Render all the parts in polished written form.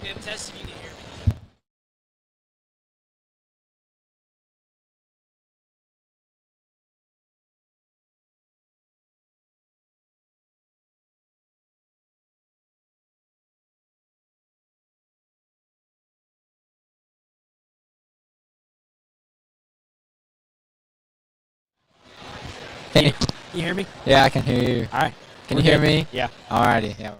Good test if you can hear me. Can you, You hear me? yeah, I can hear you. All right. Can We're you hear good. me? Yeah. Alrighty. Yeah.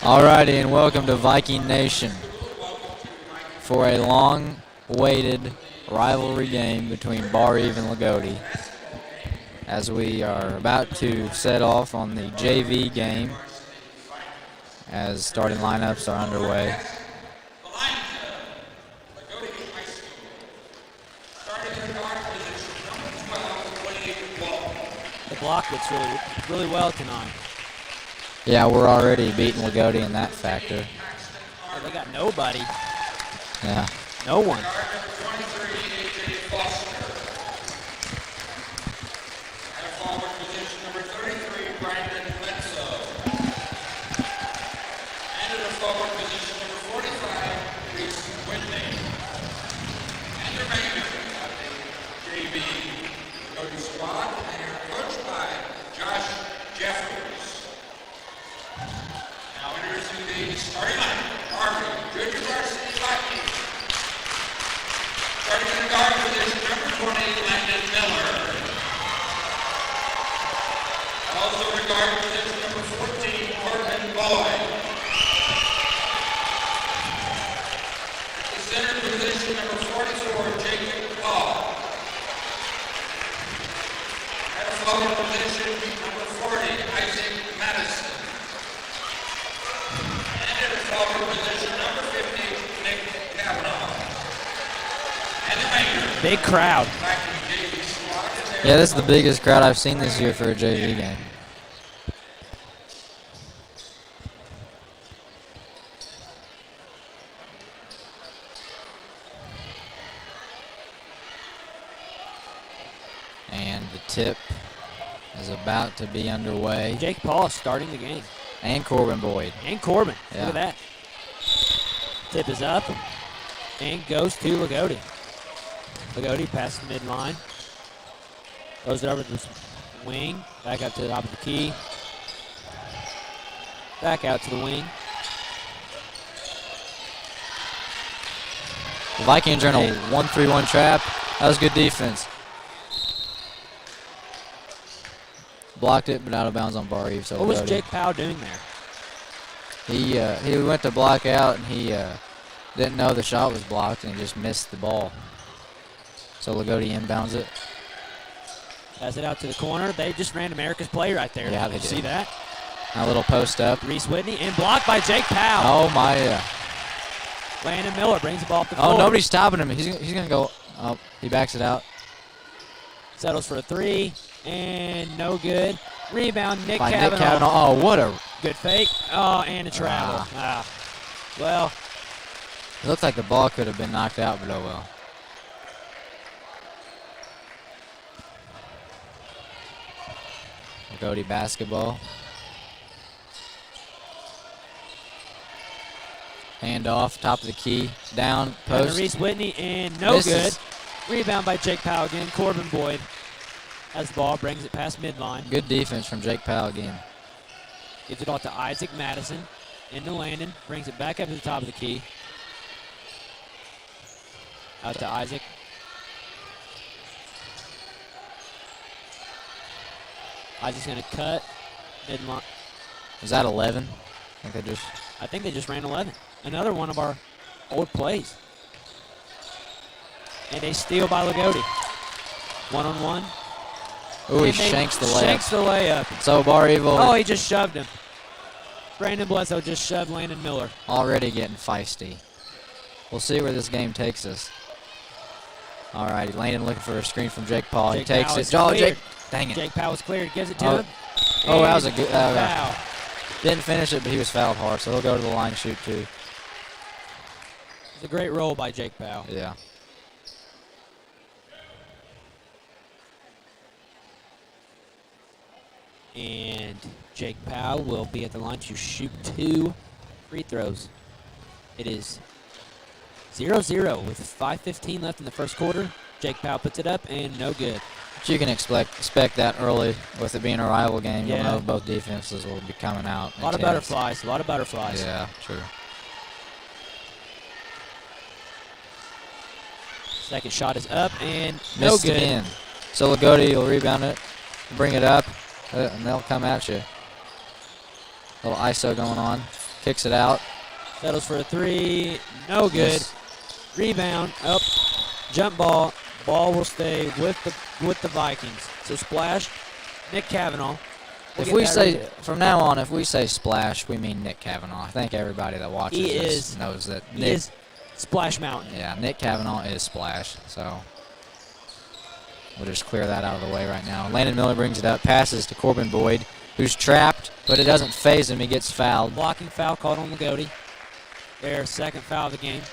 Alrighty, and welcome to Viking Nation for a long-awaited rivalry game between Bar Eve and Loogootee, as we are about to set off on the JV game as starting lineups are underway. The block looks really well tonight. Yeah, we're already beating Loogootee in that factor. Oh, they got nobody. Yeah. No one. Big crowd. Yeah, this is the biggest crowd I've seen this year for a JV game. And the tip is about to be underway. Jake Paul is starting the game. And Corbin Boyd. And Corbin. Yeah. Look at that. Tip is up and goes to Loogootee. Loogootee passes midline. Goes over to the wing. Back out to the top of the key. Back out to the wing. The Vikings are in a 1-3-1 trap. That was good defense. Blocked it, but out of bounds on Bar Eve. So what was Jake Powell doing there? He went to block out, and he didn't know the shot was blocked, and he just missed the ball. So Loogootee inbounds it. Pass it out to the corner. They just ran America's play right there. Yeah, they did. See that? A little post up. Reese Whitney, and blocked by Jake Powell. Oh, my. Landon Miller brings the ball up the floor. Oh, nobody's stopping him. He's going to go. Oh, he backs it out. Settles for a three, and no good. Rebound, Nick By Cavanaugh. Nick Cavanaugh. Oh, what a. Good fake. Oh, and a travel. Well. It looked like the ball could have been knocked out, but oh well. Loogootee basketball. Hand off, top of the key, down, post. Reese Whitney, and no Misses. good. Rebound by Jake Powell again. Corbin Boyd has the ball, brings it past midline. Good defense from Jake Powell again. Gives it off to Isaac Madison. Into Landon, brings it back up to the top of the key. Out to Isaac. Isaac's going to cut midline. Was that 11? I think they just ran 11. Another one of our old plays. And a steal by Loogootee. One-on-one. Ooh, he shanks the layup. Shanks the layup. So Bar Evil Oh, he just shoved him. Brandon Bledsoe just shoved Landon Miller. already getting feisty. We'll see where this game takes us. All right, Landon looking for a screen from Jake Paul. He takes it. Oh, Jake. Dang it. Jake Powell was cleared. Gives it to him. Oh, that was a good foul. Didn't finish it, but he was fouled hard, so he'll go to the line shoot too. It's a great roll by Jake Powell. Yeah. And Jake Powell will be at the line to shoot 2 free throws. It is 0-0 with 5:15 left in the first quarter. Jake Powell puts it up and no good. But you can expect that early with it being a rival game. Yeah. You'll know both defenses will be coming out. A lot of butterflies. Yeah, true. Second shot is up and Missed no good. again. So Loogootee will rebound it, bring it up, and they'll come at you. Little ISO going on. Kicks it out. Settles for a three. No good. Yes. Rebound. Up. Jump ball. Ball will stay with the Vikings. So splash. Nick Cavanaugh. We'll If get we that say, right. from now on, if we say Splash, we mean Nick Cavanaugh. I think everybody that watches this knows that He Nick is Splash Mountain. Yeah, Nick Cavanaugh is Splash, so we'll just clear that out of the way right now. Landon Miller brings it up, passes to Corbin Boyd, who's trapped, but it doesn't phase him. He gets fouled. Blocking foul called on Loogootee. Their second foul of the game.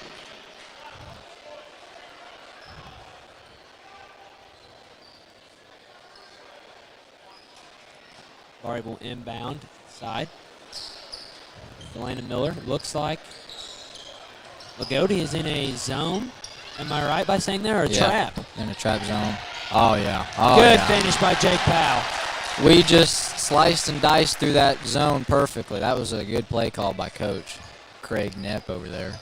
Barry will inbound side. To Landon Miller. Looks like Loogootee is in a zone. Am I right by saying there, or a trap? In a trap zone. Oh, yeah. Oh, Good yeah. finish by Jake Powell. We just sliced and diced through that zone perfectly. That was a good play call by Coach Craig Knepp over there.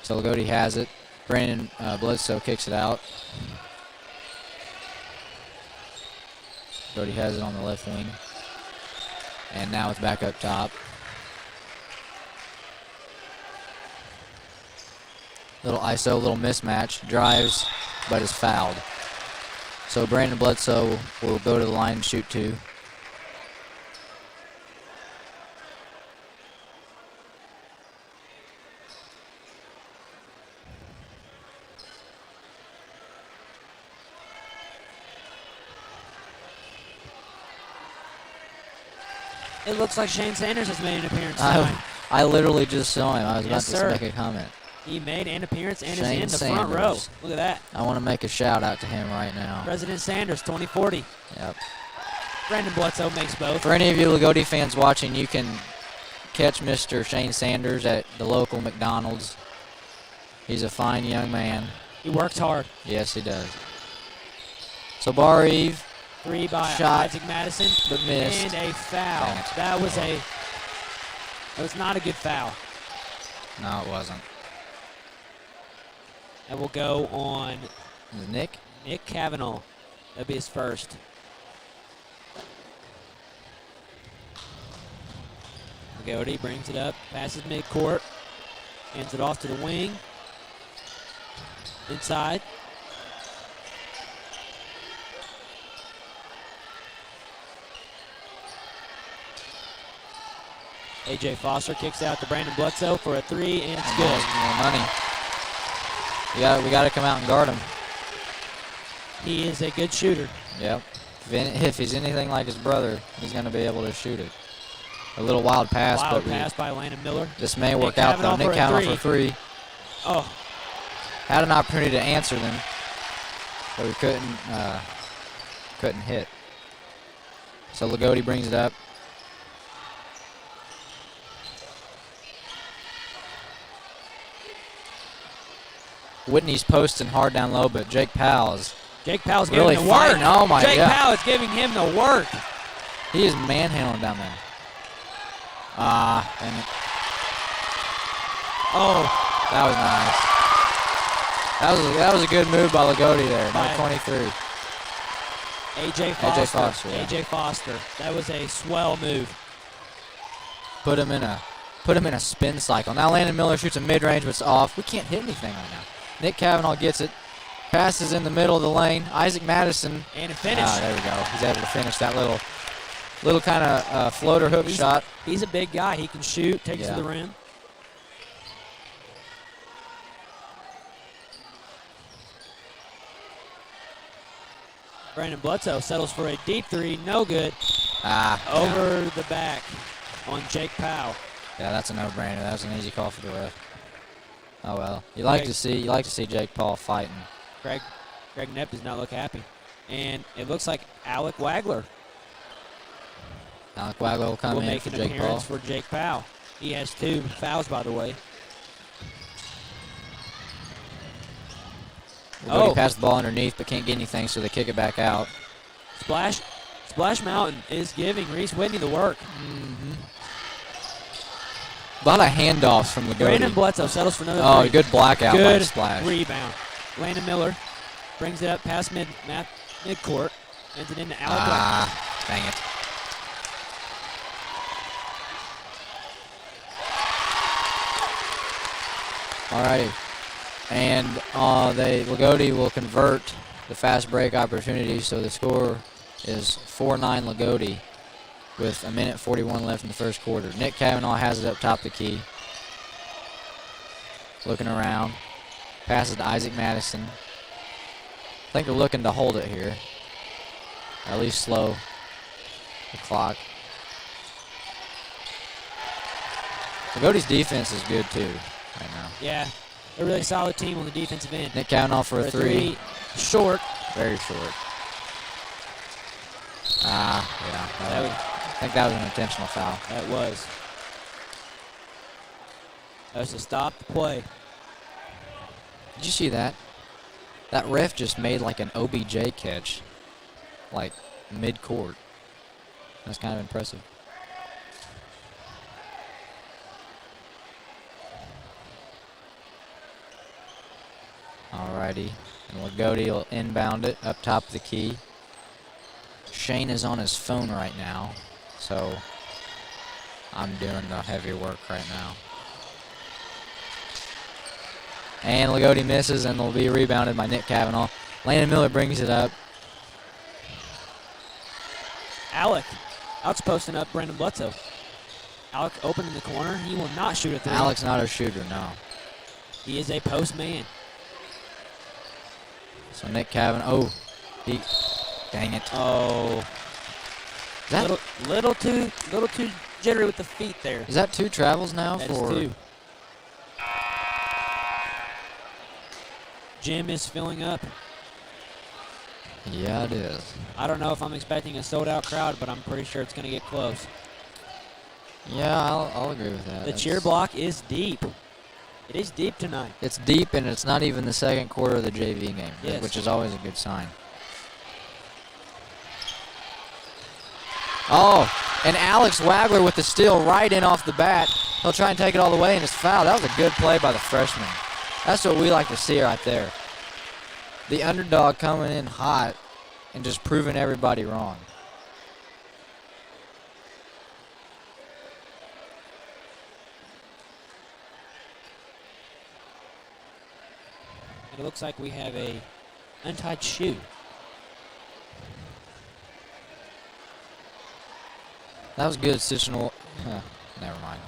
So Loogootee has it. Brandon Bledsoe kicks it out. Loogootee has it on the left wing. And now it's back up top. Little ISO, little mismatch. Drives, but is fouled. So Brandon Bledsoe will go to the line and shoot two. It looks like Shane Sanders has made an appearance tonight. I literally just saw him. I was Yes, about to sir. make a comment. He made an appearance and Shane is in the front row. Sanders. Look at that. I want to make a shout out to him right now. President Sanders, 2040. Yep. Brandon Bledsoe makes both. For any of you Loogootee fans watching, you can catch Mr. Shane Sanders at the local McDonald's. He's a fine young man. He works hard. Yes, he does. So Bar Eve, Three by shot, Isaac Madison. but missed. And a foul. Dang it. That was not a good foul. No, it wasn't. That will go on Is it Nick? Nick Cavanaugh. That'll be his first. Loogootee brings it up, passes midcourt, hands it off to the wing. Inside. A.J. Foster kicks out to Brandon Bledsoe for a three, and it's good. More money. We got to come out and guard him. He is a good shooter. Yep. If he's anything like his brother, he's going to be able to shoot it. A little wild pass, Wild but pass by Landon Miller. this may work Nick out though. Cavanaugh Nick for a Cavanaugh for three. Oh, Had an opportunity to answer them, but we couldn't hit. So Loogootee brings it up. Whitney's posting hard down low, but Jake Powell's Powell's really giving him the work. fighting. Oh my Jake God. Powell is giving him the work. He is manhandling down there. And Oh, that was nice. That was a good move by Loogootee there. By Number 23. A.J. Foster. Foster, yeah. A.J. Foster. That was a swell move. Put him in a spin cycle. Now Landon Miller shoots a mid-range, but it's off. We can't hit anything right now. Nick Cavanaugh gets it. Passes in the middle of the lane. Isaac Madison. And a finish. There we go. He's able to finish that little kind of floater hook shot. He's a big guy. He can shoot, takes Yeah. to the rim. Brandon Bledsoe settles for a deep three. No good. Over the back on Jake Powell. Yeah, that's a no-brainer. That was an easy call for the ref. Oh well. You like to see Jake Paul fighting. Greg Knepp does not look happy. And it looks like Alec Wagler Alec Wagler will come will in make for an Jake Paul. appearance for Jake Powell. He has 2 fouls, by the way. Loogootee passed the ball underneath, but can't get anything, so they kick it back out. Splash Mountain is giving Reese Whitney the work. A lot of handoffs from Loogootee. Brandon Bledsoe settles for another Oh, three. good blackout by Good Splash. rebound. Landon Miller brings it up past midcourt. Ends it into Alec Wagler. Dang it. All righty. And Loogootee will convert the fast break opportunity, so the score is 4-9 Loogootee with 1:41 left in the first quarter. Nick Cavanaugh has it up top the key. Looking around. Passes to Isaac Madison. I think they're looking to hold it here. Or at least slow the clock. Loogotee's defense is good too right now. Yeah, a really solid team on the defensive end. Nick Cavanaugh for a three. Short. Very short. Yeah. I think that was an intentional foul. That was. That was to stop the play. Did you see that? That ref just made like an OBJ catch, like mid-court. That's kind of impressive. Alrighty, and Loogootee will inbound it up top of the key. Shane is on his phone right now, so I'm doing the heavy work right now. And Loogootee misses, and will be rebounded by Nick Cavanaugh. Landon Miller brings it up. Alec's posting up Brandon Bledsoe. Alec open in the corner. He will not shoot a three. Alec's not a shooter, no. He is a post man. So Nick Cavanaugh, dang it. Oh. Little too jittery with the feet there. Is that 2 travels now? That is 2. Gym is filling up. Yeah, it is. I don't know if I'm expecting a sold-out crowd, but I'm pretty sure it's going to get close. Yeah, I'll agree with that. The cheer block is deep. It is deep tonight. It's deep, and it's not even the second quarter of the JV game, yes, which is always a good sign. Oh, and Alex Wagler with the steal right in off the bat. He'll try and take it all the way, and it's fouled. That was a good play by the freshman. That's what we like to see right there. The underdog coming in hot and just proving everybody wrong. It looks like we have a untied shoe. That was good situational. Never mind.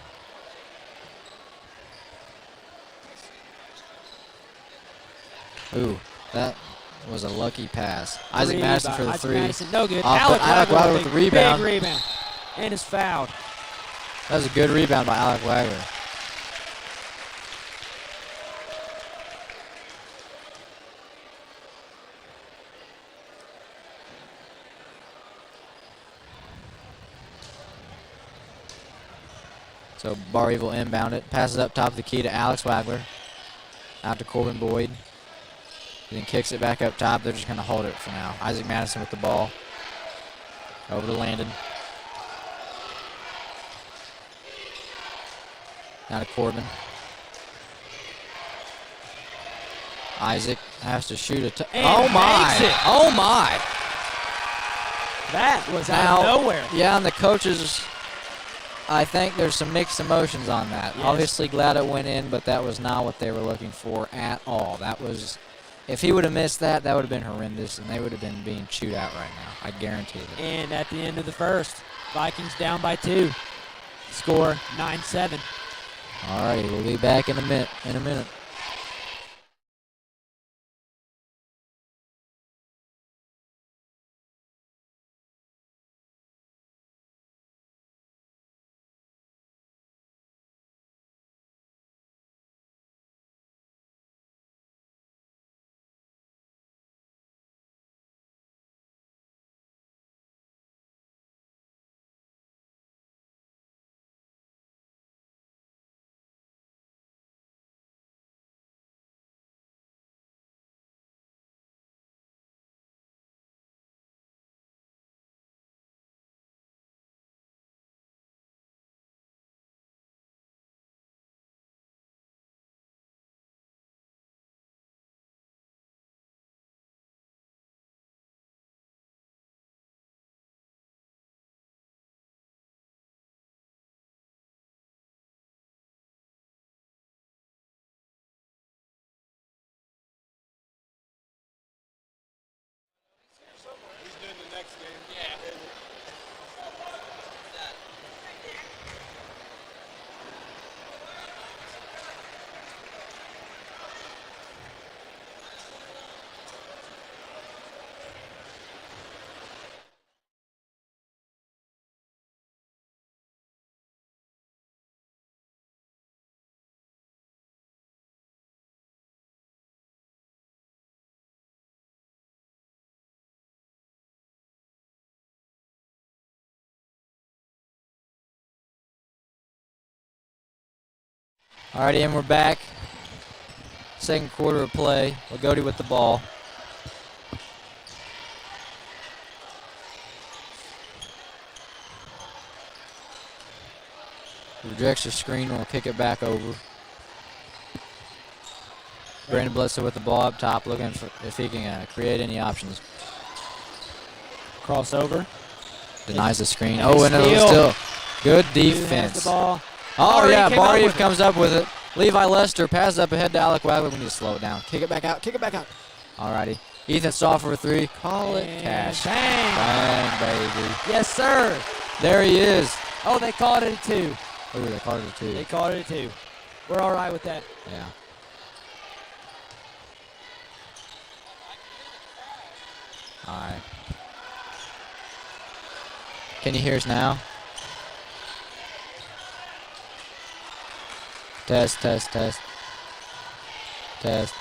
Ooh, that was a lucky pass. Isaac Madison for the three. Madison, no good. Alec Wagler with the rebound. Big rebound. And is fouled. That was a good rebound by Alec Wagler. So Bar Evil inbound it. Passes up top of the key to Alex Wagler. Out to Corbin Boyd. He then kicks it back up top. They're just going to hold it for now. Isaac Madison with the ball. Over to Landon. Now to Corbin. Isaac has to shoot it. Oh my! Oh my! That was out of nowhere. Yeah, and the coaches, I think there's some mixed emotions on that. Yes. Obviously glad it went in, but that was not what they were looking for at all. That was, if he would have missed that, that would have been horrendous, and they would have been being chewed out right now. I guarantee it. And at the end of the first, Vikings down by 2. Score 9-7. All righty, we'll be back in a minute. Alrighty, and we're back. Second quarter of play. Loogootee with the ball. Rejects the screen and will kick it back over. Brandon Bledsoe with the ball up top, looking for if he can create any options. Crossover. Denies the screen. And Oh, and it was steal. still good Who has defense. the ball? Oh, Barry yeah, came up Barry with it. comes up with it. Levi Lester passes up ahead to Alec Wagler. We need to slow it down. Kick it back out. Kick it back out. Alrighty. Ethan Stahl for a three. Call it And cash. bang. Bang, baby. Yes, sir. There he is. Oh, they called it a 2. Oh, they called it a two. They called it a 2. We're all right with that. Yeah. All right. Can you hear us now? Test, test, test. Test.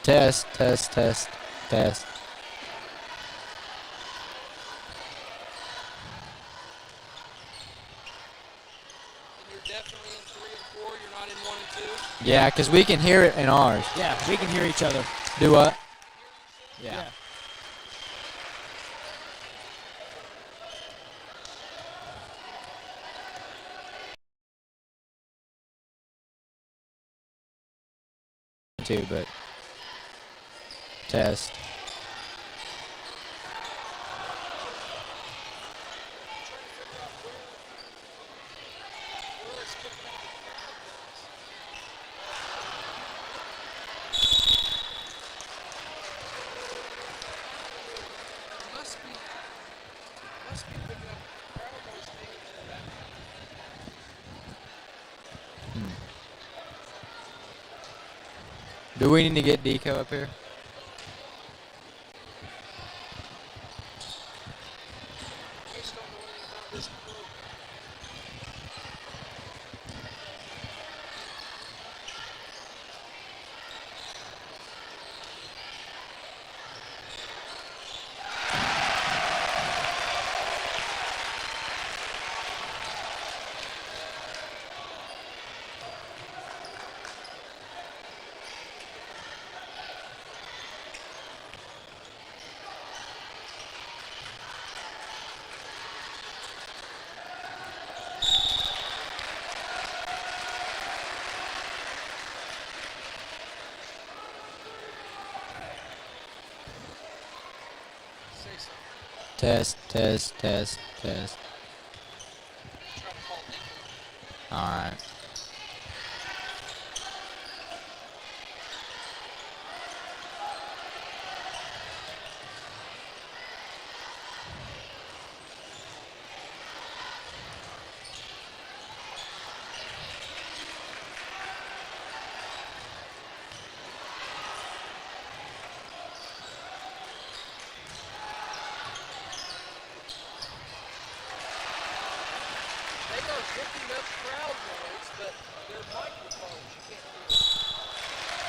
Test, test, test, test. You're definitely in 3 and 4. You're not in 1 and 2. Yeah, because we can hear it in ours. Yeah, we can hear each other. Do what? Yeah. Too, but test. Must be picking up crowd noise maybe in the back. Do we need to get Deco up here? I just don't know anything about this program. Say something. Test, test, test, test. Try to call Nico. All right. They are picking up crowd noise, but their microphones, you can't hear it.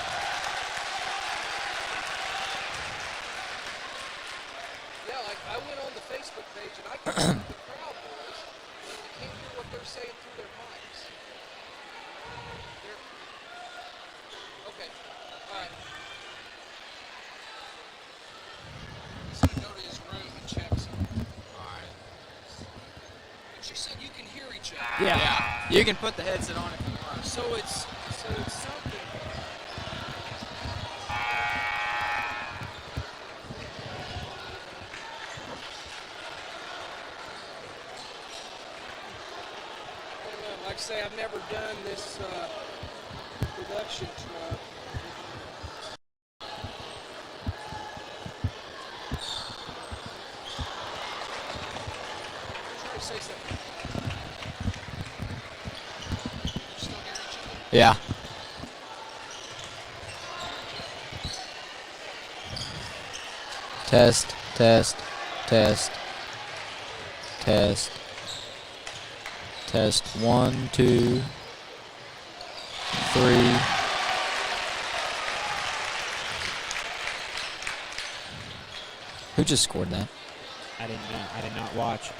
Yeah, like I went on the Facebook page and I can hear the crowd noise, but I can't hear what they're saying through their mics. Okay, all right. He's gonna go to his room and check something. All right. But you said you can hear each other. Yeah. You can put the headset on if you want. So it's something. Like I say, I've never done this production truck. Try to say something. You still hear each other? Yeah. Test, test, test, test, test. 1, 2, 3. Who just scored that? I did not watch.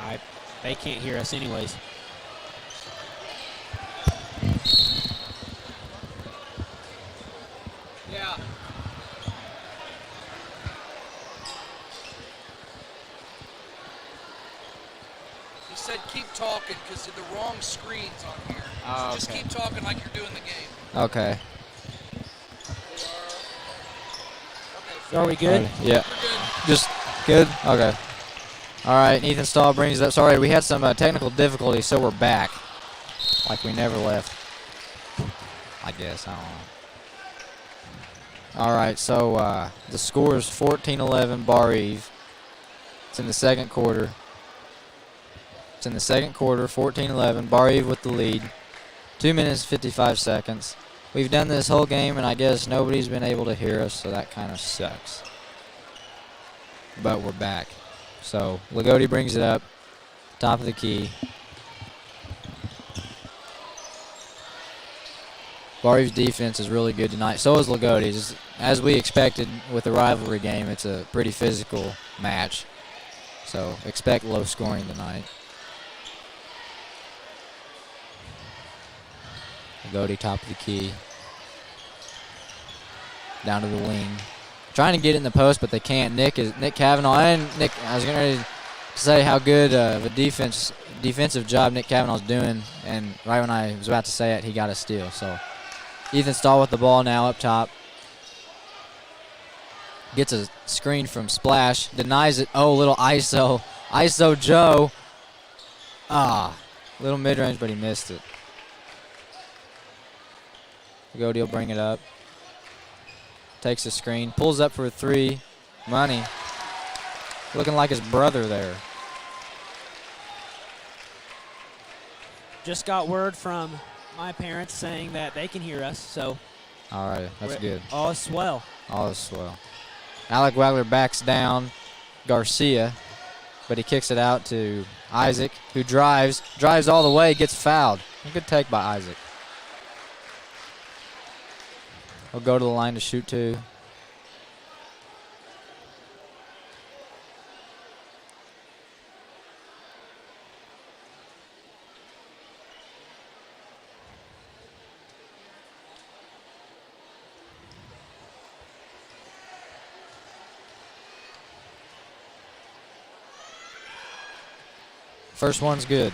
They can't hear us anyways. Yeah. He said keep talking because the wrong screen's on here. Oh, So just okay. keep talking like you're doing the game. Okay. So are we good? Yeah. We're good. Just good? Okay. All right, Ethan Stahl brings it up. Sorry, we had some technical difficulties, so we're back. Like we never left. I guess, I don't know. All right, so the score is 14-11, Bar Eve. It's in the second quarter. 14-11, Bar Eve with the lead. 2 minutes, 55 seconds. We've done this whole game, and I guess nobody's been able to hear us, so that kind of sucks. But we're back. So Loogootee brings it up, top of the key. Bar Eve's defense is really good tonight. So is Loogootee's. As we expected with the rivalry game, it's a pretty physical match. So expect low scoring tonight. Loogootee top of the key. Down to the wing. Trying to get in the post, but they can't. Nick Cavanaugh and Nick. I was going to say how good of a defensive job Nick Cavanaugh's doing, and right when I was about to say it, he got a steal. So Ethan Stahl with the ball now up top. Gets a screen from Splash, denies it. Oh, little ISO Joe. Little mid-range, but he missed it. Loogootee will bring it up. Takes a screen, pulls up for a three. Money. Looking like his brother there. Just got word from my parents saying that they can hear us, so All right, that's good. all is swell. All is swell. Alec Wagler backs down Garcia, but he kicks it out to Isaac, who drives all the way, gets fouled. A good take by Isaac. He'll go to the line to shoot two. First one's good.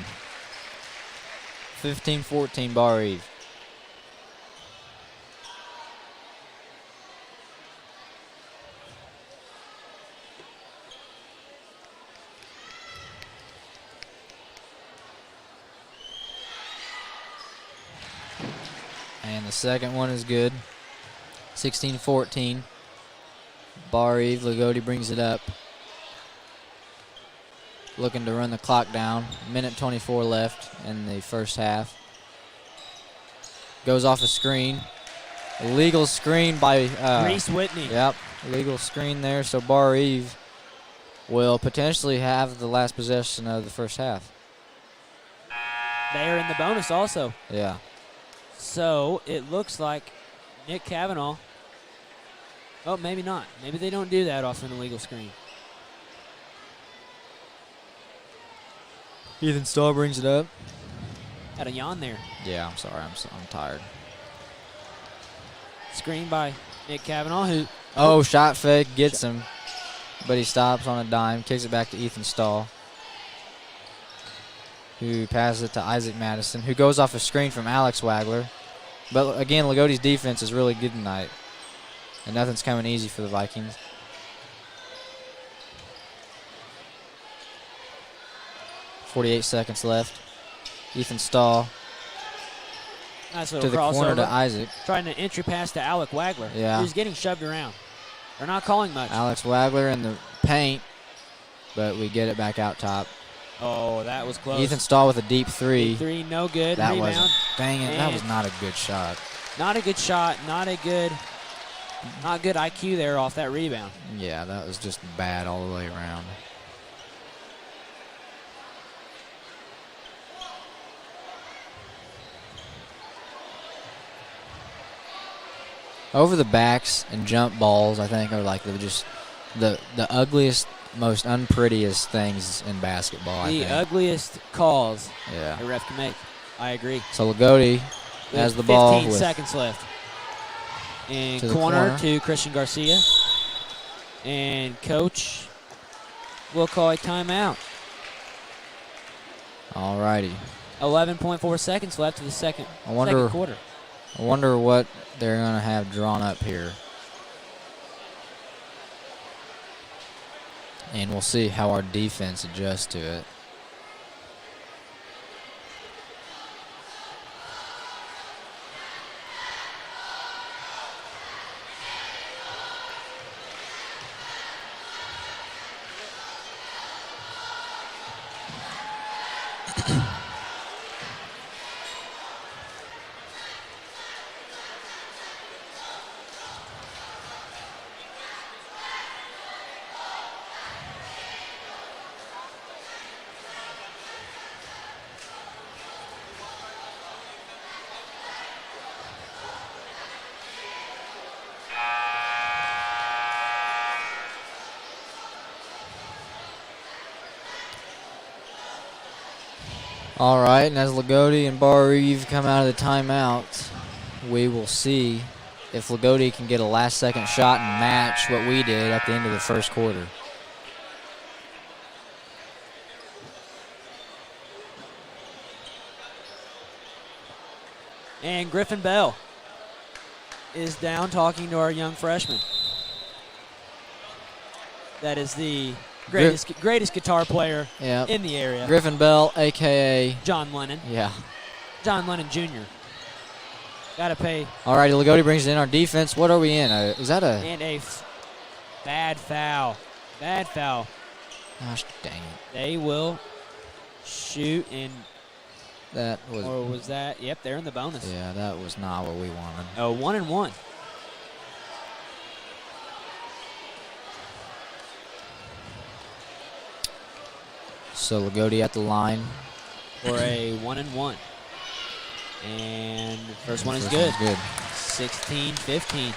15-14 Bar Eve. And the second one is good. 16-14. Bar Eve. Loogootee brings it up. Looking to run the clock down. Minute 24 left in the first half. Goes off a screen. Illegal screen by Reese Whitney. Yep, illegal screen there. So Bar Eve will potentially have the last possession of the first half. They are in the bonus also. Yeah. So it looks like Nick Cavanaugh. Oh, maybe not. Maybe they don't do that off an illegal screen. Ethan Stahl brings it up. Had a yawn there. Yeah, I'm sorry. I'm tired. Screen by Nick Cavanaugh, who Oh, shot fake, gets him. But he stops on a dime, kicks it back to Ethan Stahl, who passes it to Isaac Madison, who goes off a screen from Alex Wagler. But again, Loogotee's defense is really good tonight, and nothing's coming easy for the Vikings. .48 seconds left. Ethan Stahl nice to little the corner to crossover. Isaac. Trying to entry pass to Alec Wagler. Yeah. Who's getting shoved around. They're not calling much. Alex Wagler in the paint, but we get it back out top. Oh, that was close. Ethan Stahl with a deep three. Three, no good. That Rebound. was, dang it, that was And not a good shot. not a good shot. Not good IQ there off that rebound. Yeah, that was just bad all the way around. Over the backs and jump balls, I think, are like the ugliest most unprettiest things in basketball, I The think. ugliest calls Yeah. a ref can make. I agree. So Loogootee has the ball 15 with seconds left. And to the corner corner. to Christian Garcia. And coach will call a timeout. All righty. 11.4 seconds left to the second quarter. I wonder what they're going to have drawn up here. And we'll see how our defense adjusts to it. All right, and as Loogootee and Bar Eve come out of the timeout, we will see if Loogootee can get a last-second shot and match what we did at the end of the first quarter. And Griffin Bell is down talking to our young freshman. That is the greatest guitar player in the area. Griffin Bell, a.k.a. John Lennon. Yeah. John Lennon Jr. Got to pay. All right, Loogootee brings in our defense. What are we in? Is that a... And a bad foul. Bad foul. Gosh dang it. They will shoot and... That was... Or was that... Yep, they're in the bonus. Yeah, that was not what we wanted. Oh, 1-1. So Loogootee at the line. For a 1-1. And first one is First good. one's good. 16-15.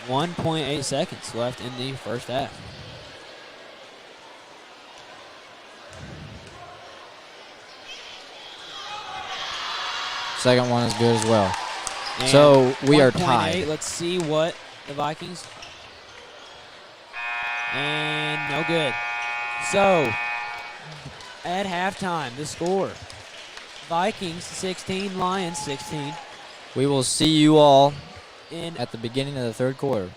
1.8 seconds left in the first half. Second one is good as well. And so we are 1.8. tied. Let's see what the Vikings. And no good. So at halftime, the score: Vikings 16, Lions 16. We will see you all In at the beginning of the third quarter.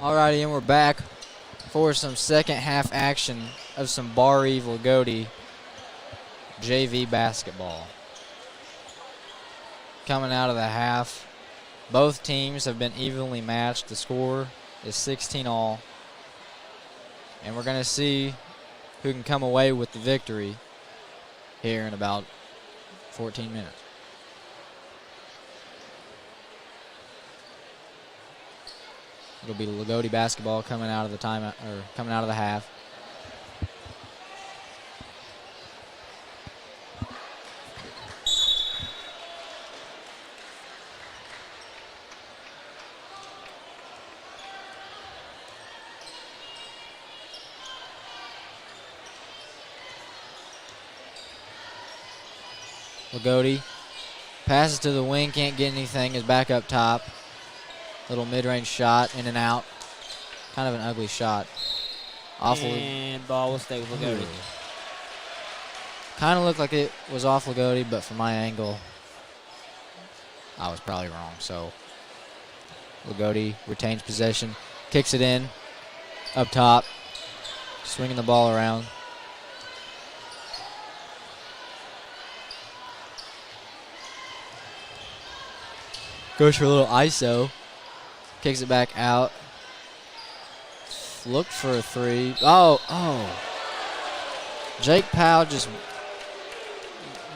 Alrighty, and we're back for some second half action of some Bar Eve Loogootee JV basketball. Coming out of the half, both teams have been evenly matched. The score is 16 all. And we're going to see who can come away with the victory here in about 14 minutes. It'll be Loogootee basketball coming out of the coming out of the half. Loogootee passes to the wing, can't get anything, is back up top. Little mid-range shot, in and out. Kind of an ugly shot. And ball will stay with Loogootee. Kind of looked like it was off Loogootee, but from my angle, I was probably wrong. So Loogootee retains possession, kicks it in, up top, swinging the ball around. Goes for a little ISO. Kicks it back out. Look for a three. Oh. Jake Powell just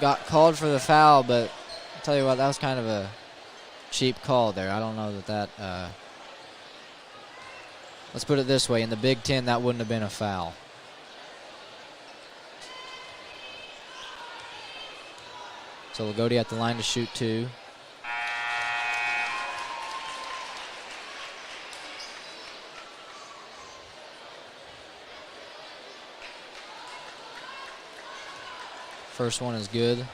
got called for the foul, but I'll tell you what, that was kind of a cheap call there. I don't know that let's put it this way. In the Big Ten, that wouldn't have been a foul. So Loogootee at the line to shoot two. First one is good. And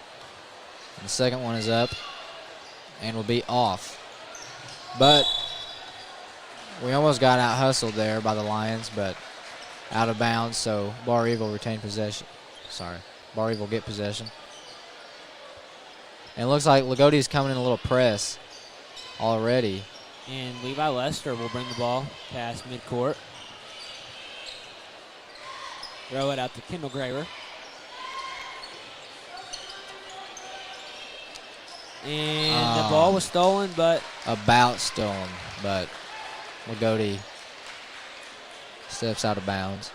the second one is up and will be off. But we almost got out hustled there by the Lions, but out of bounds, so Bar Eve will retain possession. Bar Eve will get possession. And it looks like Loogootee is coming in a little press already. And Levi Lester will bring the ball past midcourt. Throw it out to Kendall Graver. And the ball was stolen, but... About stolen, but Loogootee steps out of bounds.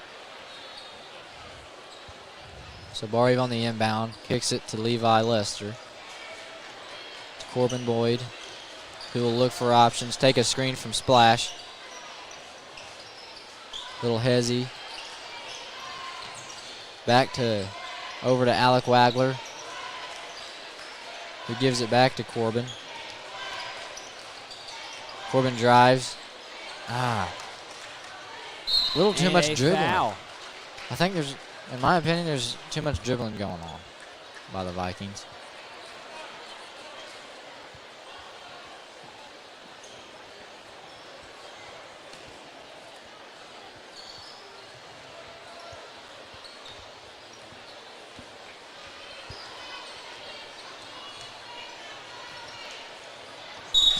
So Bar Eve on the inbound, kicks it to Levi Lester. To Corbin Boyd, who will look for options, take a screen from Splash. Little hezzy. Over to Alec Wagler, who gives it back to Corbin. Corbin drives. A little too much dribbling. Foul. I think in my opinion, there's too much dribbling going on by the Vikings.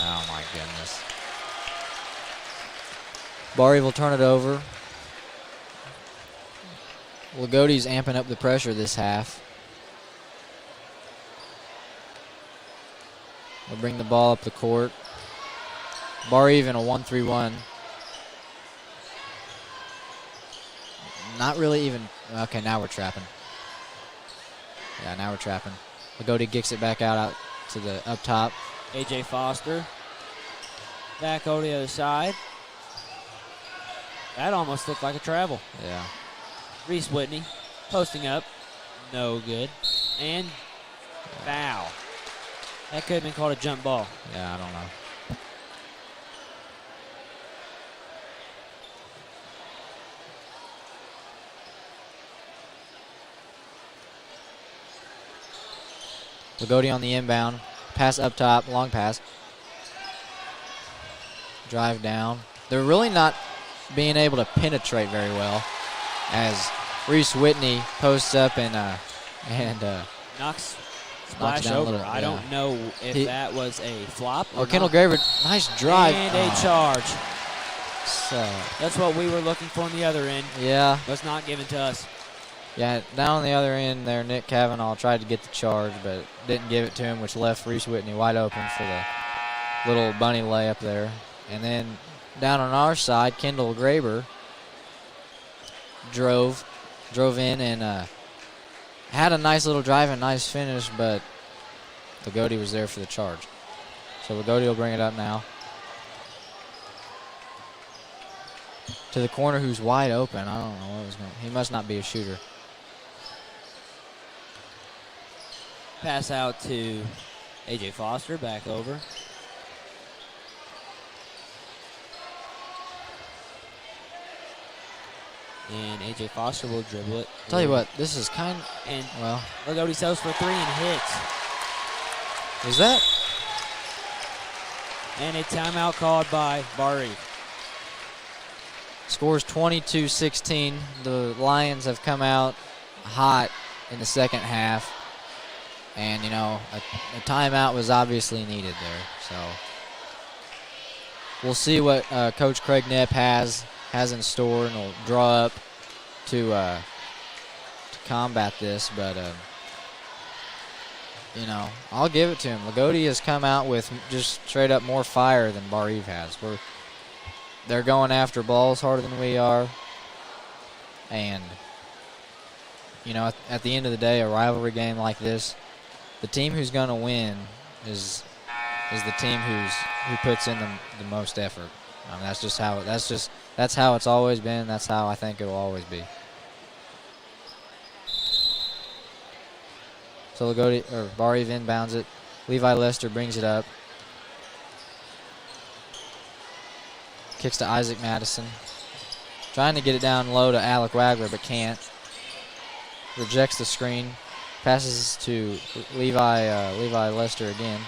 Oh my goodness. Bar Eve will turn it over. Loogootee's amping up the pressure this half. We'll bring the ball up the court. Bar Eve in a 1-3-1. Not really even. Okay, now we're trapping. Yeah, now we're trapping. Loogootee kicks it back out to the up top. A.J. Foster. Back over the other side. That almost looked like a travel. Yeah. Reese Whitney posting up. No good. And foul. That could have been called a jump ball. Yeah, I don't know. Loogootee on the inbound. Pass up top. Long pass. Drive down. They're really not being able to penetrate very well as Reese Whitney posts up and knocks Splash over. Little, I don't know if that was a flop or Kendall not. Graver, nice drive. And a charge. That's what we were looking for on the other end. Yeah. Was not given to us. Yeah, down on the other end there, Nick Cavanaugh tried to get the charge, but didn't give it to him, which left Reese Whitney wide open for the little bunny layup there. And then down on our side, Kendall Graber drove in and had a nice little drive and nice finish, but Loogootee was there for the charge. So Loogootee will bring it up now. To the corner who's wide open. I don't know what was going on. He must not be a shooter. Pass out to A.J. Foster, back over. And A.J. Foster will dribble it. Tell you what, this is And well. Loogootee sells for 3 and hits. Is that? And a timeout called by Bari. Scores 22-16. The Lions have come out hot in the second half. And, you know, a timeout was obviously needed there. So we'll see what Coach Craig Knipp has in store, and will draw up to combat this. But, you know, I'll give it to him. Loogootee has come out with just straight up more fire than Bar Eve has. They're going after balls harder than we are. And, you know, at the end of the day, a rivalry game like this, the team who's going to win is the team who puts in the most effort. I mean, that's how it's always been. That's how I think it will always be. So Loogootee, or Bar Eve inbounds it. Levi Lester brings it up. Kicks to Isaac Madison. Trying to get it down low to Alec Wagler, but can't. Rejects the screen. Passes to Levi Lester again.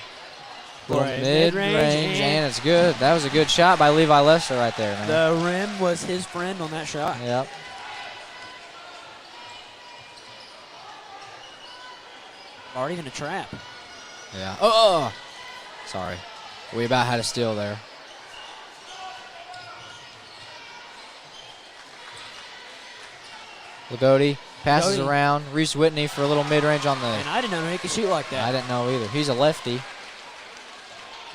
Little mid-range, and it's good. That was a good shot by Levi Lester right there, man. The rim was his friend on that shot. Yep. Or even a trap. Yeah. Oh! Sorry. We about had a steal there. Loogootee passes around. Reese Whitney for a little mid-range on the... And I didn't know he could shoot like that. I didn't know either. He's a lefty.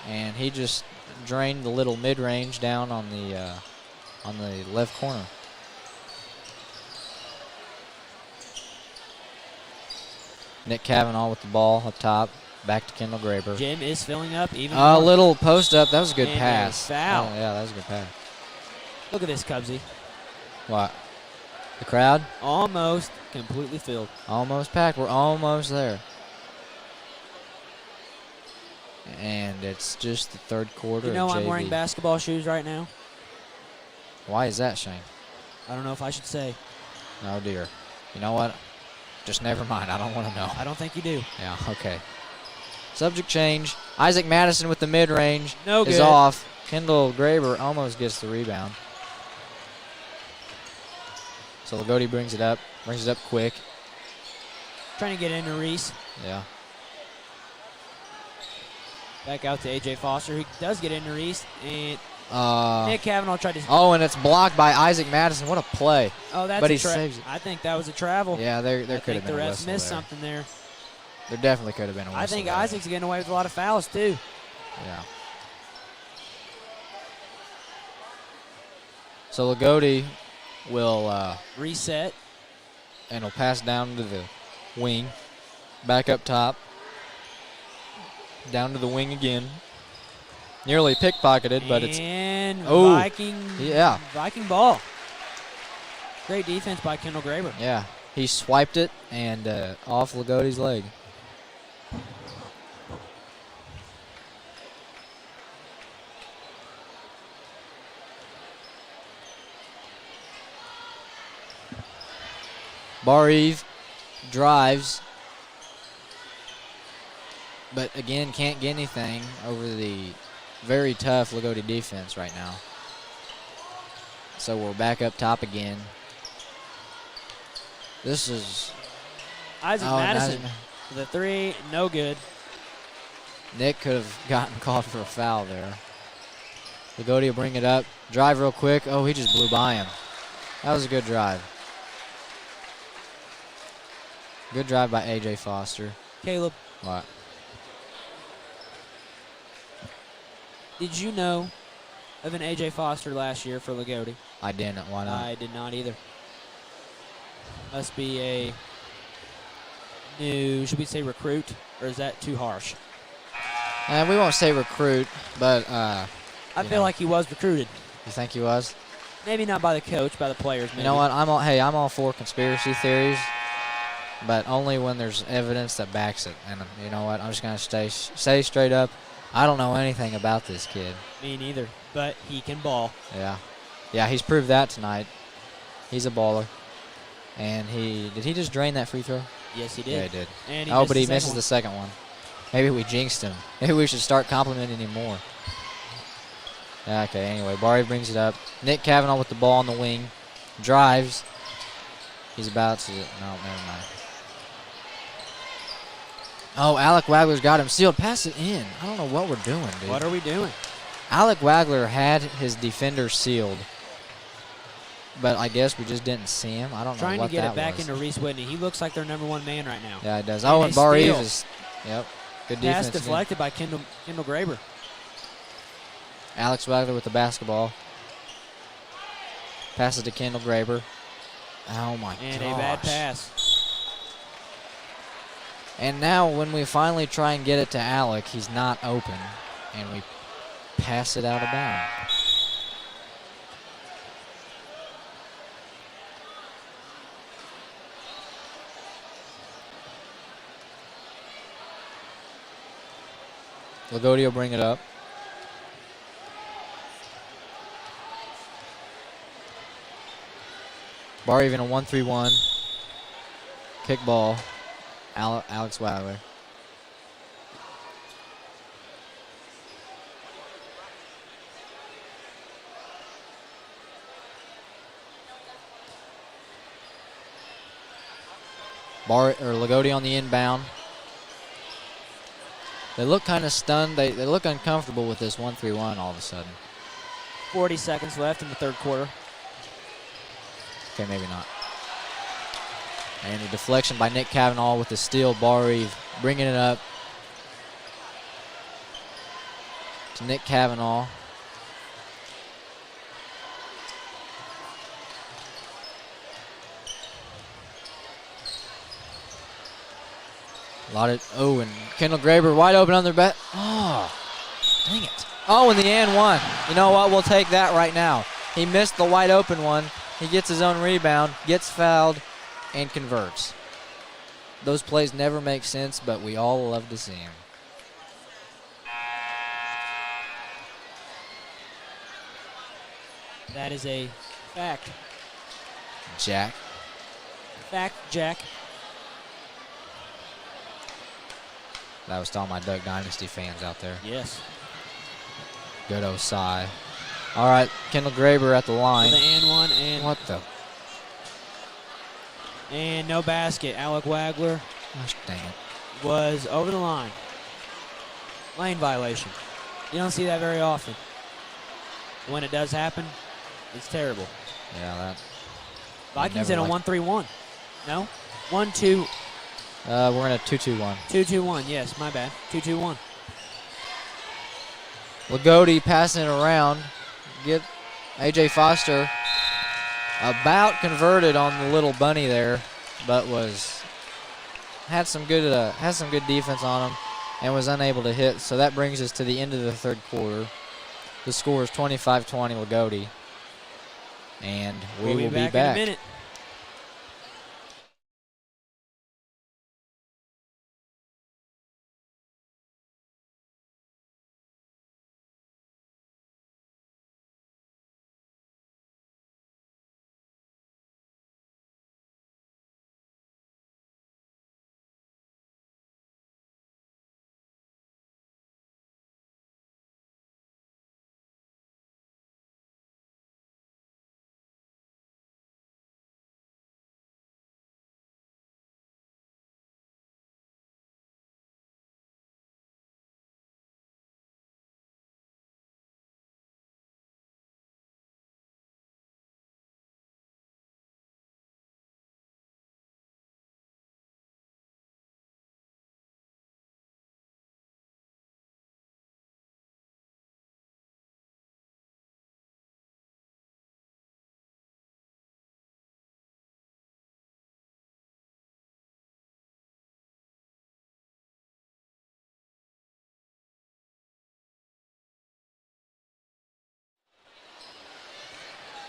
And he just drained the little mid-range down on the left corner. Nick Cavanaugh with the ball up top. Back to Kendall Graber. Jim is filling up even A more. little post up. That was a good And pass. a foul. Oh, yeah, that was a good pass. Look at this, Cubsy. What? The crowd? Almost completely filled. Almost packed. We're almost there. And it's just the third quarter. You know of I'm JV. wearing basketball shoes right now. Why is that, Shane? I don't know if I should say. Oh, dear. You know what? Just never mind. I don't want to know. I don't think you do. Yeah, okay. Subject change. Isaac Madison with the mid-range No is good. off. Kendall Graber almost gets the rebound. So Loogootee brings it up quick. Trying to get into Reese. Yeah. Back out to A.J. Foster. He does get into Reese. And Uh, Nick Cavanaugh tried to... Oh, and it's blocked by Isaac Madison. What a play. Oh, that's but a he saves it. I think that was a travel. Yeah, there I could have think been the a refs whistle missed there. something there. There definitely could have been a whistle I think there. Isaac's getting away with a lot of fouls, too. Yeah. So Loogootee will Reset. and will pass down to the wing. Back up top. Down to the wing again. Nearly pickpocketed, but it's... And Oh, Viking ball. Great defense by Kendall Graber. Yeah. He swiped it and off Lugootee's leg. Bar Eve drives, but again can't get anything over the very tough Loogootee defense right now. So we're back up top again. This is Isaac Madison for the three, no good. Nick could have gotten called for a foul there. Loogootee will bring it up. Drive real quick. Oh, he just blew by him. That was a good drive. Good drive by A.J. Foster. Caleb, What? did you know of an A.J. Foster last year for Loogootee? I didn't. Why not? I did not either. Must be a new, should we say recruit, or is that too harsh? We won't say recruit, but I feel like he was recruited. you think he was? Maybe not by the coach, by the players. Maybe. You know what? I'm all for conspiracy theories, but only when there's evidence that backs it. And you know what? I'm just gonna say straight up, I don't know anything about this kid. Me neither, but he can ball. Yeah, he's proved that tonight. He's a baller. And did he just drain that free throw? Yes, he did. Yeah, he did. And But he misses the second one. Maybe we jinxed him. Maybe we should start complimenting him more. Okay, anyway, Barry brings it up. Nick Cavanaugh with the ball on the wing. Drives. He's about to. No, never mind. Oh, Alec Wagler's got him sealed. Pass it in. I don't know what we're doing, dude. What are we doing? Alec Wagler had his defender sealed. But I guess we just didn't see him. I don't know what that was. Trying to get it back into Reese Whitney. He looks like their number one man right now. Yeah, it does. Oh, and Bar steal. Eve is. Yep. Good defense. Pass deflected by Kendall Graber. Alex Wagler with the basketball. Passes to Kendall Graber. Oh, my gosh. And a bad pass. And now when we finally try and get it to Alec, he's not open. And we pass it out of bounds. Loogootee will bring it up. Bar even a 1-3-1. Kick ball. Alex Wagler. Loogootee on the inbound. They look kind of stunned. They look uncomfortable with this 1-3-1 all of a sudden. 40 seconds left in the third quarter. Okay, maybe not. And a deflection by Nick Cavanaugh with the steal. Bar Eve bringing it up to Nick Cavanaugh. And Kendall Graber wide open on their bet. Oh, dang it. Oh, and the and one. You know what? We'll take that right now. He missed the wide open one. He gets his own rebound, gets fouled, and converts. Those plays never make sense, but we all love to see them. That is a fact. Jack. Fact, Jack. That was to all my Duck Dynasty fans out there. Yes. Good Osai. All right, Kendall Graber at the line. For the and one, and What the? And no basket. Alec Wagler Gosh dang it. was over the line. Lane violation. You don't see that very often. When it does happen, it's terrible. Yeah, that. Vikings in a 1-3-1. No? 1-2. We're in a 2-2-1. 2-2-1. Yes, my bad. 2-2-1. Loogootee passing it around. Get A.J. Foster about converted on the little bunny there, but had some good defense on him and was unable to hit. So that brings us to the end of the third quarter. The score is 25-20 Loogootee, and we will be back in a minute.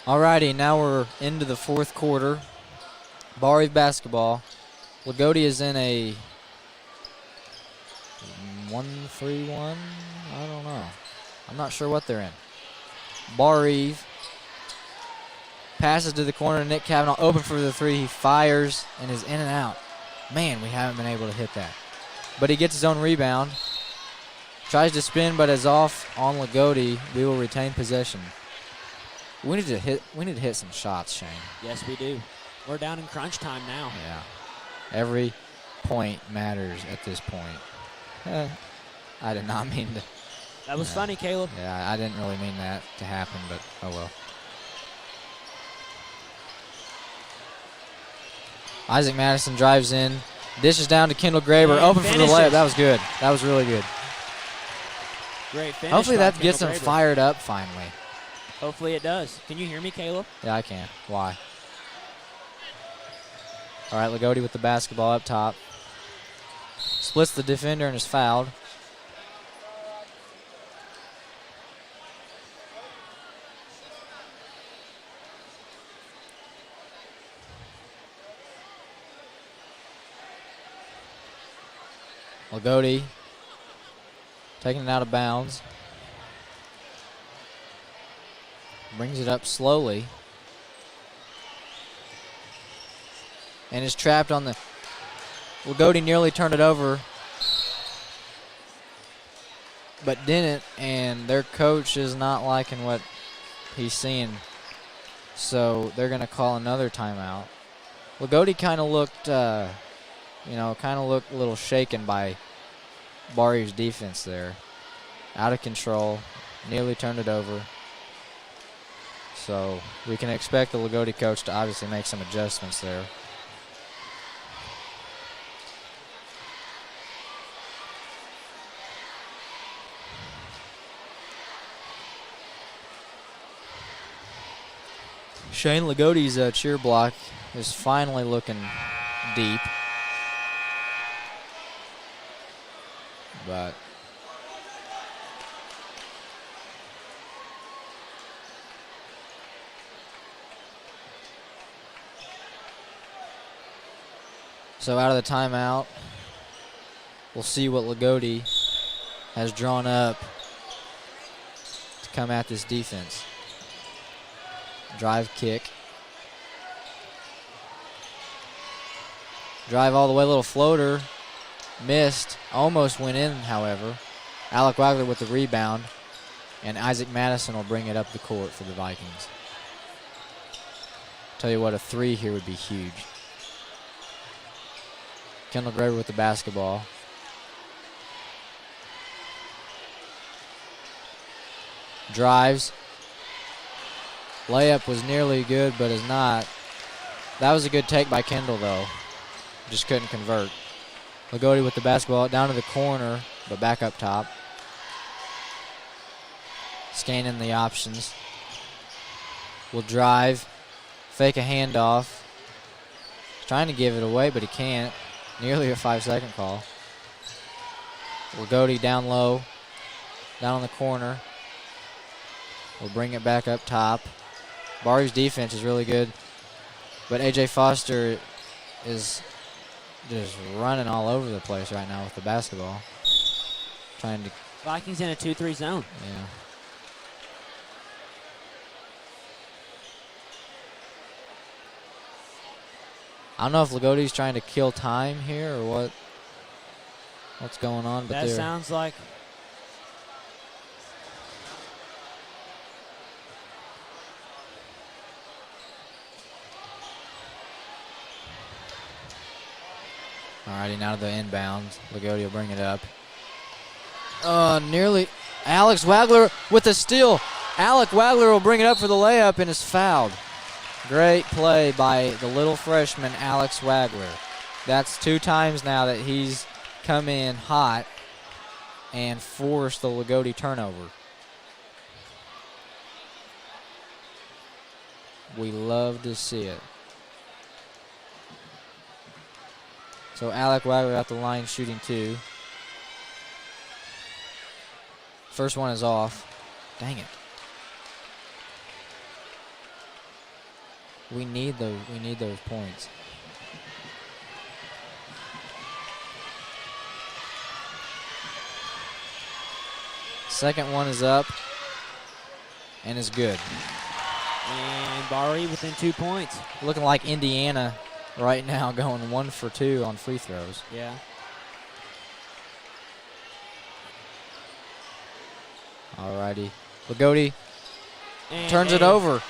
Alrighty, now we're into the fourth quarter. Bar Eve basketball. Loogootee is in a 1-3-1. I don't know. I'm not sure what they're in. Bar Eve passes to the corner. Nick Cavanaugh open for the three. He fires and is in and out. Man, we haven't been able to hit that. But he gets his own rebound. Tries to spin, but is off on Loogootee. We will retain possession. We need to hit some shots, Shane. Yes, we do. We're down in crunch time now. Yeah. Every point matters at this point. I did not mean to. That was funny, Caleb. Yeah, I didn't really mean that to happen, but oh well. Isaac Madison drives in. Dishes down to Kendall Graber. And Open for the finishes. layup. That was good. That was really good. Great finish. Hopefully by that gets Kendall them Graber. fired up finally. Hopefully it does. Can you hear me, Caleb? Yeah, I can. Why? All right, Loogootee with the basketball up top. Splits the defender and is fouled. Loogootee taking it out of bounds. Brings it up slowly. And is trapped on the... Loogootee nearly turned it over, but didn't, and their coach is not liking what he's seeing. So they're going to call another timeout. Loogootee kind of looked, a little shaken by Bar Eve's defense there. Out of control, nearly turned it over. So we can expect the Loogootee coach to obviously make some adjustments there. Shane, Lagootee's cheer block is finally looking deep. But so out of the timeout, we'll see what Loogootee has drawn up to come at this defense. Drive kick. Drive all the way, little floater. Missed. Almost went in, however. Alec Wagler with the rebound. And Isaac Madison will bring it up the court for the Vikings. Tell you what, a three here would be huge. Kendall Graber with the basketball. Drives. Layup was nearly good, but is not. That was a good take by Kendall, though. Just couldn't convert. Loogootee with the basketball down to the corner, but back up top. Scanning the options. Will drive. Fake a handoff. Trying to give it away, but he can't. Nearly a 5-second call. Loogootee down low. Down on the corner. We'll bring it back up top. Barry's defense is really good, but A.J. Foster is just running all over the place right now with the basketball. Trying to... Vikings in a 2-3 zone. Yeah. I don't know if Lagootee's trying to kill time here or what's going on, but that sounds like... Alrighty, now to the inbounds. Loogootee will bring it up. Nearly. Alex Wagler with the steal. Alec Wagler will bring it up for the layup and is fouled. Great play by the little freshman, Alex Wagler. That's 2 times now that he's come in hot and forced the Loogootee turnover. We love to see it. So Alec Wagler at the line shooting 2. First one is off. Dang it. We need those. We need those points. Second one is up and is good. And Bari within 2 points. Looking like Indiana right now, going 1 for 2 on free throws. Yeah. Alrighty. Loogootee And turns it a over.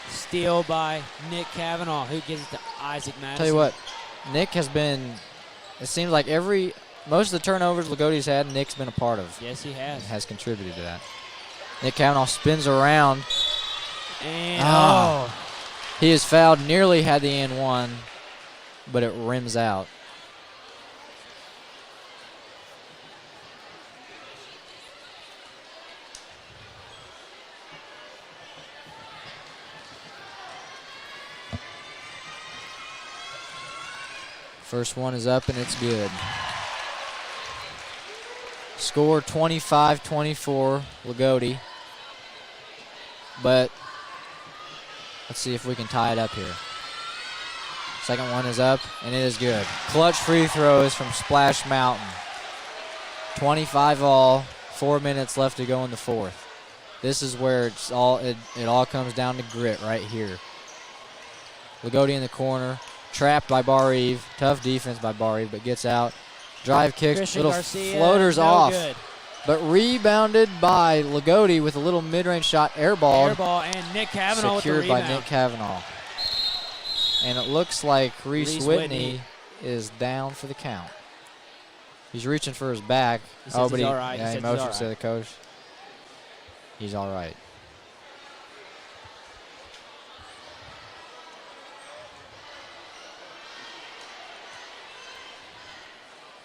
Steal by Nick Cavanaugh, who gives it to Isaac Madison. Tell you what, Nick has been, it seems like most of the turnovers Lugootee's had, Nick's been a part of. Yes, he has. Has contributed to that. Nick Cavanaugh spins around. And He is fouled, nearly had the and one, but it rims out. First one is up and it's good. Score 25-24 Loogootee. But let's see if we can tie it up here. Second one is up and it is good. Clutch free throws from Splash Mountain. 25 all, 4 minutes left to go in the fourth. This is where it all comes down to grit right here. Loogootee in the corner. Trapped by Bar-Eve. Tough defense by Bar-Eve, but gets out. Drive kicks, Christian little Garcia, floaters no off. good. But rebounded by Loogootee with a little mid-range shot, airball. Airball, and Nick Cavanaugh with the Secured rebound. by Nick Cavanaugh. And it looks like Reese Whitney is down for the count. He's reaching for his back. He says but he's all right. He he says he's motions all to right. the coach. He's all right.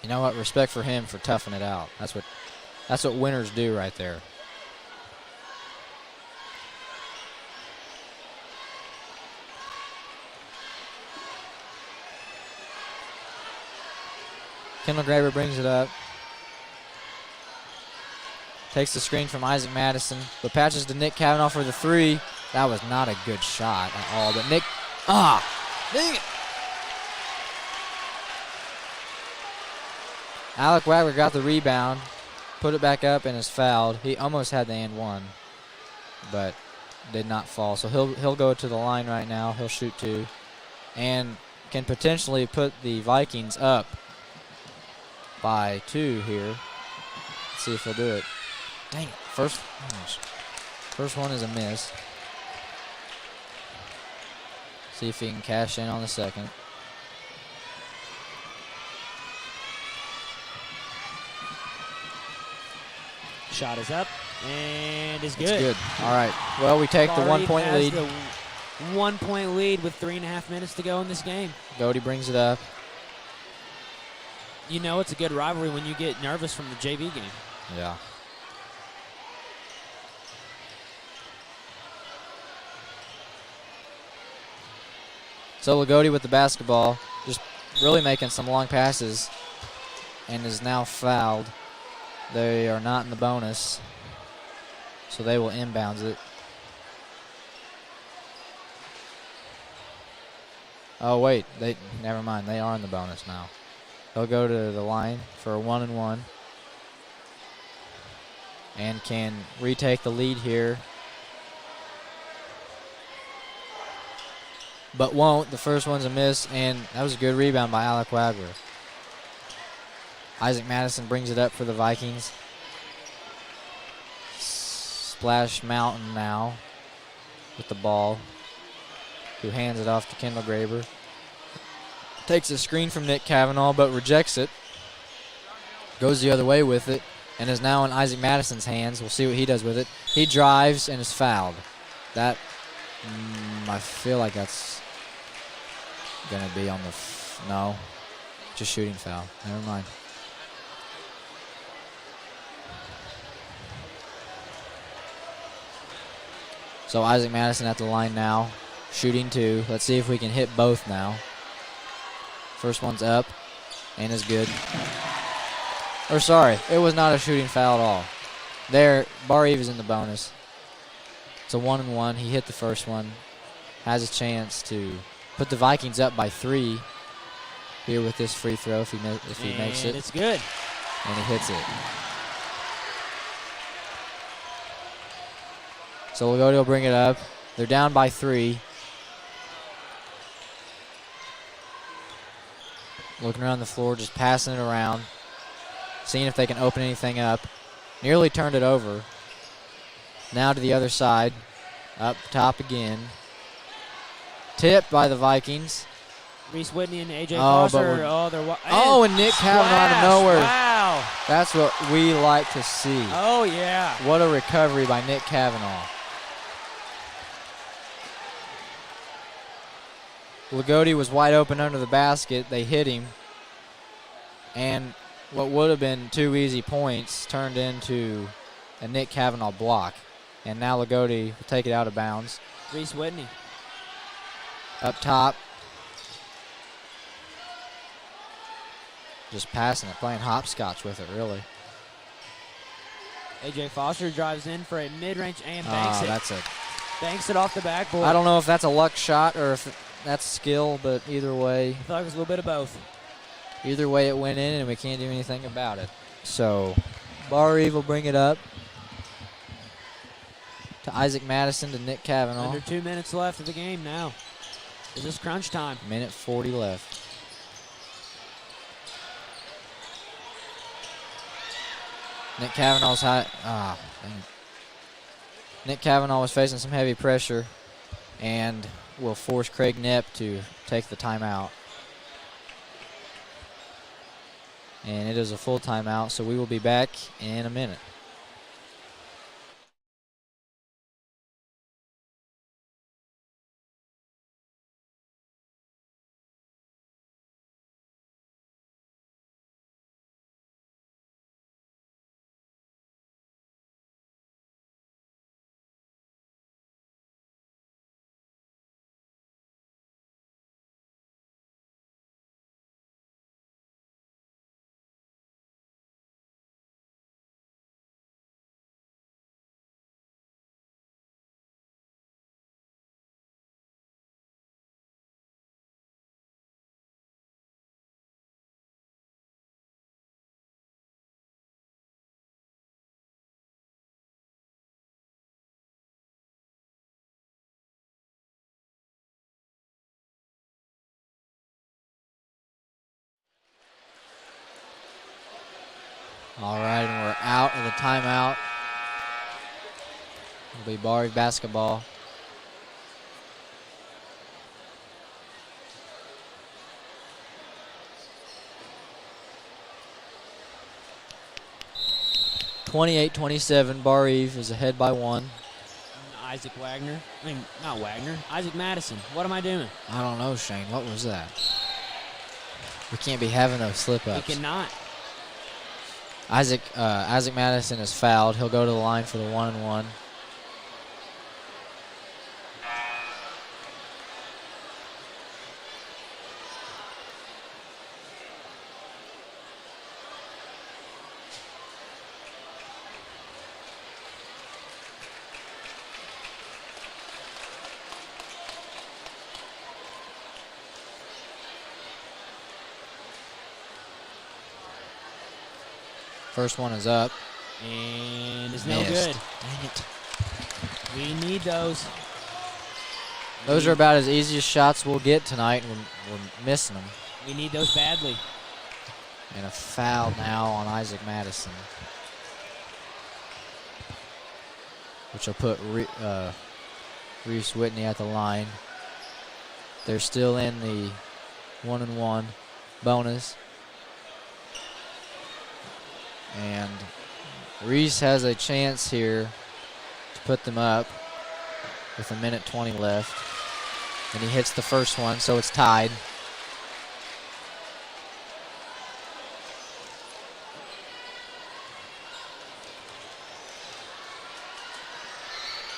You know what? Respect for him for toughing it out. That's what winners do right there. Kendall Graber brings it up. Takes the screen from Isaac Madison, but patches to Nick Cavanaugh for the three. That was not a good shot at all, but Nick, dang it. Alec Wagler got the rebound, put it back up, and is fouled. He almost had the and one, but did not fall. So he'll go to the line right now. He'll shoot two, and can potentially put the Vikings up by 2 here. Let's see if he'll do it. Dang it! First one is a miss. See if he can cash in on the second. Shot is up and is good. It's good. All right. Well, we take the 1 point has lead. The 1 point lead with 3.5 minutes to go in this game. Loogootee brings it up. You know it's a good rivalry when you get nervous from the JV game. Yeah. So Loogootee with the basketball, just really making some long passes, and is now fouled. They are not in the bonus, so they will inbounds it. Oh wait, never mind. They are in the bonus now. They'll go to the line for a 1-and-1, and can retake the lead here, but won't. The first one's a miss, and that was a good rebound by Alec Wagler. Isaac Madison brings it up for the Vikings. Splash Mountain now with the ball, who hands it off to Kendall Graber. Takes a screen from Nick Cavanaugh, but rejects it. Goes the other way with it, and is now in Isaac Madison's hands. We'll see what he does with it. He drives and is fouled. That, I feel like that's going to be on the, no, just shooting foul. Never mind. So Isaac Madison at the line now, shooting two. Let's see if we can hit both now. First one's up and is good. Or sorry, it was not a shooting foul at all. There, Bar-Eve is in the bonus. It's a 1-and-1. He hit the first one. has a chance to put the Vikings up by 3 here with this free throw if he makes it. And it's good. And he hits it. So Loogootee will bring it up. They're down by 3. Looking around the floor, just passing it around, seeing if they can open anything up. Nearly turned it over. Now to the other side. Up top again. Tipped by the Vikings. Reese Whitney and A.J. Oh, Foster. And Nick Kavanaugh out of nowhere. Wow. That's what we like to see. Oh, yeah. What a recovery by Nick Kavanaugh. Loogootee was wide open under the basket. They hit him. And what would have been 2 easy points turned into a Nick Kavanaugh block. And now Loogootee will take it out of bounds. Reese Whitney. Up top. Just passing it, playing hopscotch with it, really. A.J. Foster drives in for a mid-range and banks it. Banks it off the backboard. I don't know if that's a luck shot or if that's skill, but either way. I thought it was a little bit of both. Either way, it went in, and we can't do anything about it. So, Bar Eve will bring it up to Isaac Madison to Nick Kavanaugh. Under 2 minutes left of the game now. Is this crunch time? Minute 40 left. Nick Kavanaugh's Nick Kavanaugh was facing some heavy pressure and will force Craig Knepp to take the timeout. And it is a full timeout, so we will be back in a minute. All right, and we're out of the timeout. It'll be Bar Eve basketball. (28-27). Bar Eve is ahead by 1. Isaac Madison. What am I doing? I don't know, Shane. What was that? We can't be having those slip-ups. We cannot. Isaac Madison is fouled. He'll go to the line for the 1-and-1. First one is up. And it's no Missed. good. Dang it. We need those. Those are about as easy as shots we'll get tonight, and we're missing them. We need those badly. And a foul now on Isaac Madison, which will put Reese Whitney at the line. They're still in the 1-and-1 bonus. And Reese has a chance here to put them up with 1:20 left. And he hits the first one, so it's tied.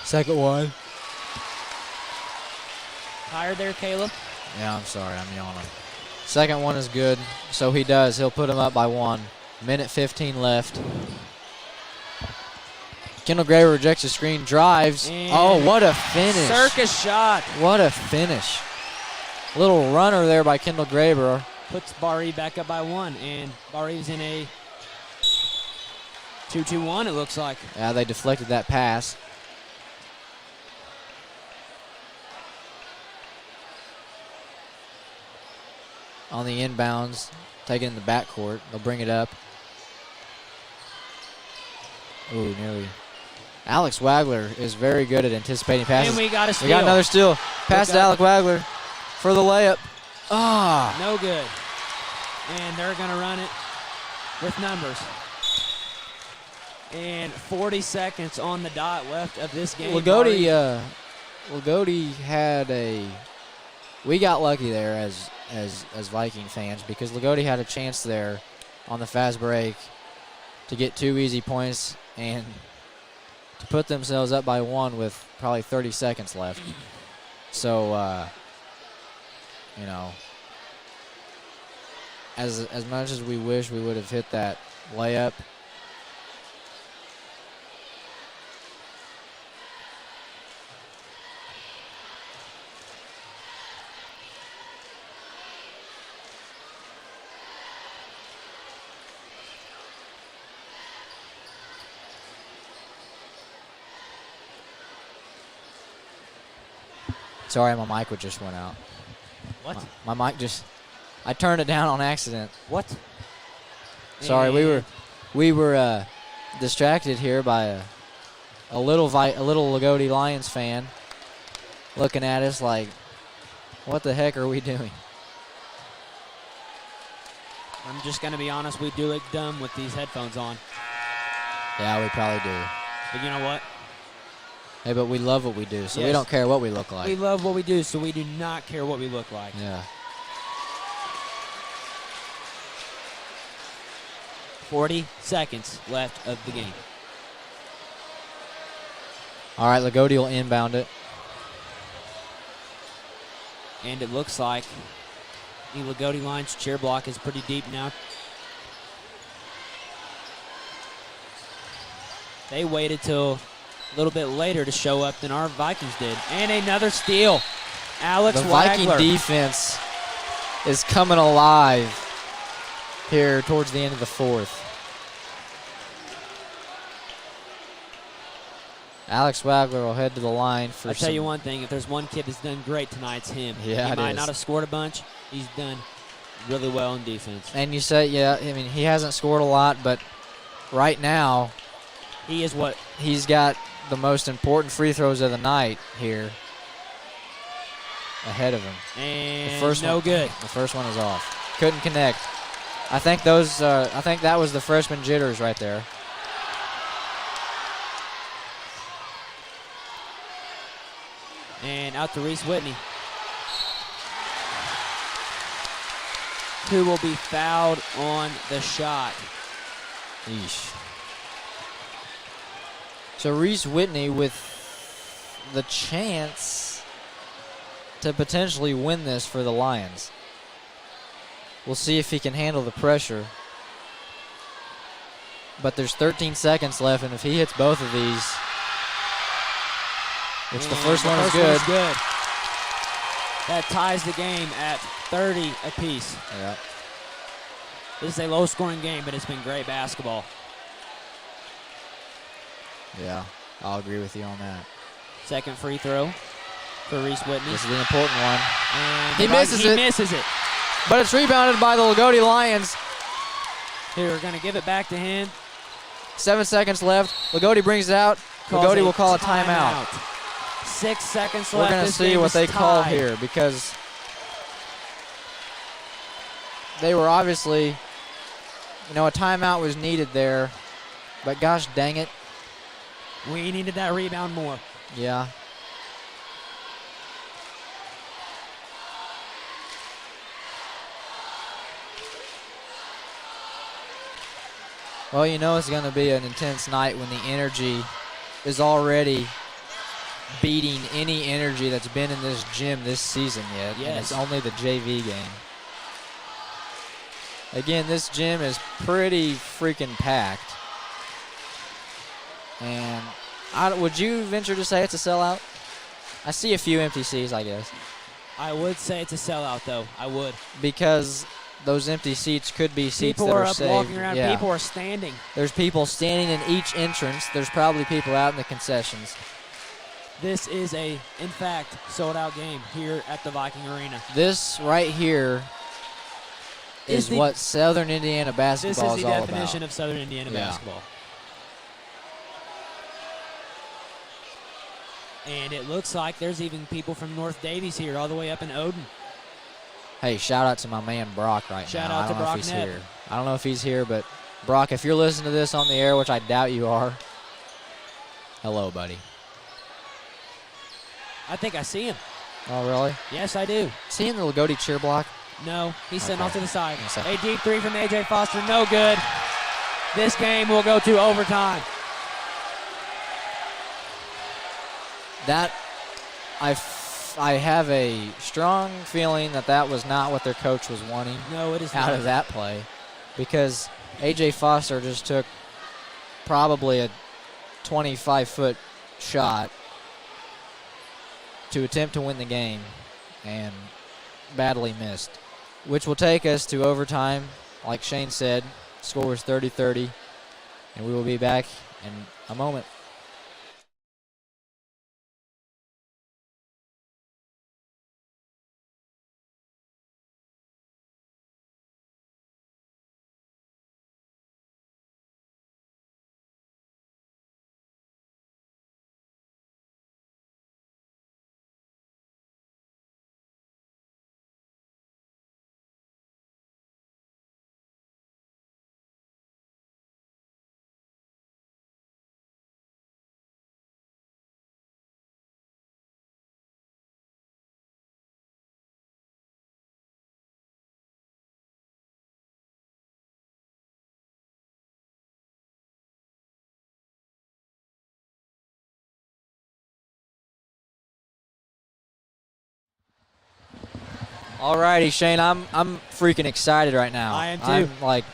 Second one. Tired there, Caleb? Yeah, I'm sorry, I'm yawning. Second one is good, so he does. He'll put him up by 1. 1:15 left. Kendall Graber rejects the screen, drives. And oh, what a finish. Circus shot. What a finish. Little runner there by Kendall Graber. Puts Bar Eve back up by 1, and Bar Eve's in a 2-2-1, it looks like. Yeah, they deflected that pass. On the inbounds, taken in the backcourt. They'll bring it up. Ooh, nearly. Alex Wagler is very good at anticipating passes. And we got a steal. We got another steal. Pass to Alex Wagler for the layup. Ah. No good. And they're going to run it with numbers. And 40 seconds on the dot left of this game. Loogootee had a. We got lucky there as Viking fans because Loogootee had a chance there on the fast break to get 2 easy points and to put themselves up by 1 with probably 30 seconds left. So, you know, as much as we wish we would have hit that layup, sorry, my mic just went out. What? My mic just, I turned it down on accident. What? Sorry, we were distracted here by a little Loogootee Lions fan looking at us like, what the heck are we doing? I'm just going to be honest, we do look dumb with these headphones on. Yeah, we probably do. But you know what? Hey, but we love what we do, so we Yes. don't care what we look like. We love what we do, so we do not care what we look like. Yeah. 40 seconds left of the game. All right, Loogootee will inbound it. And it looks like the Loogootee Lions chair block is pretty deep now. They waited till a little bit later to show up than our Vikings did. And another steal. Alex The Viking Wagler. defense is coming alive here towards the end of the fourth. Alex Wagler will head to the line for I'll tell you one thing, if there's one kid that's done great tonight, it's him. Yeah, he it might is. not have scored a bunch. He's done really well in defense. And you say, yeah, I mean, he hasn't scored a lot, but right now He is what? he's got the most important free throws of the night here ahead of him. And The first no one, good. The first one is off. Couldn't connect. I think those. I think that was the freshman jitters right there. And out to Reese Whitney, who will be fouled on the shot. Yeesh. So Reese Whitney with the chance to potentially win this for the Lions. We'll see if he can handle the pressure. But there's 13 seconds left, and if he hits both of these, which the first one is good. That ties the game at 30 apiece. Yeah. This is a low-scoring game, but it's been great basketball. Yeah, I'll agree with you on that. Second free throw for Reese Whitney. This is the important one. And He misses it. He misses it. But it's rebounded by the Loogootee Lions. Here, we're going to give it back to him. 7 seconds left. Loogootee brings it out. Loogootee will call a timeout. 6 seconds We're left. going to This see game what is they call tied. here because they were obviously, a timeout was needed there. But gosh dang it. We needed that rebound more. Yeah. Well, it's going to be an intense night when the energy is already beating any energy that's been in this gym this season yet. Yes. And it's only the JV game. Again, this gym is pretty freaking packed. And Would you venture to say it's a sellout? I see a few empty seats, I guess. I would say it's a sellout, though. I would. Because those empty seats could be seats People that are are up saved. walking around. Yeah. People are standing. There's people standing in each entrance. There's probably people out in the concessions. This is in fact, sold-out game here at the Viking Arena. This right here is what Southern Indiana basketball is all about. This is the definition of Southern Indiana basketball. And it looks like there's even people from North Davies here, all the way up in Odin. Hey, shout out to my man Brock right now. Shout out to Brock I don't know if he's Knapp. here. I don't know if he's here, but Brock, if you're listening to this on the air, which I doubt you are, hello, buddy. I think I see him. Oh, really? Yes, I do. Is he in the Loogootee cheer block? No, he's sitting Okay. off to the side. Yes, sir. A deep three from A.J. Foster, no good. This game will go to overtime. That, I have a strong feeling that was not what their coach was wanting No, it is out not. of that play, because A.J. Foster just took probably a 25-foot shot to attempt to win the game and badly missed, which will take us to overtime. Like Shane said, score is 30-30, and we will be back in a moment. Alrighty, Shane, I'm freaking excited right now. I am too. I'm like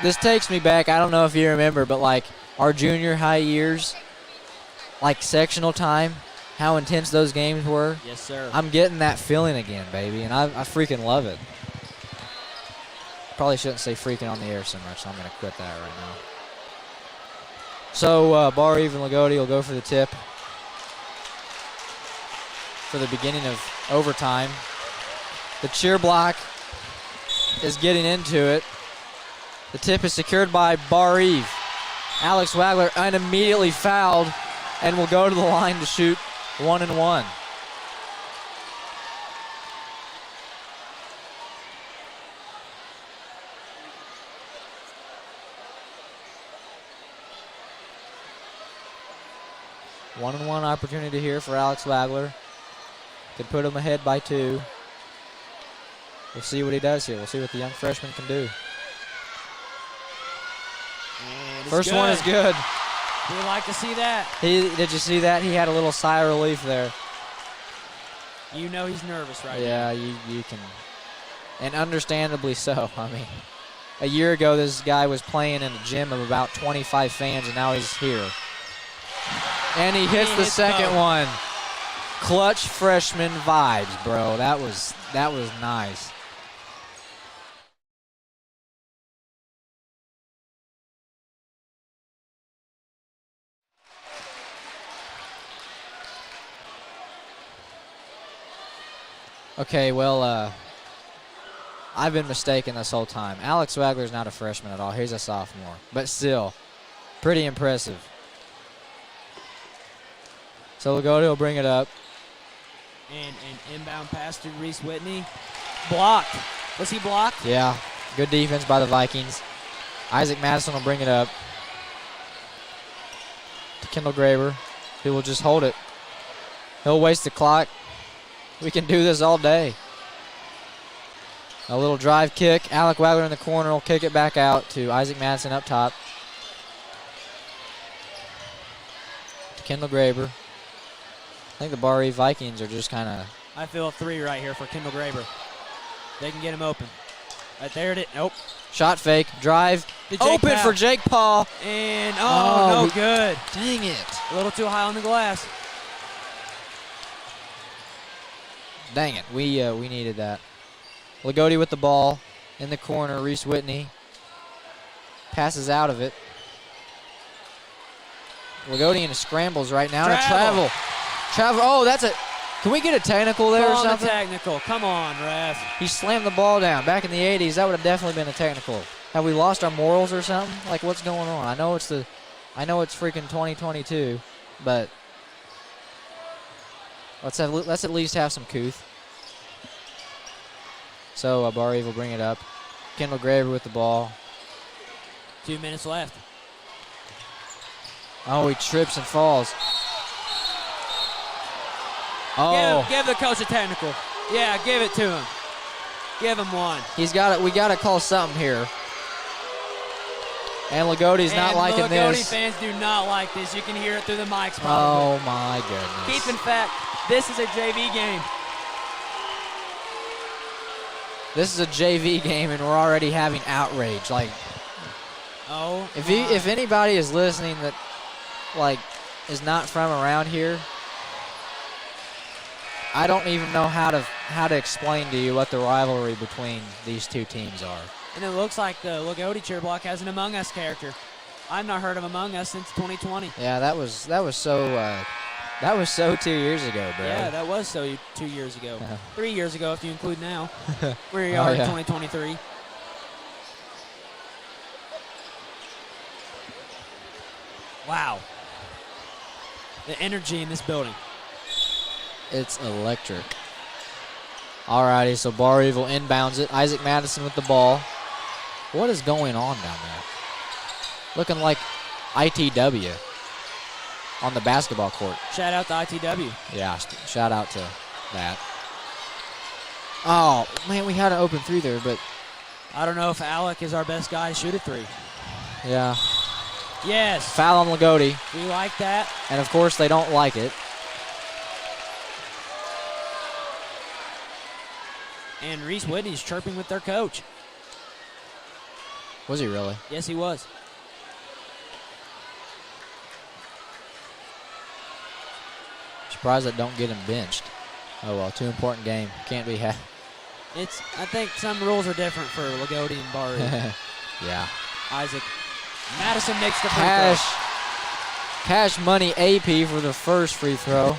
this takes me back. I don't know if you remember, but like our junior high years, like sectional time, how intense those games were. Yes, sir. I'm getting that feeling again, baby, and I freaking love it. Probably shouldn't say freaking on the air so much, so I'm going to quit that right now. So Bar Even Loogootee will go for the tip for the beginning of overtime. The cheer block is getting into it. The tip is secured by Bar Eve. Alex Wagler immediately fouled and will go to the line to shoot 1 and 1. One-and-one opportunity here for Alex Wagler. Could put him ahead by 2. We'll see what he does here. We'll see what the young freshman can do. First one is good. We like to see that. Did you see that? He had a little sigh of relief there. You know he's nervous right now. Yeah, you can. And understandably so. I mean, a year ago this guy was playing in a gym of about 25 fans, and now he's here. And he hits the second one. Clutch freshman vibes, bro. That was nice. Okay, well, I've been mistaken this whole time. Alex Wagler's not a freshman at all. He's a sophomore. But still, pretty impressive. So Loogootee will bring it up. And an inbound pass to Reese Whitney. Blocked. Was he blocked? Yeah, good defense by the Vikings. Isaac Madison will bring it up to Kendall Graber, who will just hold it. He'll waste the clock. We can do this all day. A little drive kick. Alec Wagler in the corner will kick it back out to Isaac Madison up top. To Kendall Graber. I think the Bar Eve Vikings are just kind of... I feel a 3 right here for Kendall Graber. They can get him open. Right there it is. Nope. Shot fake. Drive. to Jake Open Powell. for Jake Paul. And, Oh, no good. Dang it. A little too high on the glass. Dang it. We needed that. Loogootee with the ball in the corner. Reese Whitney passes out of it. Loogootee in scrambles right now. Travel. Travel. Oh, that's a. Can we get a technical there or Call the something? technical. Come on, ref. He slammed the ball down. Back in the 80s, that would have definitely been a technical. Have we lost our morals or something? Like, what's going on? I know it's freaking 2022, but let's at least have some couth. So Bar Eve will bring it up. Kendall Graver with the ball. 2 minutes left. Oh, he trips and falls. Oh, Give the coach a technical. Yeah, give it to him. Give him one. he's got it. We got to call something here. And Loogotee's not liking Loogootee this. fans do not like this. You can hear it through the mics. Oh Probably. my goodness. Keep in fact, this is a JV game. This is a JV game, and we're already having outrage. Like, Oh. if anybody is listening that, like, is not from around here, I don't even know how to explain to you what the rivalry between these two teams are. And it looks like the Loogootee cheer block has an Among Us character. I've not heard of Among Us since 2020. Yeah, that was so 2 years ago, bro. Yeah, that was so 2 years ago. 3 years ago if you include now. We Oh, are in yeah. 2023. Wow. The energy in this building. It's electric. Alrighty, so Bar Evil inbounds it. Isaac Madison with the ball. What is going on down there? Looking like ITW on the basketball court. Shout out to ITW. Yeah, shout out to that. Oh, man, we had an open three there, but I don't know if Alec is our best guy to shoot a three. yeah. Yes. Foul on Loogootee, We like that. and of course they don't like it. And Reese Whitney's chirping with their coach. Was he really? Yes, he was. Surprised that don't get him benched. Oh well, too important game. Can't be had. I think some rules are different for Loogootee and Bar Eve. Yeah. Isaac Madison makes the free throw. Cash money AP for the first free throw.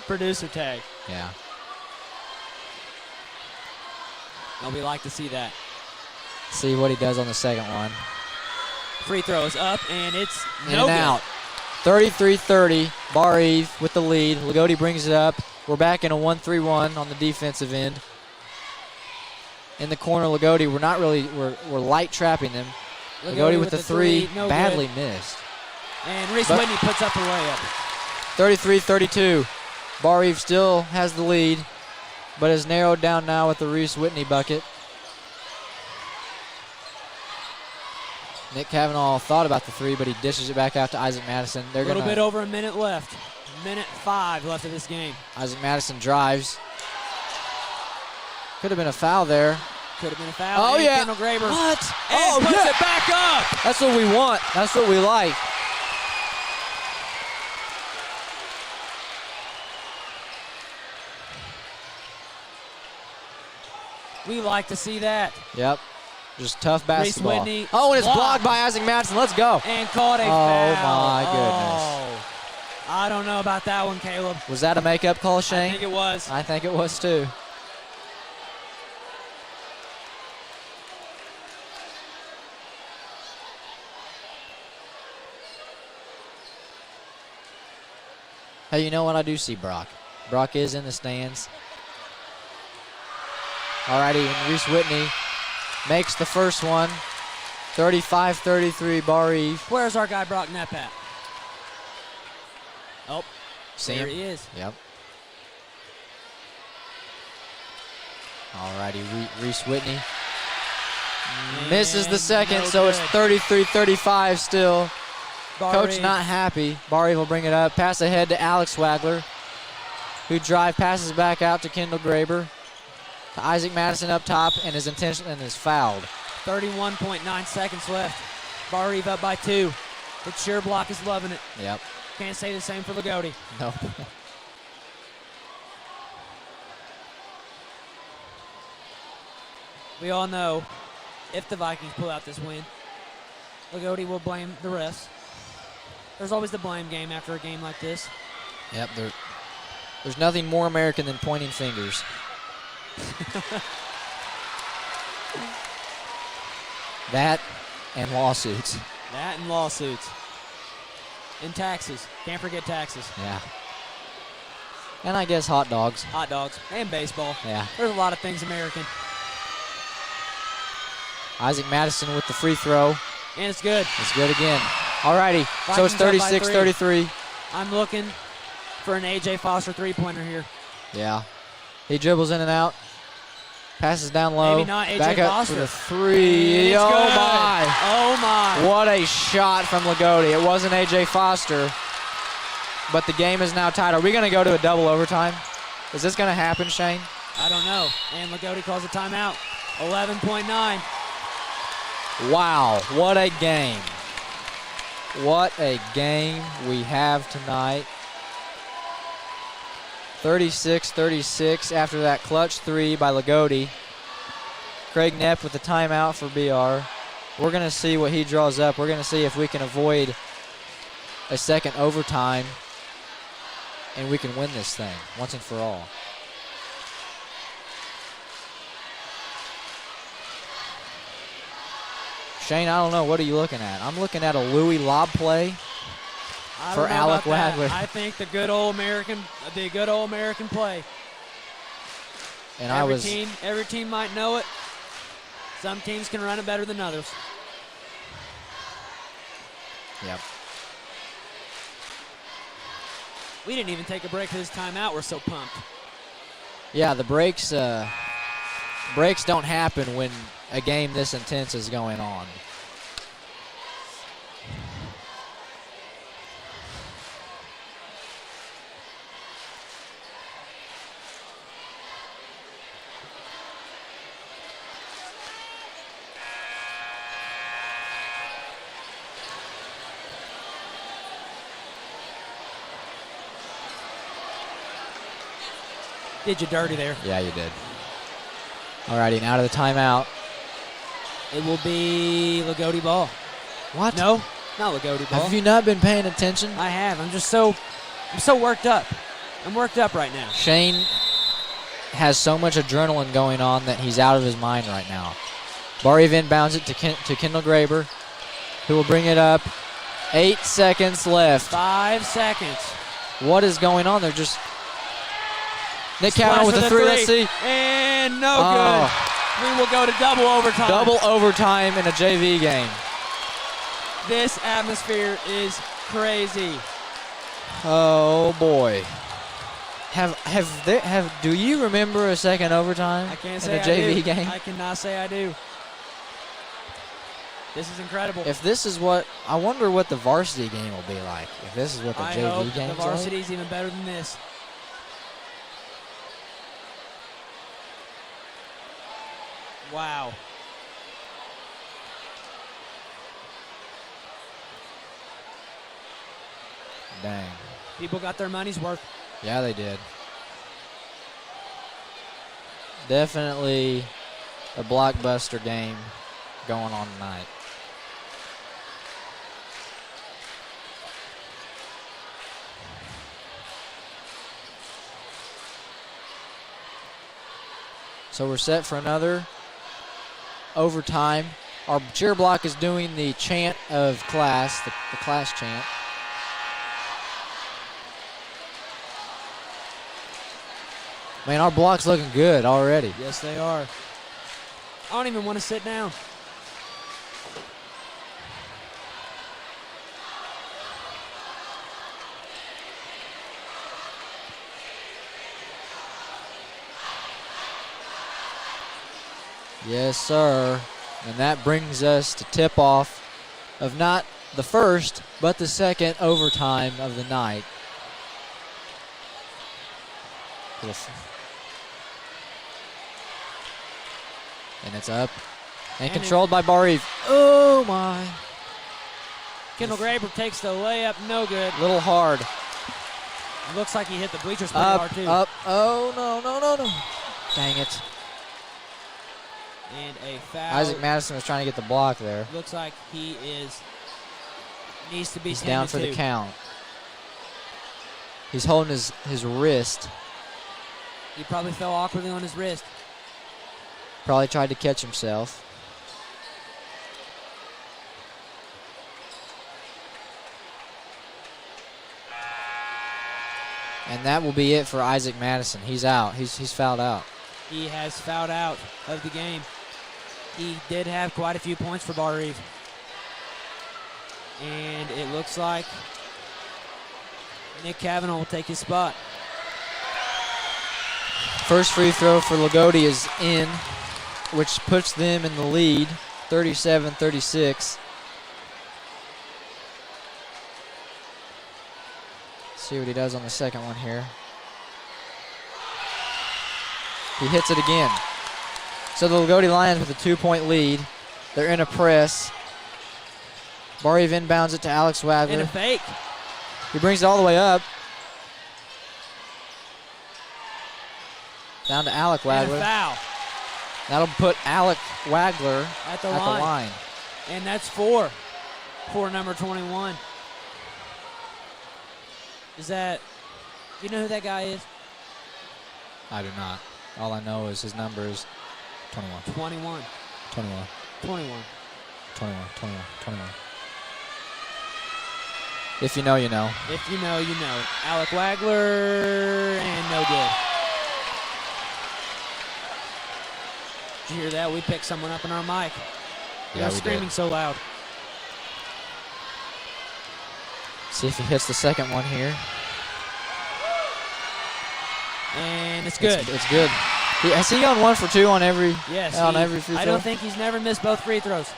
Producer tag. Yeah. And we like to see that. See what he does on the second one. Free throw is up, and it's In no and good. out. 33-30. Bar Eve with the lead. Loogootee brings it up. We're back in a 1-3-1 on the defensive end. In the corner, Loogootee, we're light trapping them. Loogootee with the three, no badly good. missed. And Reese But- Whitney puts up a layup. 33-32. Bar Eve still has the lead, but is narrowed down now with the Reese Whitney bucket. Nick Cavanaugh thought about the three, but he dishes it back out to Isaac Madison. A little bit over a minute left. Minute 5 left of this game. Isaac Madison drives. Could have been a foul there. Could have been a foul. Oh, and yeah. Kendall Graber. What? And puts it back up. That's what we want. That's what we like. We like to see that. Yep. Just tough basketball. Whitney Oh, and it's blocked blocked. by Isaac Madison. Let's go. And caught a Oh, foul. my goodness. Oh. I don't know about that one, Caleb. Was that a makeup call, I Shane? think it was. I think it was too. Hey, you know what? I do see Brock. Brock is in the stands. Alrighty, and Reese Whitney makes the first one. 35-33, Bar Eve. Where's our guy Brock Knapp at? Oh, See there him? he is. Yep. Alrighty, Reese Whitney misses the second, no so it's good. 33-35 still. Bar Coach Eve. not happy. Bar Eve will bring it up. Pass ahead to Alex Swagler, who passes back out to Kendall Graber. To Isaac Madison up top, and is fouled. 31.9 seconds left. Bar Eve up by 2. The cheer block is loving it. Yep. Can't say the same for Loogootee. No. We all know if the Vikings pull out this win, Loogootee will blame the refs. There's always the blame game after a game like this. Yep. There's nothing more American than pointing fingers. That and lawsuits. That and lawsuits. And taxes. Can't forget taxes. Yeah. And I guess hot dogs. Hot dogs. And baseball. Yeah. There's a lot of things American. Isaac Madison with the free throw. And it's good. It's good again. All righty. So it's Vikings up by 36-33. I'm looking for an A.J. Foster three-pointer here. Yeah. He dribbles in and out. Passes down low. Maybe not A.J. Back up Foster. for the three. It's Oh, good. my. Oh, my. What a shot from Loogootee. It wasn't A.J. Foster, but the game is now tied. Are we going to go to a double overtime? Is this going to happen, Shane? I don't know. And Loogootee calls a timeout. 11.9. Wow, what a game. What a game we have tonight. 36-36 after that clutch three by Loogootee. Craig Knepp with the timeout for BR. We're going to see what he draws up. We're going to see if we can avoid a second overtime and we can win this thing once and for all. Shane, I don't know. What are you looking at? I'm looking at a Louis lob play I for don't know Alec about that. Wadley. I think the good old American play. And Every team might know it. Some teams can run it better than others. Yep. We didn't even take a break for this timeout. We're so pumped. Yeah, the breaks don't happen when a game this intense is going on. Did you dirty there? Yeah, you did. All righty, now to the timeout. It will be Loogootee ball. What? No, not Loogootee ball. Have you not been paying attention? I have. I'm so worked up. I'm worked up right now. Shane has so much adrenaline going on that he's out of his mind right now. Bar-Eve inbounds it to Kendall Graber, who will bring it up. 8 seconds left. 5 seconds. What is going on? They're just... Nick Splash Cavanaugh with for the three. Let's see. And no good. We will go to double overtime. Double overtime in a JV game. This atmosphere is crazy. Oh boy. Do you remember a second overtime I can't in say a I JV do. game? I cannot say I do. This is incredible. If this is what, I wonder what the varsity game will be like. If this is what the I JV hope game the is like. varsity's even better than this. Wow. Dang. People got their money's worth. Yeah, they did. Definitely a blockbuster game going on tonight. So we're set for another overtime. Our cheer block is doing the chant of class, the class chant. Man, our block's looking good already. Yes, they are. I don't even want to sit down. Yes, sir. And that brings us to tip-off of not the first, but the second overtime of the night. And it's up And controlled by Bar-Eve. Oh, my. Kendall Graber takes the layup. No good. Little hard. Looks like he hit the bleachers pretty Up, hard, too. up. Oh, no. Dang it. And a foul. Isaac Madison was trying to get the block there. Looks like he needs to be He's down for the two. count. He's holding his wrist. He probably fell awkwardly on his wrist. Probably tried to catch himself. And that will be it for Isaac Madison. He's out. He's fouled out. He has fouled out of the game. He did have quite a few points for Bar-Eve. And it looks like Nick Cavanaugh will take his spot. First free throw for Loogootee is in, which puts them in the lead, 37-36. See what he does on the second one here. He hits it again. So the Loogootee Lions with a 2-point lead. They're in a press. Bar-Eve inbounds it to Alex And a Wagler. fake. He brings it all the way up. Down to Alec And a Wagler. foul That'll put Alec Wagler at the at line. the line. And that's four for number 21. Is that, you know who that guy is? I do not. All I know is his number is 21. 21. 21. 21. 21. 21. 21. If you know, you know. If you know, you know. Alec Wagler, and no good. Did you hear that? We picked someone up in our mic. Yeah, They're we screaming did. so loud. See if he hits the second one here. And it's good. It's good. Has he gone 1 for 2 on every? Yes. On every free throw? I don't think he's never missed both free throws.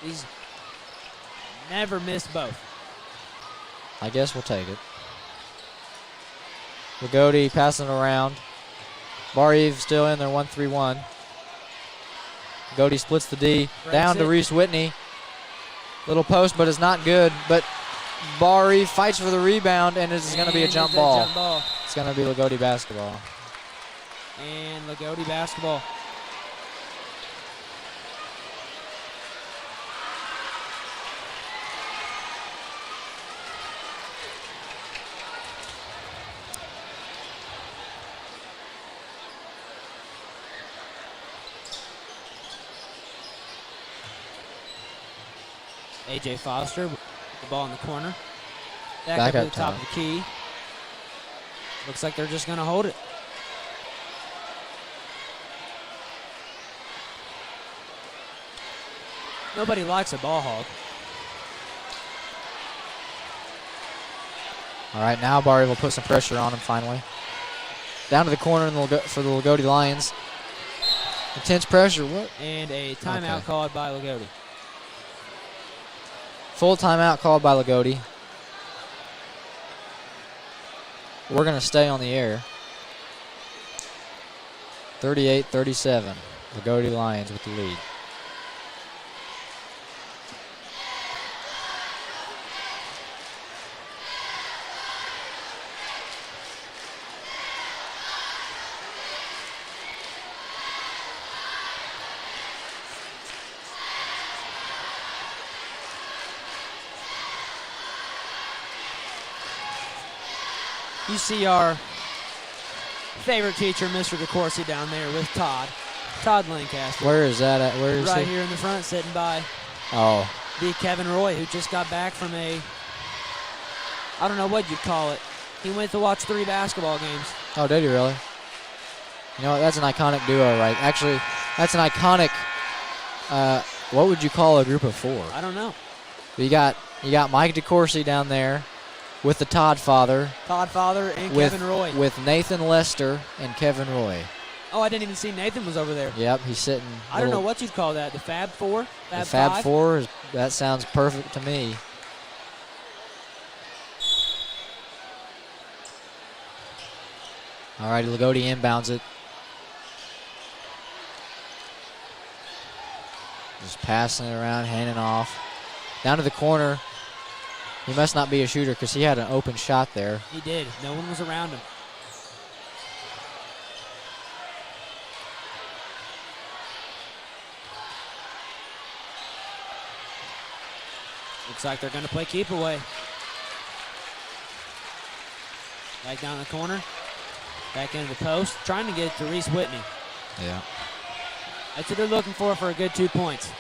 He's never missed both. I guess we'll take it. Loogootee passing it around. Bar-Eve still in there, 1-3-1. Loogootee splits the D. Down to Reese Whitney. Little post, but it's not good. But Bar-Eve fights for the rebound, and it's going to be a jump ball. It's going to be Loogootee basketball. And Loogootee basketball. A.J. Foster with the ball in the corner. Back up to the top of the key. Looks like they're just going to hold it. Nobody likes a ball hog. All right, now Bar-Eve will put some pressure on him finally. Down to the corner for the Loogootee Lions. Intense pressure. What? And a timeout called by Loogootee. Full timeout called by Loogootee. We're going to stay on the air. 38-37. Loogootee Lions with the lead. You see our favorite teacher, Mr. DeCourcy, down there with Todd Lancaster. Where is that at? Where is right he? here in the front, sitting by Oh. the Kevin Roy, who just got back from I don't know what you'd call it. He went to watch 3 basketball games. Oh, did he really? You know what? That's an iconic duo, right? Actually, that's an iconic. What would you call a group of 4? I don't know. You got Mike DeCourcy down there with the Todd father. Todd Father and Kevin Roy. With Nathan Lester and Kevin Roy. Oh, I didn't even see Nathan was over there. Yep, he's sitting. I don't know what you'd call that. The Fab Four? The Fab Five? Four, that sounds perfect to me. All right, Loogootee inbounds it. Just passing it around, handing off. Down to the corner. He must not be a shooter because he had an open shot there. He did. No one was around him. Looks like they're going to play keep away. Back down in the corner. Back into the post. Trying to get it to Reese Whitney. Yeah. That's what they're looking for a good 2 points.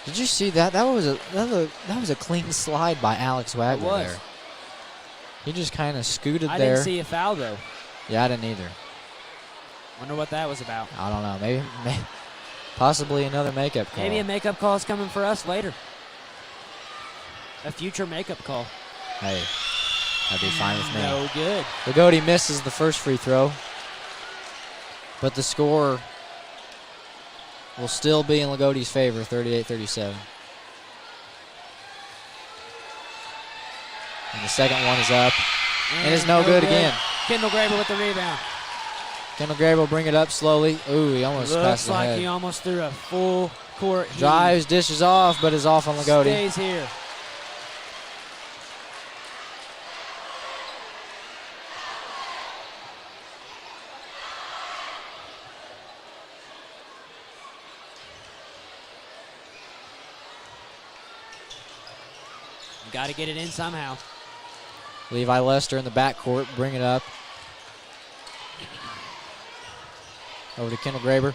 Did you see that? That was a clean slide by Alex Wagner there. He just kind of scooted there. I didn't see a foul, though. Yeah, I didn't either. Wonder what that was about. I don't know. Maybe possibly another makeup call. Maybe a makeup call is coming for us later. A future makeup call. Hey, that'd be fine with me. No good. Loogootee misses the first free throw, but the score will still be in Lugootee's favor, 38-37. And the second one is up, and it's no good again. Kendall Graber with the rebound. Kendall Graber will bring it up slowly. Ooh, he almost passed Looks like ahead. he almost threw a full court heave. Drives, dishes off, but is off on Loogootee. Stays here. Got to get it in somehow. Levi Lester in the backcourt, bring it up. Over to Kendall Graber.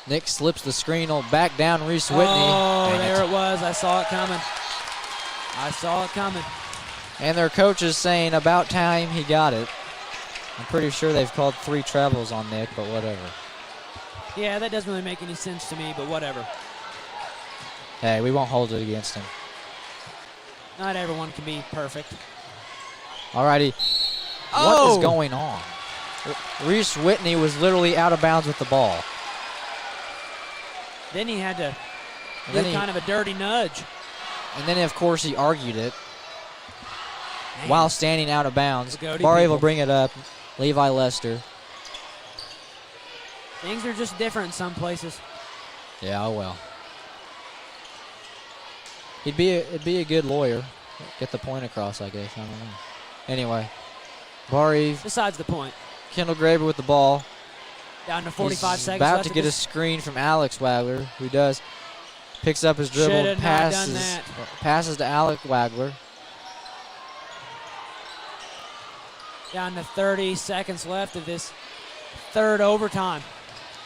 Nick slips the screen, back down Reese Whitney. Oh, Dang there it. it was. I saw it coming. I saw it coming. And their coach is saying about time he got it. I'm pretty sure they've called 3 travels on Nick, but whatever. Yeah, that doesn't really make any sense to me, but whatever. Hey, we won't hold it against him. Not everyone can be perfect. Alrighty. Oh! What is going on? Reese Whitney was literally out of bounds with the ball. Then he had to And do then kind of a dirty nudge. And then, of course, he argued it Man. while standing out of bounds. Loogootee Barry people. will bring it up. Levi Lester. Things are just different in some places. Yeah, oh well. It'd be a good lawyer. Get the point across, I guess. I don't know. Anyway, Barry, Besides the point. Kendall Graber with the ball. Down to 45 He's seconds about left to of get a this. screen from Alex Wagler, who does. Picks up his dribble, Shoulda and not done that. passes to Alex Wagler. Down to 30 seconds left of this third overtime.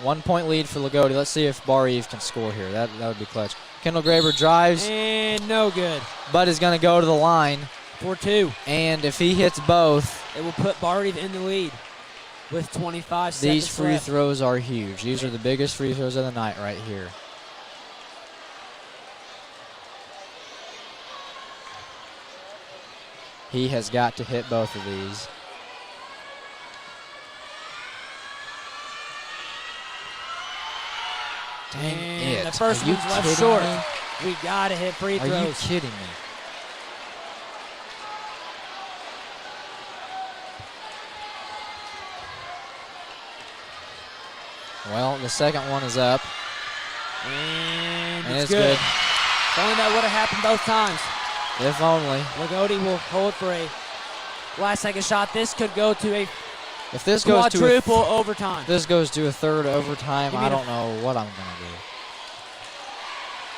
1 point lead for Loogootee. Let's see if Bar Eve can score here. That would be clutch. Kendall Graber drives, And no good. but is going to go to the line. For 2. And if he hits both, It will put Barty in the lead with 25 seconds these free left. throws are huge. These are the biggest free throws of the night right here. He has got to hit both of these. Dang And it. the first Are you one's left kidding short. me? We got to hit free Are throws. you kidding me? Well, the second one is up, And and it's it's good. good. If only that would have happened both times. If only. Loogootee will hold for a last-second shot. This could go to a If this goes to quadruple overtime. this goes to a third overtime, Give me I the- don't know what I'm going to do.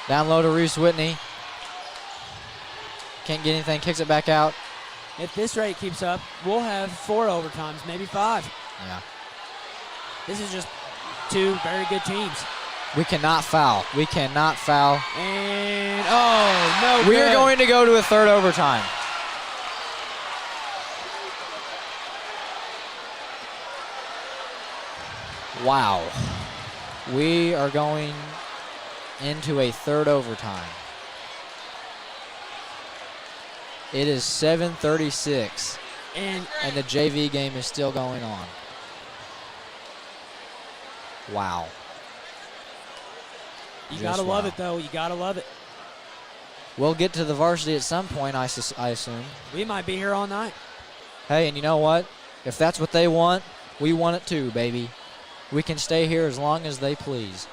Down low to Reese Whitney. Can't get anything, kicks it back out. If this rate keeps up, we'll have 4 overtimes, maybe 5. Yeah. This is just 2 very good teams. We cannot foul. We cannot foul. And, oh, no We are good. going to go to a third overtime. Wow. We are going into a third overtime. It is 7:36, And and the JV game is still going on. Wow. you Just got to love wow. it, though. You got to love it. We'll get to the varsity at some point, I assume. We might be here all night. Hey, and you know what? If that's what they want, we want it too, baby. We can stay here as long as they please.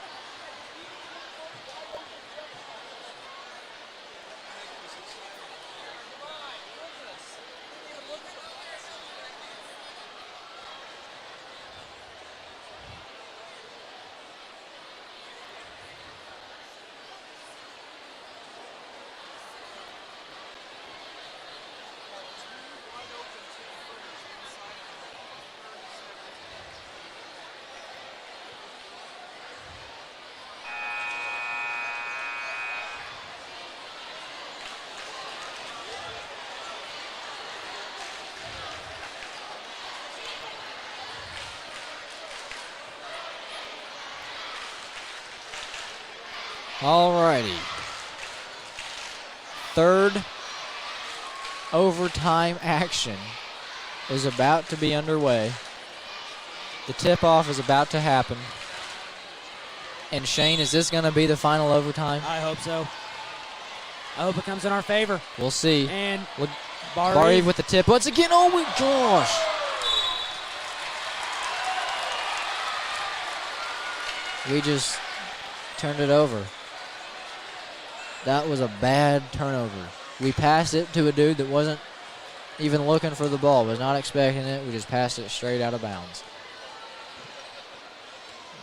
Alrighty. Third overtime action is about to be underway. The tip-off is about to happen. And Shane, is this going to be the final overtime? I hope so. I hope it comes in our favor. We'll see. And Bar Eve with the tip once again. Oh my gosh. We just turned it over. That was a bad turnover. We passed it to a dude that wasn't even looking for the ball, was not expecting it. We just passed it straight out of bounds.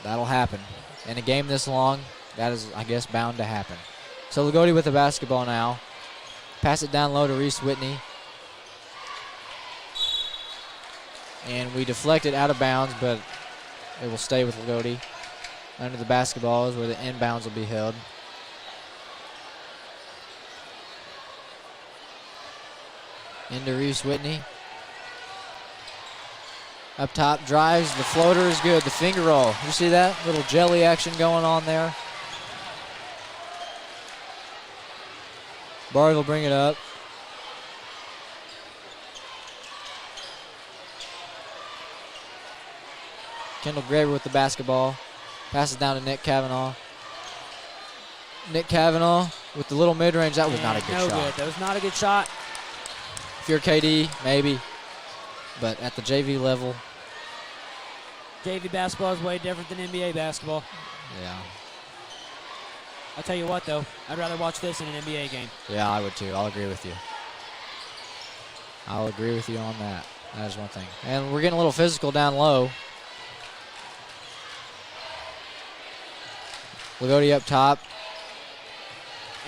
That'll happen. In a game this long, that is, I guess, bound to happen. So Loogootee with the basketball now. Pass it down low to Reese Whitney. And we deflect it out of bounds, but it will stay with Loogootee. Under the basketball is where the inbounds will be held. Into Reese Whitney. Up top, drives. The floater is good. The finger roll. You see that? Little jelly action going on there. Barr will bring it up. Kendall Graber with the basketball. Passes down to Nick Cavanaugh. Nick Cavanaugh with the little mid-range. That was not a good shot. Good. That was not a good shot. If you're KD, maybe. But at the JV level. JV basketball is way different than NBA basketball. Yeah. I'll tell you what, though. I'd rather watch this in an NBA game. Yeah, I would too. I'll agree with you. I'll agree with you on that. That is one thing. And we're getting a little physical down low. Loogootee up top.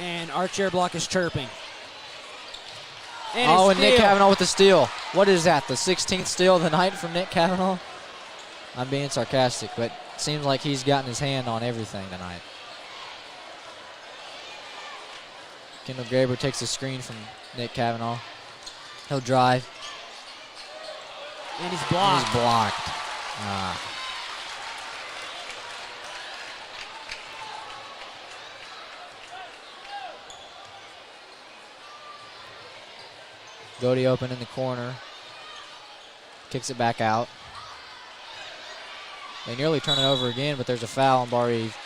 And our chair block is chirping. And Nick Cavanaugh with the steal. What is that, the 16th steal of the night from Nick Cavanaugh? I'm being sarcastic, but it seems like he's gotten his hand on everything tonight. Kendall Graber takes the screen from Nick Cavanaugh. He'll drive. And he's blocked. He's blocked. Loogootee open in the corner. Kicks it back out. They nearly turn it over again, but there's a foul on Bar Eve.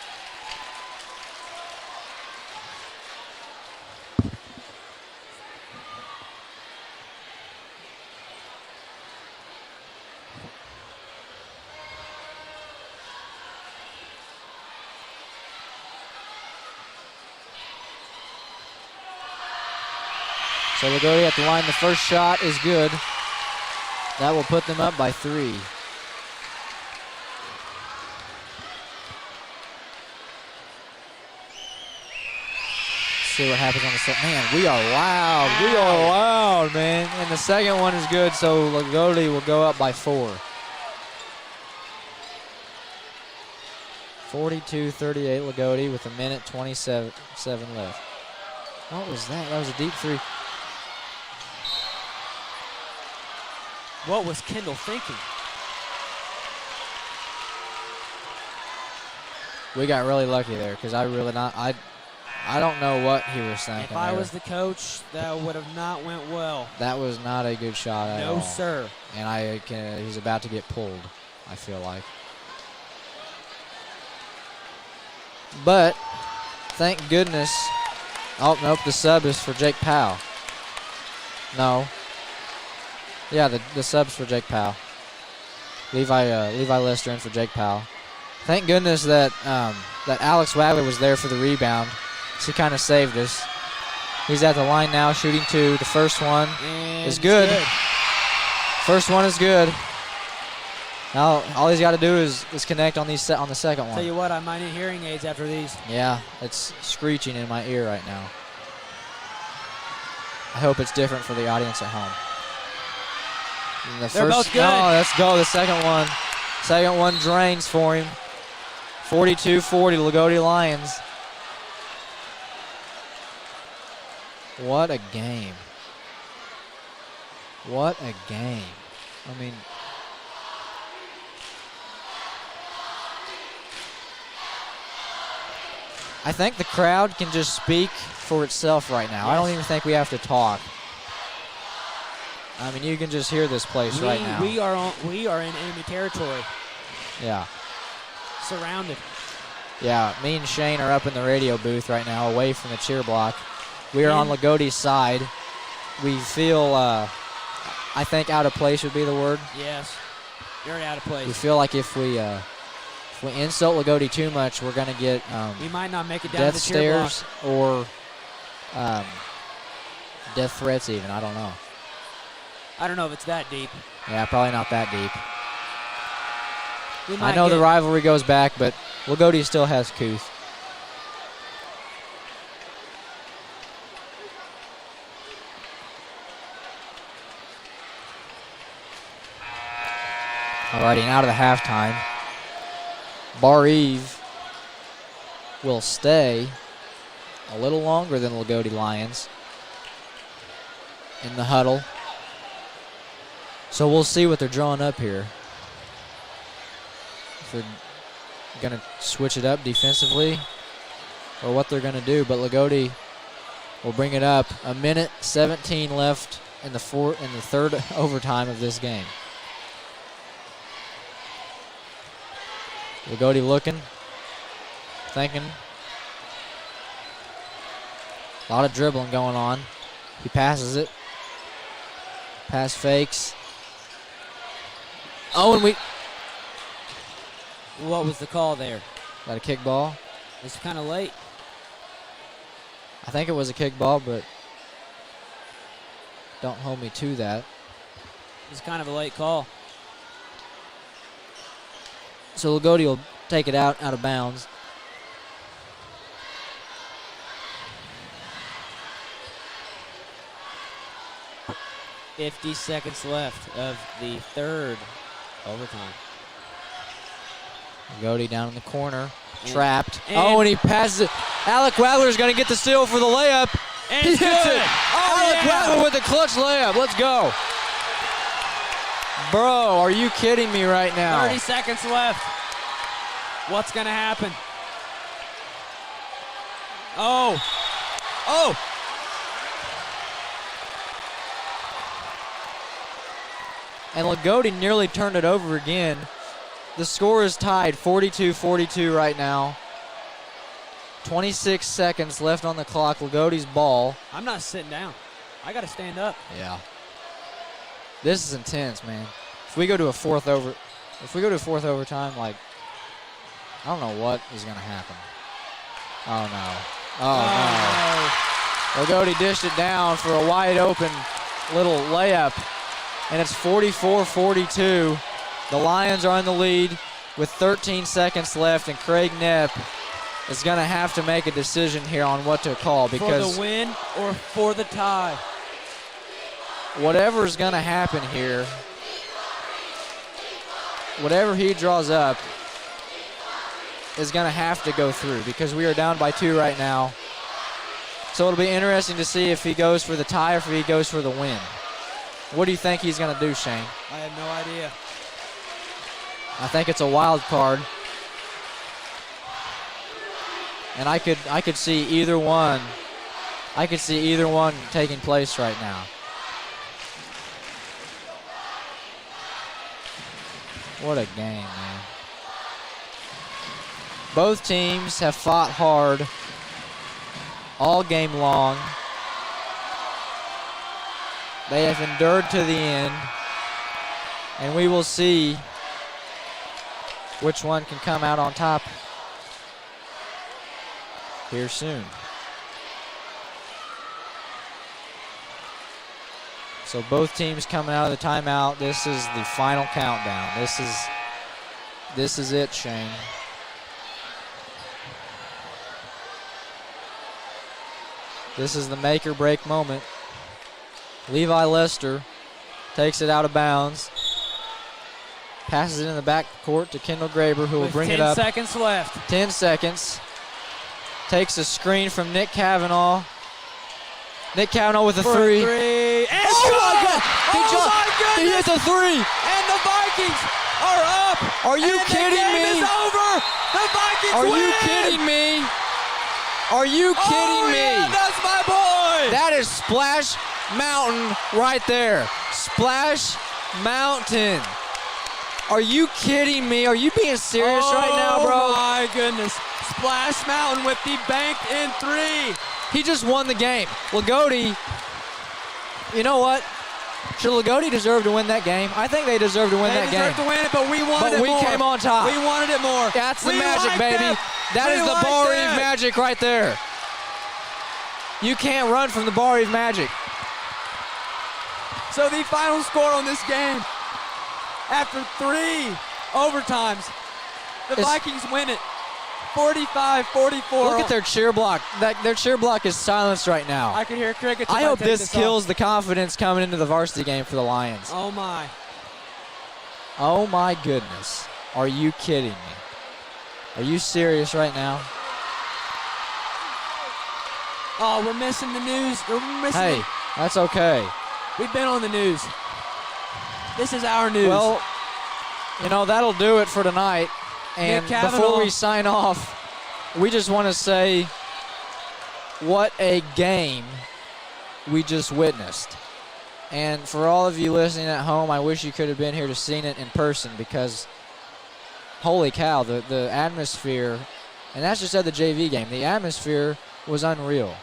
So Loogootee at the line. The first shot is good. That will put them up by 3. See what happens on the second. Man, we are loud. We are loud, man. And the second one is good, so Loogootee will go up by 4. 42-38 Loogootee with a minute 27 left. What was that? That was a deep 3. What was Kendall thinking? We got really lucky there because I don't know what he was thinking. If I was the coach, that would have not went well. That was not a good shot at all. No, sir. And he's about to get pulled, I feel like. But thank goodness. Oh, nope, the sub is for Jake Powell. No. Yeah, the sub's for Jake Powell. Levi Lester in for Jake Powell. Thank goodness that that Alex Wagler was there for the rebound. He kind of saved us. He's at the line now, shooting 2. The first one is good. First one is good. Now all he's got to do is connect on the second one. Tell you what, I might need hearing aids after these. Yeah, it's screeching in my ear right now. I hope it's different for the audience at home. They're both good. Oh, let's go. The second one. Second one drains for him. 42-40, Loogootee Lions. What a game. What a game. I mean, I think the crowd can just speak for itself right now. Yes. I don't even think we have to talk. I mean, you can just hear this place right now. We are in enemy territory. Yeah. Surrounded. Yeah, me and Shane are up in the radio booth right now, away from the cheer block. We are on Lagootee's side. We feel, I think out of place would be the word. Yes, very out of place. We feel like if we insult Loogootee too much, we're going to get we might not make it down death to the cheer stares block. or death threats even. I don't know. I don't know if it's that deep. Yeah, probably not that deep. I know the rivalry goes back, but Loogootee still has Couth. Alrighty, now to the halftime. Bar Eve will stay a little longer than Loogootee Lions in the huddle. So we'll see what they're drawing up here. If they're going to switch it up defensively or what they're going to do. But Loogootee will bring it up. 1:17 left in the third overtime of this game. Loogootee looking, thinking. A lot of dribbling going on. He passes it. Pass fakes. Oh, and What was the call there? Got a kick ball. It's kind of late. I think it was a kick ball, but don't hold me to that. It's kind of a late call. So Loogootee will take it out of bounds. .50 seconds left of the third overtime. Loogootee down in the corner, trapped. And he passes it. Alec Wagler's going to get the steal for the layup. And he hits it. Oh, Alec Wagler with the clutch layup. Let's go. Bro, are you kidding me right now? 30 seconds left. What's going to happen? Oh. Oh. And Loogootee nearly turned it over again. The score is tied 42-42 right now. 26 seconds left on the clock. Lagootee's ball. I'm not sitting down. I got to stand up. Yeah. This is intense, man. If we go to a fourth overtime, like, I don't know what is going to happen. Oh, no. Oh, no. Loogootee dished it down for a wide open little layup. And it's 44-42. The Lions are in the lead with 13 seconds left, and Craig Knepp is going to have to make a decision here on what to call, because for the win or for the tie. Whatever is going to happen here, whatever he draws up is going to have to go through, because we are down by 2 right now. So it'll be interesting to see if he goes for the tie or if he goes for the win. What do you think he's going to do, Shane? I have no idea. I think it's a wild card. And I could see either one. I could see either one taking place right now. What a game, man. Both teams have fought hard all game long. They have endured to the end. And we will see which one can come out on top here soon. So both teams coming out of the timeout. This is the final countdown. This is it, Shane. This is the make or break moment. Levi Lester takes it out of bounds. Passes it in the back court to Kendall Graber, who will bring it up. 10 seconds left. 10 seconds. Takes a screen from Nick Cavanaugh. Nick Cavanaugh with a three. And Oh my God! my He goodness! hits a three. And the Vikings are up. Are you and kidding the game me? is over. The Vikings Are win. you kidding me? Are you kidding me? Yeah, that's my boy. That is Splash Mountain right there. Splash Mountain. Are you kidding me? Are you being serious right now, bro? Oh my goodness. Splash Mountain with the banked in three. He just won the game. Loogootee, you know what? Should Loogootee deserve to win that game? I think they deserve to win that game. They deserve to win it, but we wanted it But we more. came on top. We wanted it more. That's the We magic, liked baby. it. That We is the liked Bar it. Eve magic right there. You can't run from the Bar Eve magic. So the final score on this game, after 3 overtimes, the It's- Vikings win it 45-44. Look at their cheer block. Their cheer block is silenced right now. I could hear crickets. I if hope take this off. kills the confidence coming into the varsity game for the Lions. Oh my. Oh my goodness. Are you kidding me? Are you serious right now? Oh, we're missing the news. We're missing Hey, that's okay. We've been on the news. This is our news. Well, you know, that'll do it for tonight. And Nick Cavanaugh. before we sign off, we just want to say what a game we just witnessed. And for all of you listening at home, I wish you could have been here to seen it in person, because holy cow, the atmosphere, and that's just at the JV game, the atmosphere was unreal.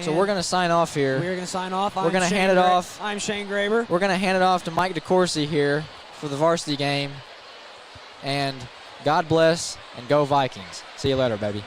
So we're going to sign off here. We're going to sign off. We're going to hand it off. I'm Shane Graber. We're going to hand it off to Mike DeCourcy here for the varsity game. And God bless and go Vikings. See you later, baby.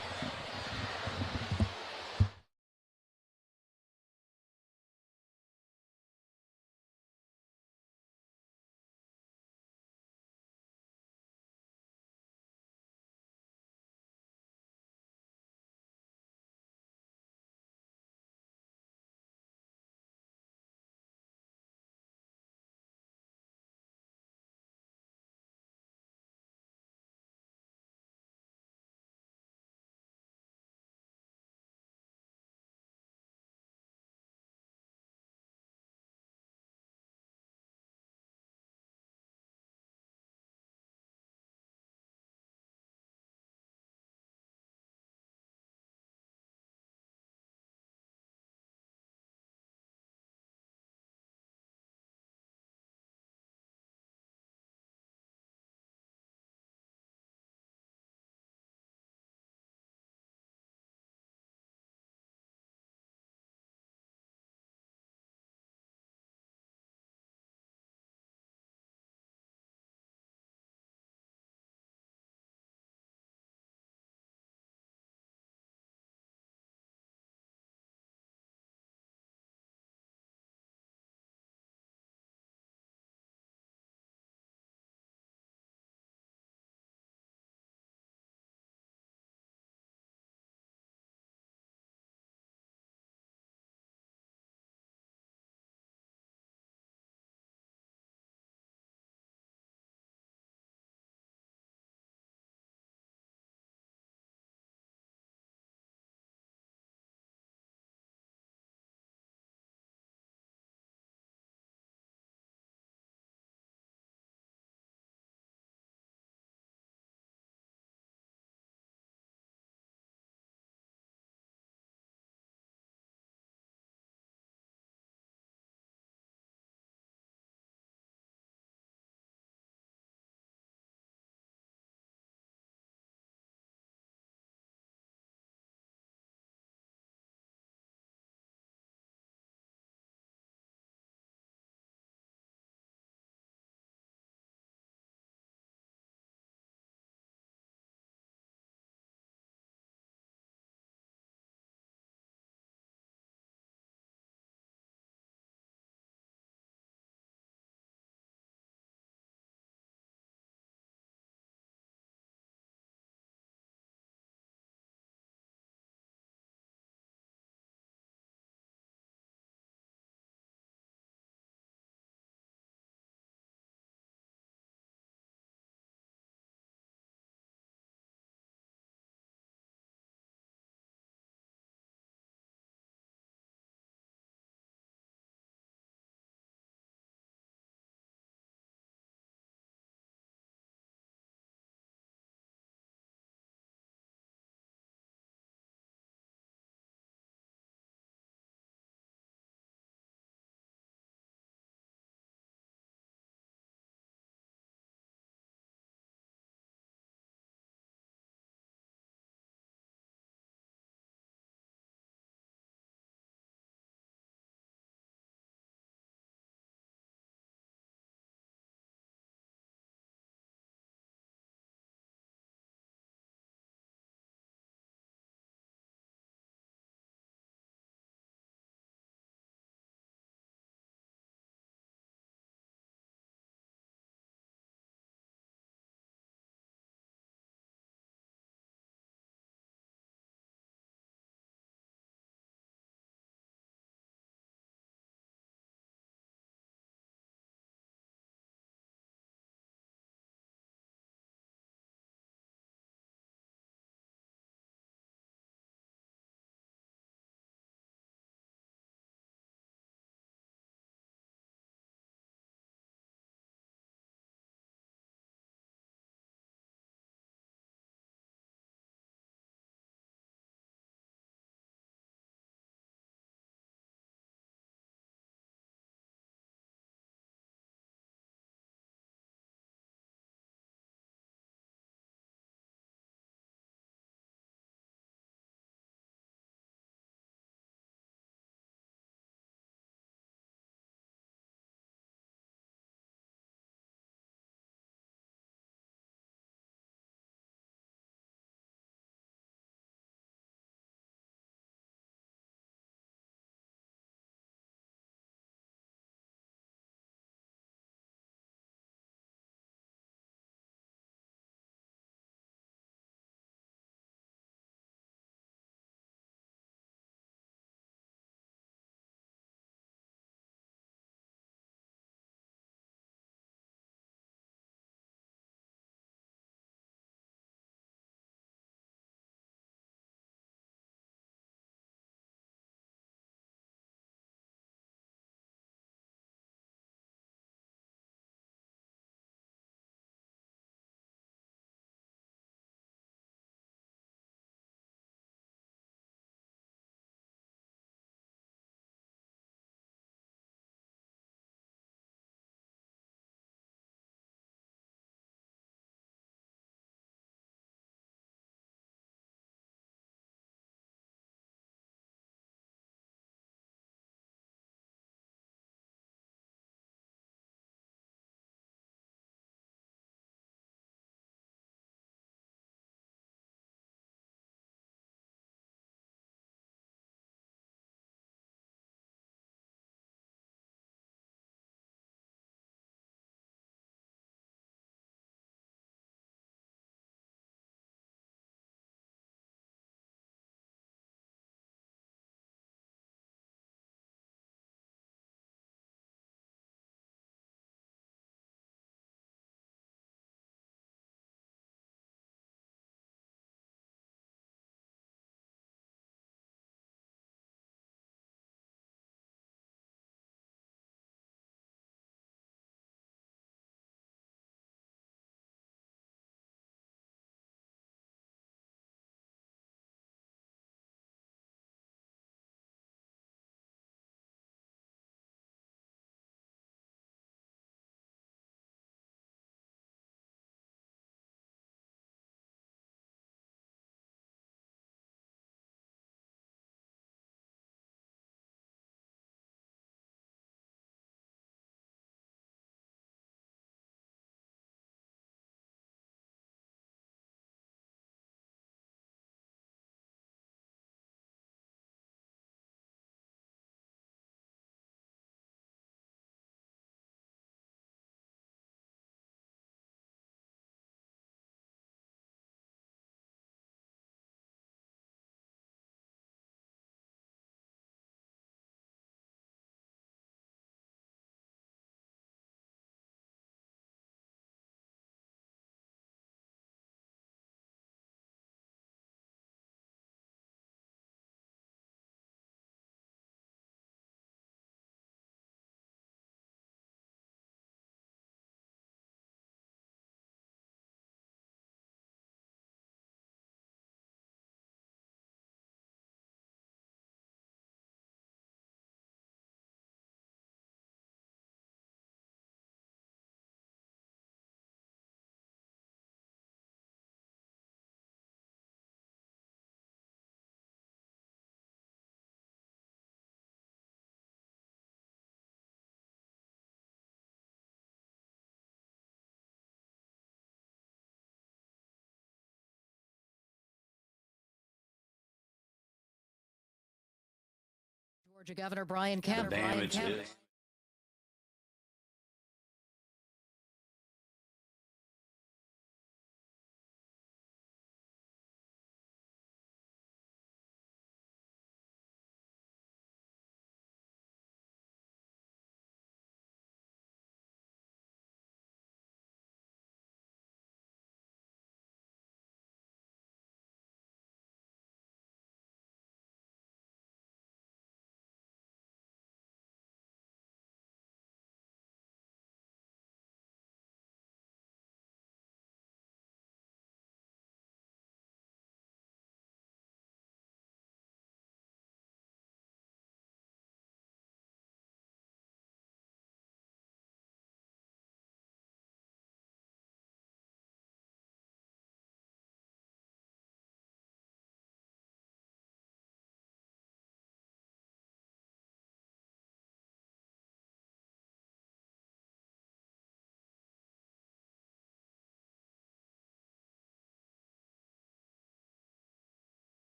Georgia Governor Brian Kemp. The damage is.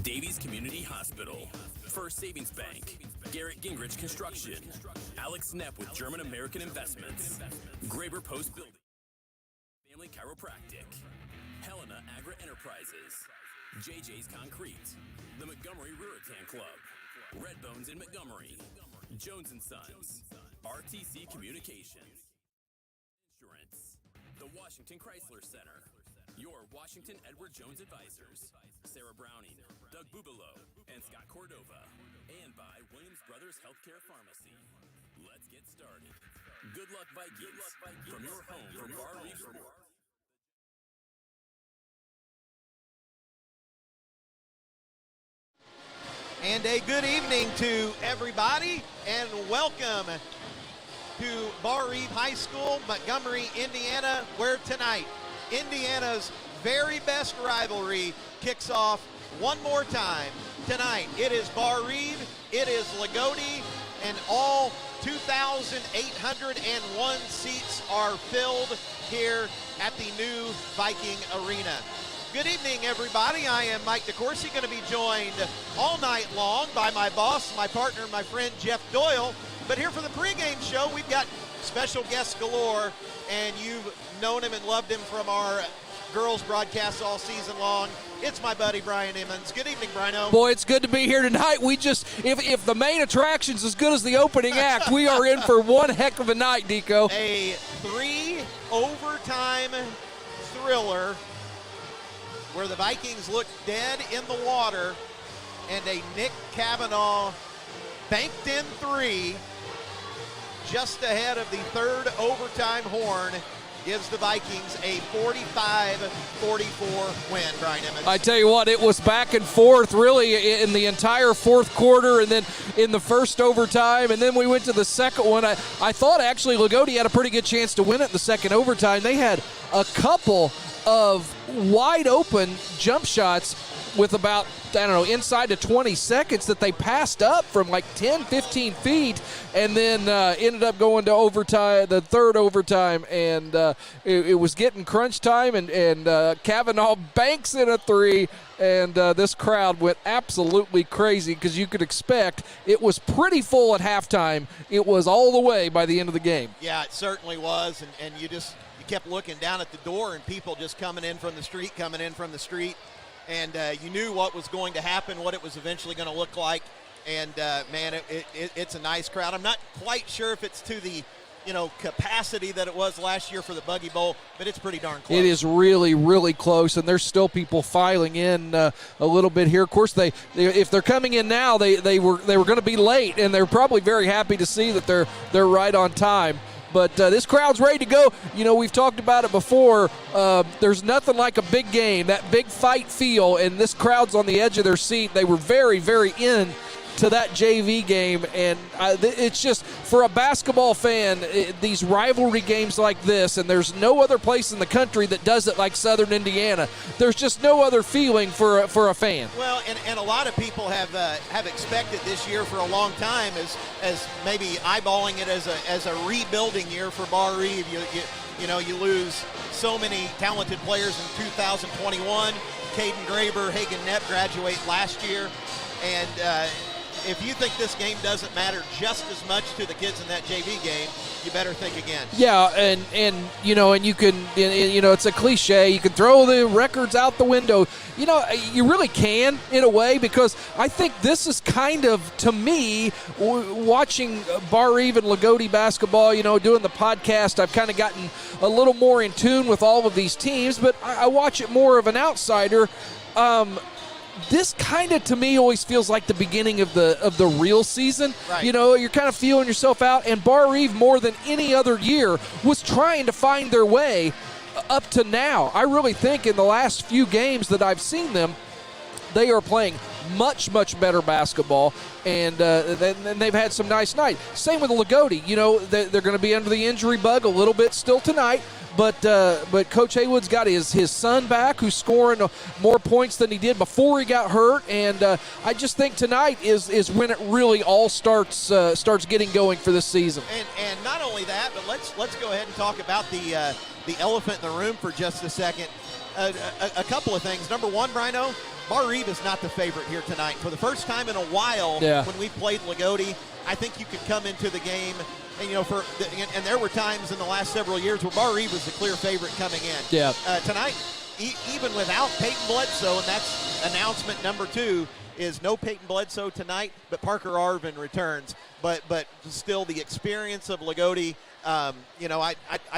Davies Community Hospital, First Savings Bank, Garrett Gingrich Construction, Alex Knepp with German American Investments, Graber Post Building, Family Chiropractic, Helena Agri Enterprises, JJ's Concrete, the Montgomery Ruritan Club, Redbones in Montgomery, Jones & Sons, RTC Communications, Insurance, the Washington Chrysler Center, your Washington Edward Jones Advisors, Sarah Browning, Doug Bubalo, and Scott Cordova, and by Williams Brothers Healthcare Pharmacy. Let's get started. Good luck, Vikings, from your home from Bar Reef. And a good evening to everybody, and welcome to Bar Reeve High School, Montgomery, Indiana, where tonight Indiana's very best rivalry kicks off one more time. Tonight it is Bar Reeve, it is Loogootee, and all 2,801 seats are filled here at the new Viking Arena. Good evening, everybody. I am Mike DeCourcy, going to be joined all night long by my boss, my partner, my friend Jeff Doyle. But here for the pregame show, we've got special guests galore, and you've known him and loved him from our girls broadcasts all season long. It's my buddy Brian Emmons. Good evening, Brino. Boy, it's good to be here tonight. We just, if the main attraction's as good as the opening act, we are in for one heck of a night, Deco. A 3-overtime thriller where the Vikings look dead in the water, and a Nick Cavanaugh banked in three just ahead of the third overtime horn gives the Vikings a 45-44 win, Brian Emmons. I tell you what, it was back and forth really in the entire fourth quarter, and then in the first overtime, and then we went to the second one. I thought actually Loogootee had a pretty good chance to win it in the second overtime. They had a couple of wide open jump shots with about, I don't know, inside to 20 seconds that they passed up from like 10, 15 feet, and then ended up going to overtime, the third overtime, and it was getting crunch time, and Cavanaugh banks in a three, and this crowd went absolutely crazy because you could expect it was pretty full at halftime. It was all the way by the end of the game. Yeah, it certainly was, and you kept looking down at the door and people just coming in from the street, and you knew what was going to happen, what it was eventually going to look like, and man, it's a nice crowd. I'm not quite sure if it's to the capacity that it was last year for the Buggy Bowl, but it's pretty darn close. It is really, really close, and there's still people filing in a little bit here. Of course, they if they're coming in now, they were going to be late, and they're probably very happy to see that they're right on time. But this crowd's ready to go. We've talked about it before. There's nothing like a big game, that big fight feel, and this crowd's on the edge of their seat. They were very, very in to that JV game, and it's just, for a basketball fan, these rivalry games like this, and there's no other place in the country that does it like Southern Indiana. There's just no other feeling for a fan. Well, and a lot of people have expected this year for a long time as maybe eyeballing it as a rebuilding year for Bar Eve. You lose so many talented players in 2021. Caden Graber, Hagen Knepp graduate last year. And if you think this game doesn't matter just as much to the kids in that JV game, you better think again. Yeah, and you can, it's a cliche. You can throw the records out the window. You really can, in a way, because I think this is kind of, to me, watching Bar Eve and Loogootee basketball, doing the podcast, I've kind of gotten a little more in tune with all of these teams, but I watch it more of an outsider. This kind of, to me, always feels like the beginning of the real season. Right. You're kind of feeling yourself out, and Bar Eve, more than any other year, was trying to find their way up to now. I really think in the last few games that I've seen them, they are playing much, much better basketball, and they've had some nice nights. Same with Loogootee. They're going to be under the injury bug a little bit still tonight. But Coach Haywood's got his son back, who's scoring more points than he did before he got hurt, and I just think tonight is when it really all starts getting going for this season. And not only that, but let's go ahead and talk about the elephant in the room for just a second. A couple of things. Number one, Brino, Bar Eve is not the favorite here tonight. For the first time in a while, when we played Loogootee, I think you could come into the game. And and there were times in the last several years where Bar Eve was the clear favorite coming in. Yeah. Tonight, even without Peyton Bledsoe, and that's announcement number 2, is no Peyton Bledsoe tonight, but Parker Arvin returns. But still, the experience of Loogootee, I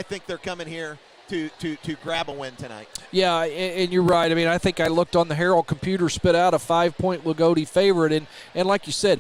think they're coming here to grab a win tonight. Yeah, and you're right. I mean, I think I looked on the Herald computer, spit out a 5-point Loogootee favorite, and like you said,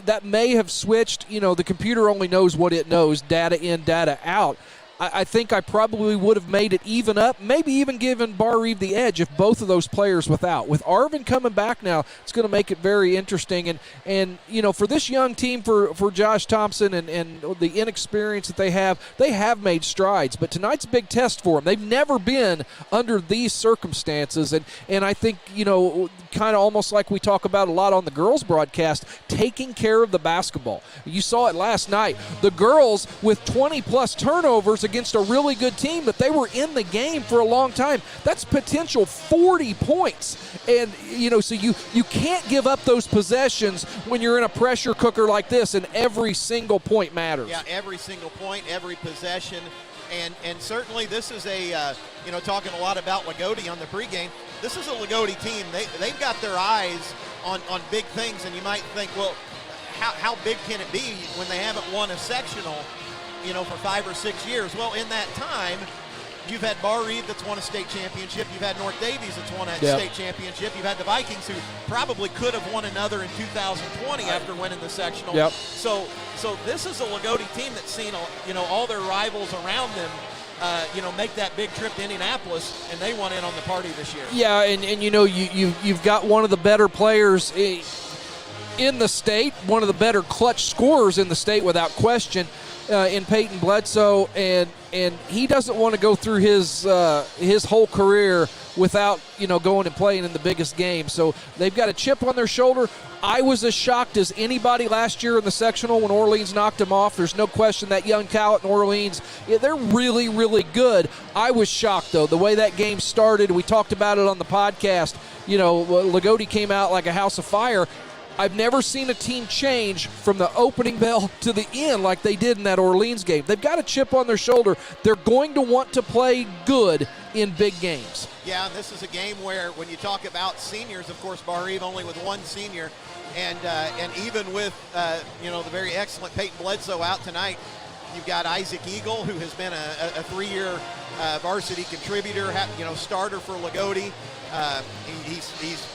that may have switched. The computer only knows what it knows, data in, data out. I think I probably would have made it even up, maybe even given Bar Eve the edge if both of those players without. With Arvin coming back now, it's going to make it very interesting. And for this young team, for Josh Thompson and the inexperience that they have made strides. But tonight's a big test for them. They've never been under these circumstances. And I think, kind of almost like we talk about a lot on the girls broadcast, taking care of the basketball. You saw it last night. The girls with 20-plus turnovers against a really good team, but they were in the game for a long time. That's potential 40 points. And, so you can't give up those possessions when you're in a pressure cooker like this, and every single point matters. Yeah, every single point, every possession. And certainly this is talking a lot about Loogootee on the pregame, this is a Loogootee team. They've got their eyes on big things, and you might think, well, how big can it be when they haven't won a sectional, for 5 or 6 years? Well, in that time, you've had Bar Eve that's won a state championship. You've had North Davies that's won a state championship. You've had the Vikings, who probably could have won another in 2020 after winning the sectional. Yep. So this is a Loogootee team that's seen, all their rivals around them, make that big trip to Indianapolis, and they want in on the party this year. Yeah, and you've got one of the better players in the state, one of the better clutch scorers in the state without question, in Peyton Bledsoe, and he doesn't want to go through his whole career without going and playing in the biggest game. So they've got a chip on their shoulder. I was as shocked as anybody last year in the sectional when Orleans knocked him off. There's no question that young talent in Orleans, they're really, really good. I was shocked, though, the way that game started. We talked about it on the podcast. Loogootee came out like a house of fire. I've never seen a team change from the opening bell to the end like they did in that Orleans game. They've got a chip on their shoulder. They're going to want to play good in big games. Yeah, and this is a game where, when you talk about seniors, of course, Bar Eve only with one senior, and even with the very excellent Peyton Bledsoe out tonight, you've got Isaac Eagle, who has been a 3-year varsity contributor, starter for Loogootee. He's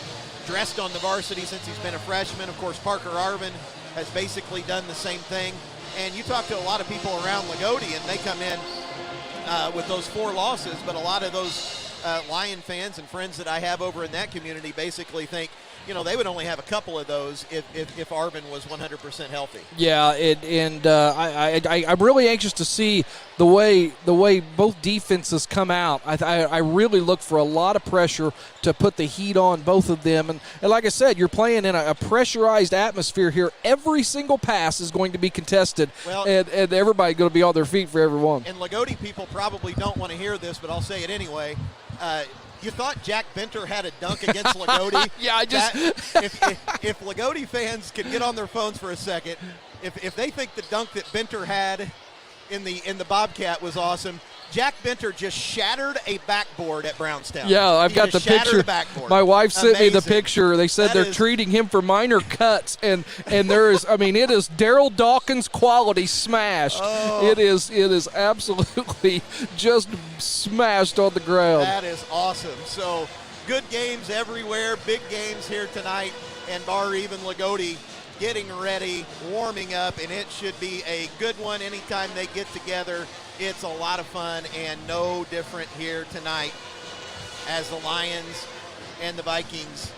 dressed on the varsity since he's been a freshman. Of course, Parker Arvin has basically done the same thing. And you talk to a lot of people around Loogootee, and they come in with those 4 losses, but a lot of those Lion fans and friends that I have over in that community basically think, they would only have a couple of those if Arvin was 100% healthy. Yeah, I'm really anxious to see the way both defenses come out. I really look for a lot of pressure to put the heat on both of them. And like I said, you're playing in a pressurized atmosphere here. Every single pass is going to be contested, and everybody's going to be on their feet for every one. And Loogootee people probably don't want to hear this, but I'll say it anyway. You thought Jack Benter had a dunk against Loogootee? Yeah, if Loogootee fans could get on their phones for a second, if they think the dunk that Benter had in the Bobcat was awesome, Jack Benter just shattered a backboard at Brownstown. Yeah, I've got the picture. My wife sent me the picture. They said they're treating him for minor cuts, and there is, it is Daryl Dawkins quality smashed. Oh. It is absolutely just smashed on the ground. That is awesome. So good games everywhere, big games here tonight, and Bar Even Loogootee getting ready, warming up, and it should be a good one anytime they get together. It's a lot of fun, and no different here tonight as the Lions and the Vikings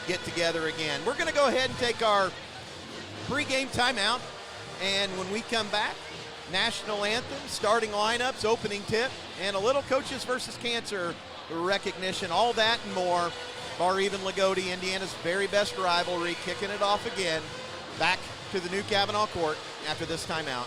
get together again. We're going to go ahead and take our pregame timeout, and when we come back, national anthem, starting lineups, opening tip, and a little coaches versus cancer recognition, all that and more. Bar Even Loogootee, Indiana's very best rivalry, kicking it off again. Back to the new Kavanaugh Court after this timeout.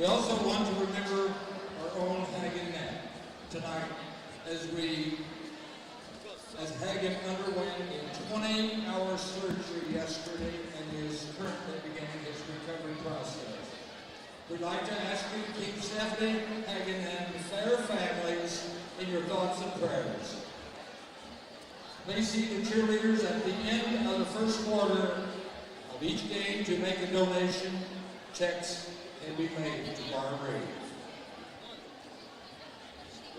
We also want to remember our own Hagen tonight as Hagen underwent a 20-hour surgery yesterday and is currently beginning his recovery process. We'd like to ask you to keep Stephanie Hagen and their families in your thoughts and prayers. Please see the cheerleaders at the end of the first quarter of each game to make a donation. Checks can be made to Bar Reeve.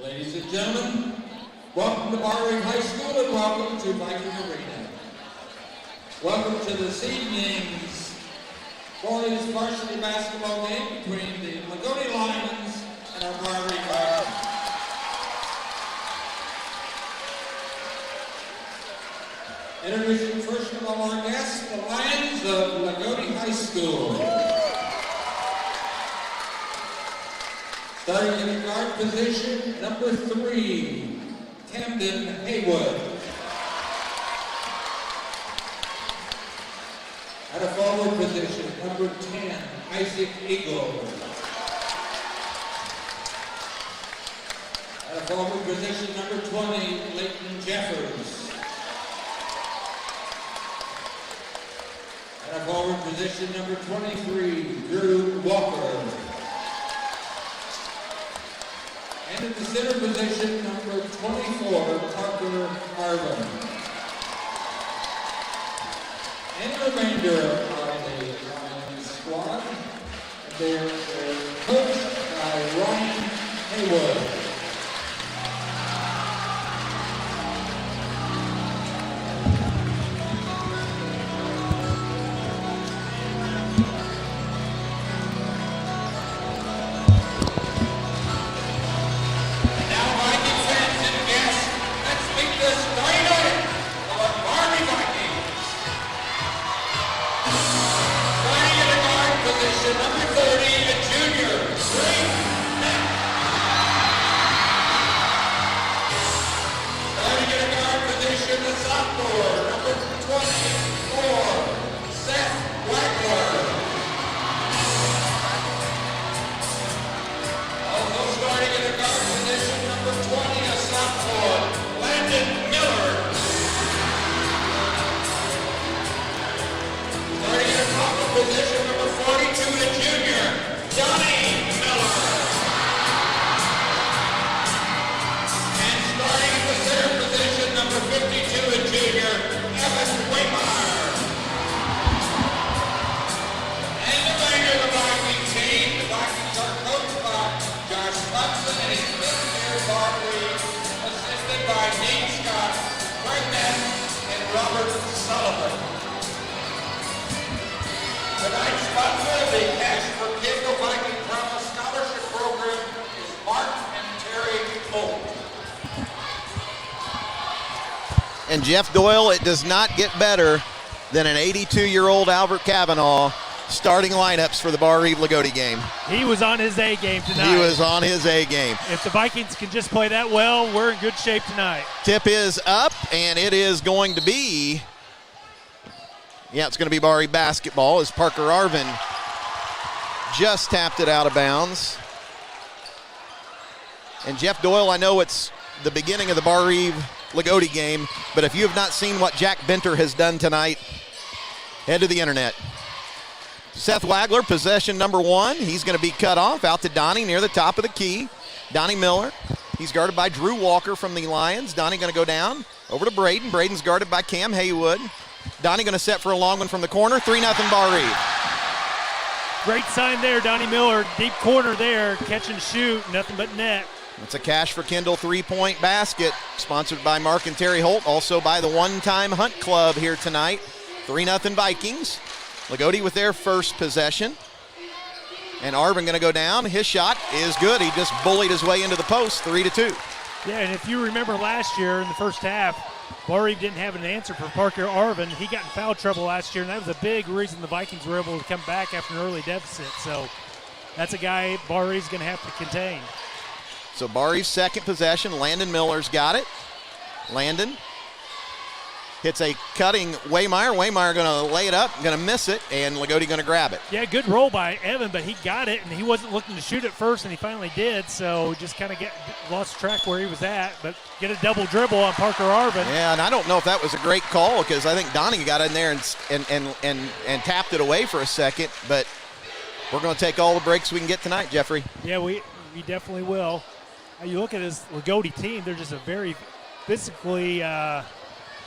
Ladies and gentlemen, welcome to Bar Reeve High School and welcome to Viking Arena. Welcome to this evening's boys varsity basketball game between the Loogootee Lions and our Bar Reeve Vikings. Introducing first of all our guests, the Lions of Loogootee High School. Starting in the guard position, number 3, Camden Haywood. At a forward position, number 10, Isaac Eagle. At a forward position, number 20, Leighton Jeffers. At a forward position, number 23, Drew Walker. And in the center position, number 24, Parker Arvin. And the remainder of the Lions squad, they're coached by Ryan Haywood. And Jeff Doyle, it does not get better than an 82-year-old Albert Kavanaugh starting lineups for the Bar Reeve Loogootee game. He was on his A game tonight. He was on his A game. If the Vikings can just play that well, we're in good shape tonight. Tip is up, and it is going to be, it's going to be Bar Reeve basketball as Parker Arvin just tapped it out of bounds. And Jeff Doyle, I know it's the beginning of the Bar Reeve Loogootee game, but if you have not seen what Jack Benter has done tonight, head to the internet. Seth Wagler, possession number 1. He's going to be cut off out to Donnie near the top of the key. Donnie Miller. He's guarded by Drew Walker from the Lions. Donnie going to go down over to Braden. Braden's guarded by Cam Haywood. Donnie going to set for a long one from the corner. 3-0 Bar Reeve. Great sign there, Donnie Miller. Deep corner there. Catch and shoot. Nothing but net. It's a Cash for Kindle 3-point basket, sponsored by Mark and Terry Holt, also by the One Time Hunt Club here tonight. 3-0 Vikings. Loogootee with their first possession. And Arvin going to go down. His shot is good. He just bullied his way into the post, 3-2. Yeah, and if you remember last year in the first half, Bar Reeve didn't have an answer for Parker Arvin. He got in foul trouble last year, and that was a big reason the Vikings were able to come back after an early deficit. So that's a guy Bar Reeve's going to have to contain. So Bar Reeve's second possession. Landon Miller's got it. Landon Hits a cutting Waymeyer. Waymeyer going to lay it up, going to miss it, and Loogootee going to grab it. Yeah, good roll by Evan, but he got it, and he wasn't looking to shoot at first, and he finally did, so just kind of lost track where he was at, but get a double dribble on Parker Arvin. Yeah, and I don't know if that was a great call because I think Donnie got in there and tapped it away for a second, but we're going to take all the breaks we can get tonight, Jeffrey. Yeah, we definitely will. You look at this Loogootee team, they're just a very physically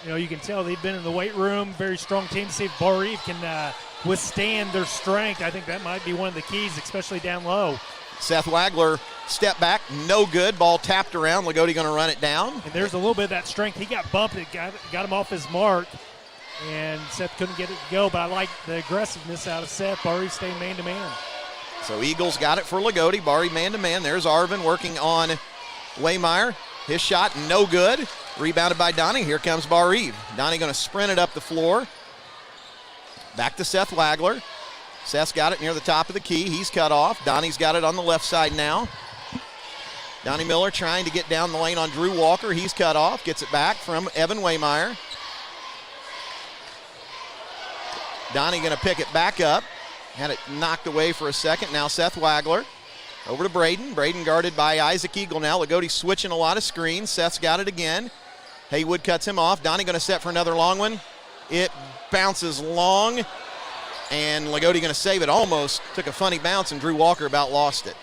you can tell they've been in the weight room, very strong team. See if Bar Eve can withstand their strength. I think that might be one of the keys, especially down low. Seth Wagler step back, no good. Ball tapped around. Loogootee going to run it down. And there's a little bit of that strength. He got bumped. It got him off his mark, and Seth couldn't get it to go. But I like the aggressiveness out of Seth. Bar Eve staying man-to-man. So Eagles got it for Loogootee. Bar Eve man-to-man. There's Arvin working on Waymeyer. His shot, no good. Rebounded by Donnie. Here comes Bar Eve. Donnie going to sprint it up the floor. Back to Seth Wagler. Seth's got it near the top of the key. He's cut off. Donnie's got it on the left side now. Donnie Miller trying to get down the lane on Drew Walker. He's cut off. Gets it back from Evan Waymeyer. Donnie going to pick it back up. Had it knocked away for a second. Now Seth Wagler. Over to Braden. Braden guarded by Isaac Eagle now. Loogootee switching a lot of screens. Seth's got it again. Haywood cuts him off. Donnie going to set for another long one. It bounces long, and Loogootee going to save it. Almost took a funny bounce, and Drew Walker about lost it.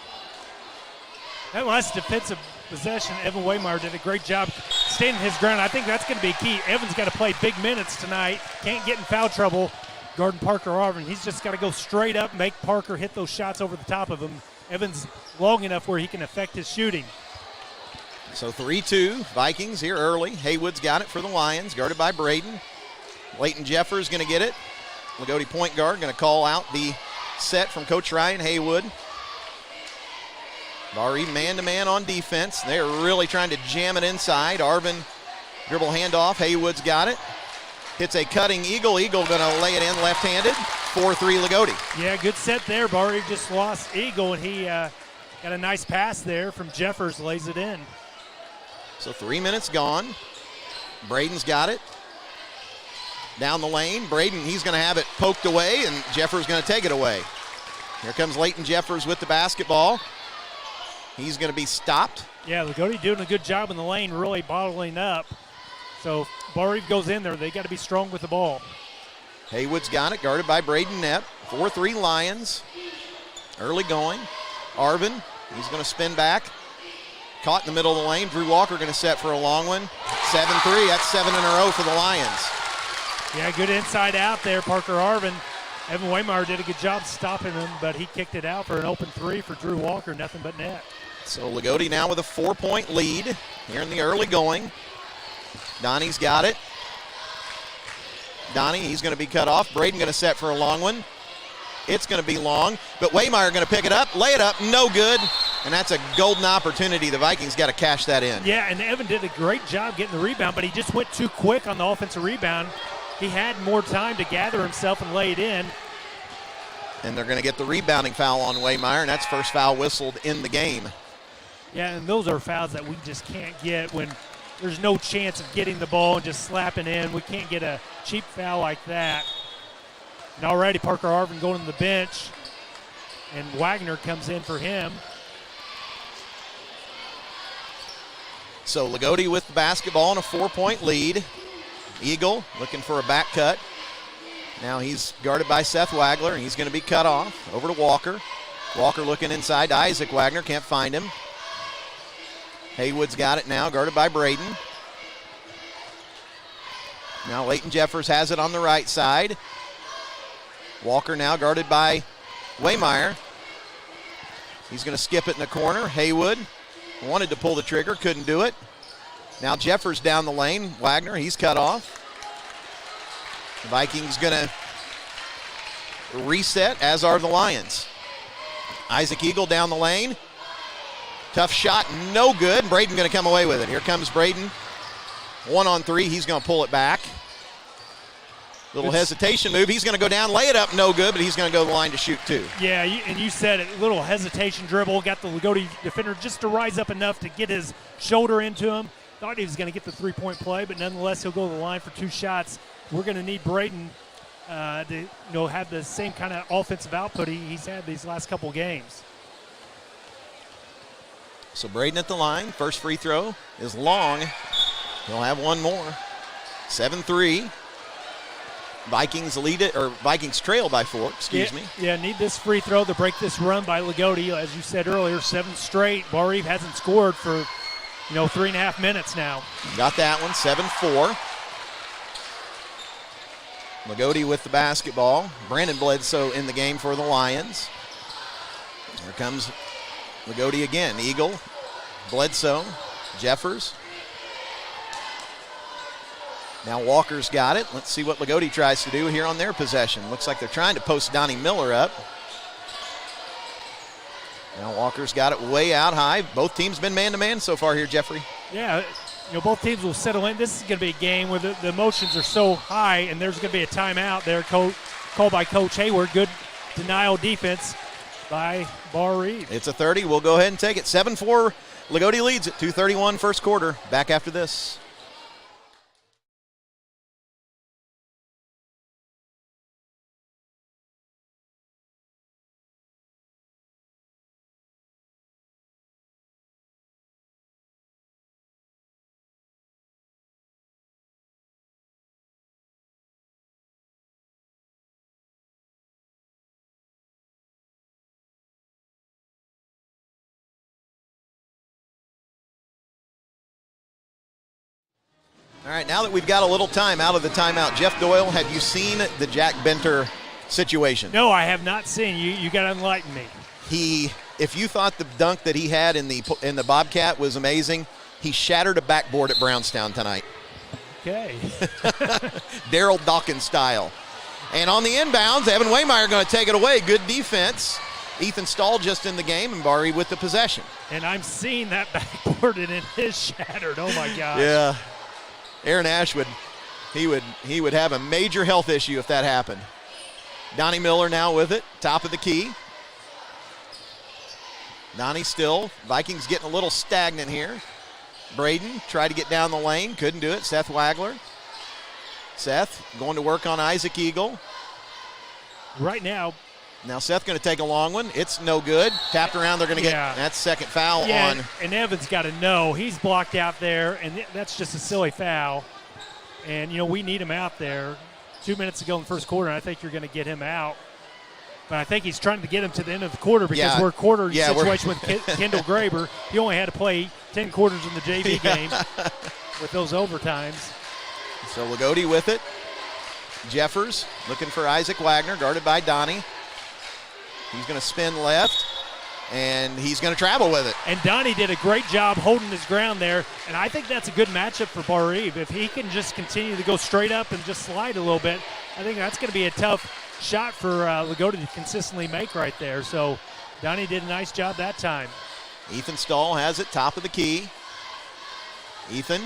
That last defensive possession, Evan Waymeyer did a great job standing his ground. I think that's going to be key. Evan's got to play big minutes tonight. Can't get in foul trouble guarding Parker Arvin. He's just got to go straight up, make Parker hit those shots over the top of him. Evan's long enough where he can affect his shooting. So 3-2, Vikings here early. Haywood's got it for the Lions, guarded by Braden. Leighton Jeffers going to get it. Loogootee point guard going to call out the set from Coach Ryan Haywood. Bar Eve man-to-man on defense. They're really trying to jam it inside. Arvin dribble handoff. Haywood's got it. Hits a cutting Eagle. Eagle going to lay it in left-handed. 4-3 Loogootee. Yeah, good set there. Bar Eve just lost Eagle, and he got a nice pass there from Jeffers, lays it in. So 3 minutes gone. Braden's got it. Down the lane. Braden, he's going to have it poked away, and Jeffers going to take it away. Here comes Leighton Jeffers with the basketball. He's going to be stopped. Yeah, Loogootee doing a good job in the lane, really bottling up. So Bar Eve goes in there. They got to be strong with the ball. Haywood's got it, guarded by Braden Knapp. 4-3 Lions. Early going. Arvin, he's going to spin back. Caught in the middle of the lane. Drew Walker going to set for a long one. 7-3, that's 7 in a row for the Lions. Yeah, good inside out there, Parker Arvin. Evan Waymeyer did a good job stopping him, but he kicked it out for an open three for Drew Walker, nothing but net. So Loogootee now with a 4-point lead here in the early going. Donnie's got it. Donnie, he's going to be cut off. Braden going to set for a long one. It's going to be long, but Waymeyer going to pick it up, lay it up, no good, and that's a golden opportunity. The Vikings got to cash that in. Yeah, and Evan did a great job getting the rebound, but he just went too quick on the offensive rebound. He had more time to gather himself and lay it in. And they're going to get the rebounding foul on Waymeyer, and that's first foul whistled in the game. Yeah, and those are fouls that we just can't get when there's no chance of getting the ball and just slapping in. We can't get a cheap foul like that. And already Parker Arvin going to the bench, and Wagner comes in for him. So Loogootee with the basketball and a 4-point lead. Eagle looking for a back cut. Now he's guarded by Seth Wagler, and he's going to be cut off. Over to Walker. Walker looking inside to Isaac Wagner, can't find him. Haywood's got it now, guarded by Braden. Now Leighton Jeffers has it on the right side. Walker now guarded by Waymeyer. He's going to skip it in the corner. Haywood wanted to pull the trigger, couldn't do it. Now Jeffers down the lane. Wagner, he's cut off. The Vikings going to reset, as are the Lions. Isaac Eagle down the lane. Tough shot, no good. Braden going to come away with it. Here comes Braden. 1-on-3, he's going to pull it back. Little hesitation move. He's going to go down, lay it up, no good, but he's going to go to the line to shoot two. Yeah, and you said it. Little hesitation dribble. Got the Loogootee defender just to rise up enough to get his shoulder into him. thought he was going to get the three-point play, but nonetheless, he'll go to the line for 2 shots. We're going to need Braden to have the same kind of offensive output he's had these last couple games. So Braden at the line. First free throw is long. He'll have one more. 7-3. Vikings trail by 4, excuse me. Yeah, need this free throw to break this run by Loogootee. As you said earlier, 7 straight. Bar Eve hasn't scored for, 3.5 minutes now. Got that one, 7-4. Loogootee with the basketball. Brandon Bledsoe in the game for the Lions. Here comes Loogootee again. Eagle, Bledsoe, Jeffers. Now Walker's got it. Let's see what Loogootee tries to do here on their possession. Looks like they're trying to post Donnie Miller up. Now Walker's got it way out high. Both teams been man-to-man so far here, Jeffrey. Yeah, both teams will settle in. This is going to be a game where the emotions are so high, and there's going to be a timeout there called by Coach Hayward. Good denial defense by Bar Eve. It's a 30. We'll go ahead and take it. 7-4. Loogootee leads at 2:31 first quarter. Back after this. All right, now that we've got a little time out of the timeout, Jeff Doyle, have you seen the Jack Benter situation? No, I have not seen. You got to enlighten me. If you thought the dunk that he had in the Bobcat was amazing, he shattered a backboard at Brownstown tonight. Okay. Daryl Dawkins style. And on the inbounds, Evan Waymeyer going to take it away. Good defense. Ethan Stahl just in the game, and Bari with the possession. And I'm seeing that backboard, and it is shattered. Oh, my gosh. Yeah. Aaron Ashwood, he would have a major health issue if that happened. Donnie Miller now with it, top of the key. Donnie still. Vikings getting a little stagnant here. Braden tried to get down the lane, couldn't do it. Seth Wagler. Seth going to work on Isaac Eagle. Right now Seth going to take a long one. It's no good. Tapped around. They're going to get that second foul on. And Evans got to know he's blocked out there, and that's just a silly foul. And, we need him out there. 2 minutes ago in the first quarter, and I think you're going to get him out. But I think he's trying to get him to the end of the quarter because we're quarter situation with Kendall Graber. He only had to play 10 quarters in the JV game with those overtimes. So Loogootee with it. Jeffers looking for Isaac Wagner, guarded by Donnie. He's going to spin left, and he's going to travel with it. And Donnie did a great job holding his ground there, and I think that's a good matchup for Bar Eve. If he can just continue to go straight up and just slide a little bit, I think that's going to be a tough shot for Loogootee to consistently make right there. So Donnie did a nice job that time. Ethan Stahl has it, top of the key. Ethan.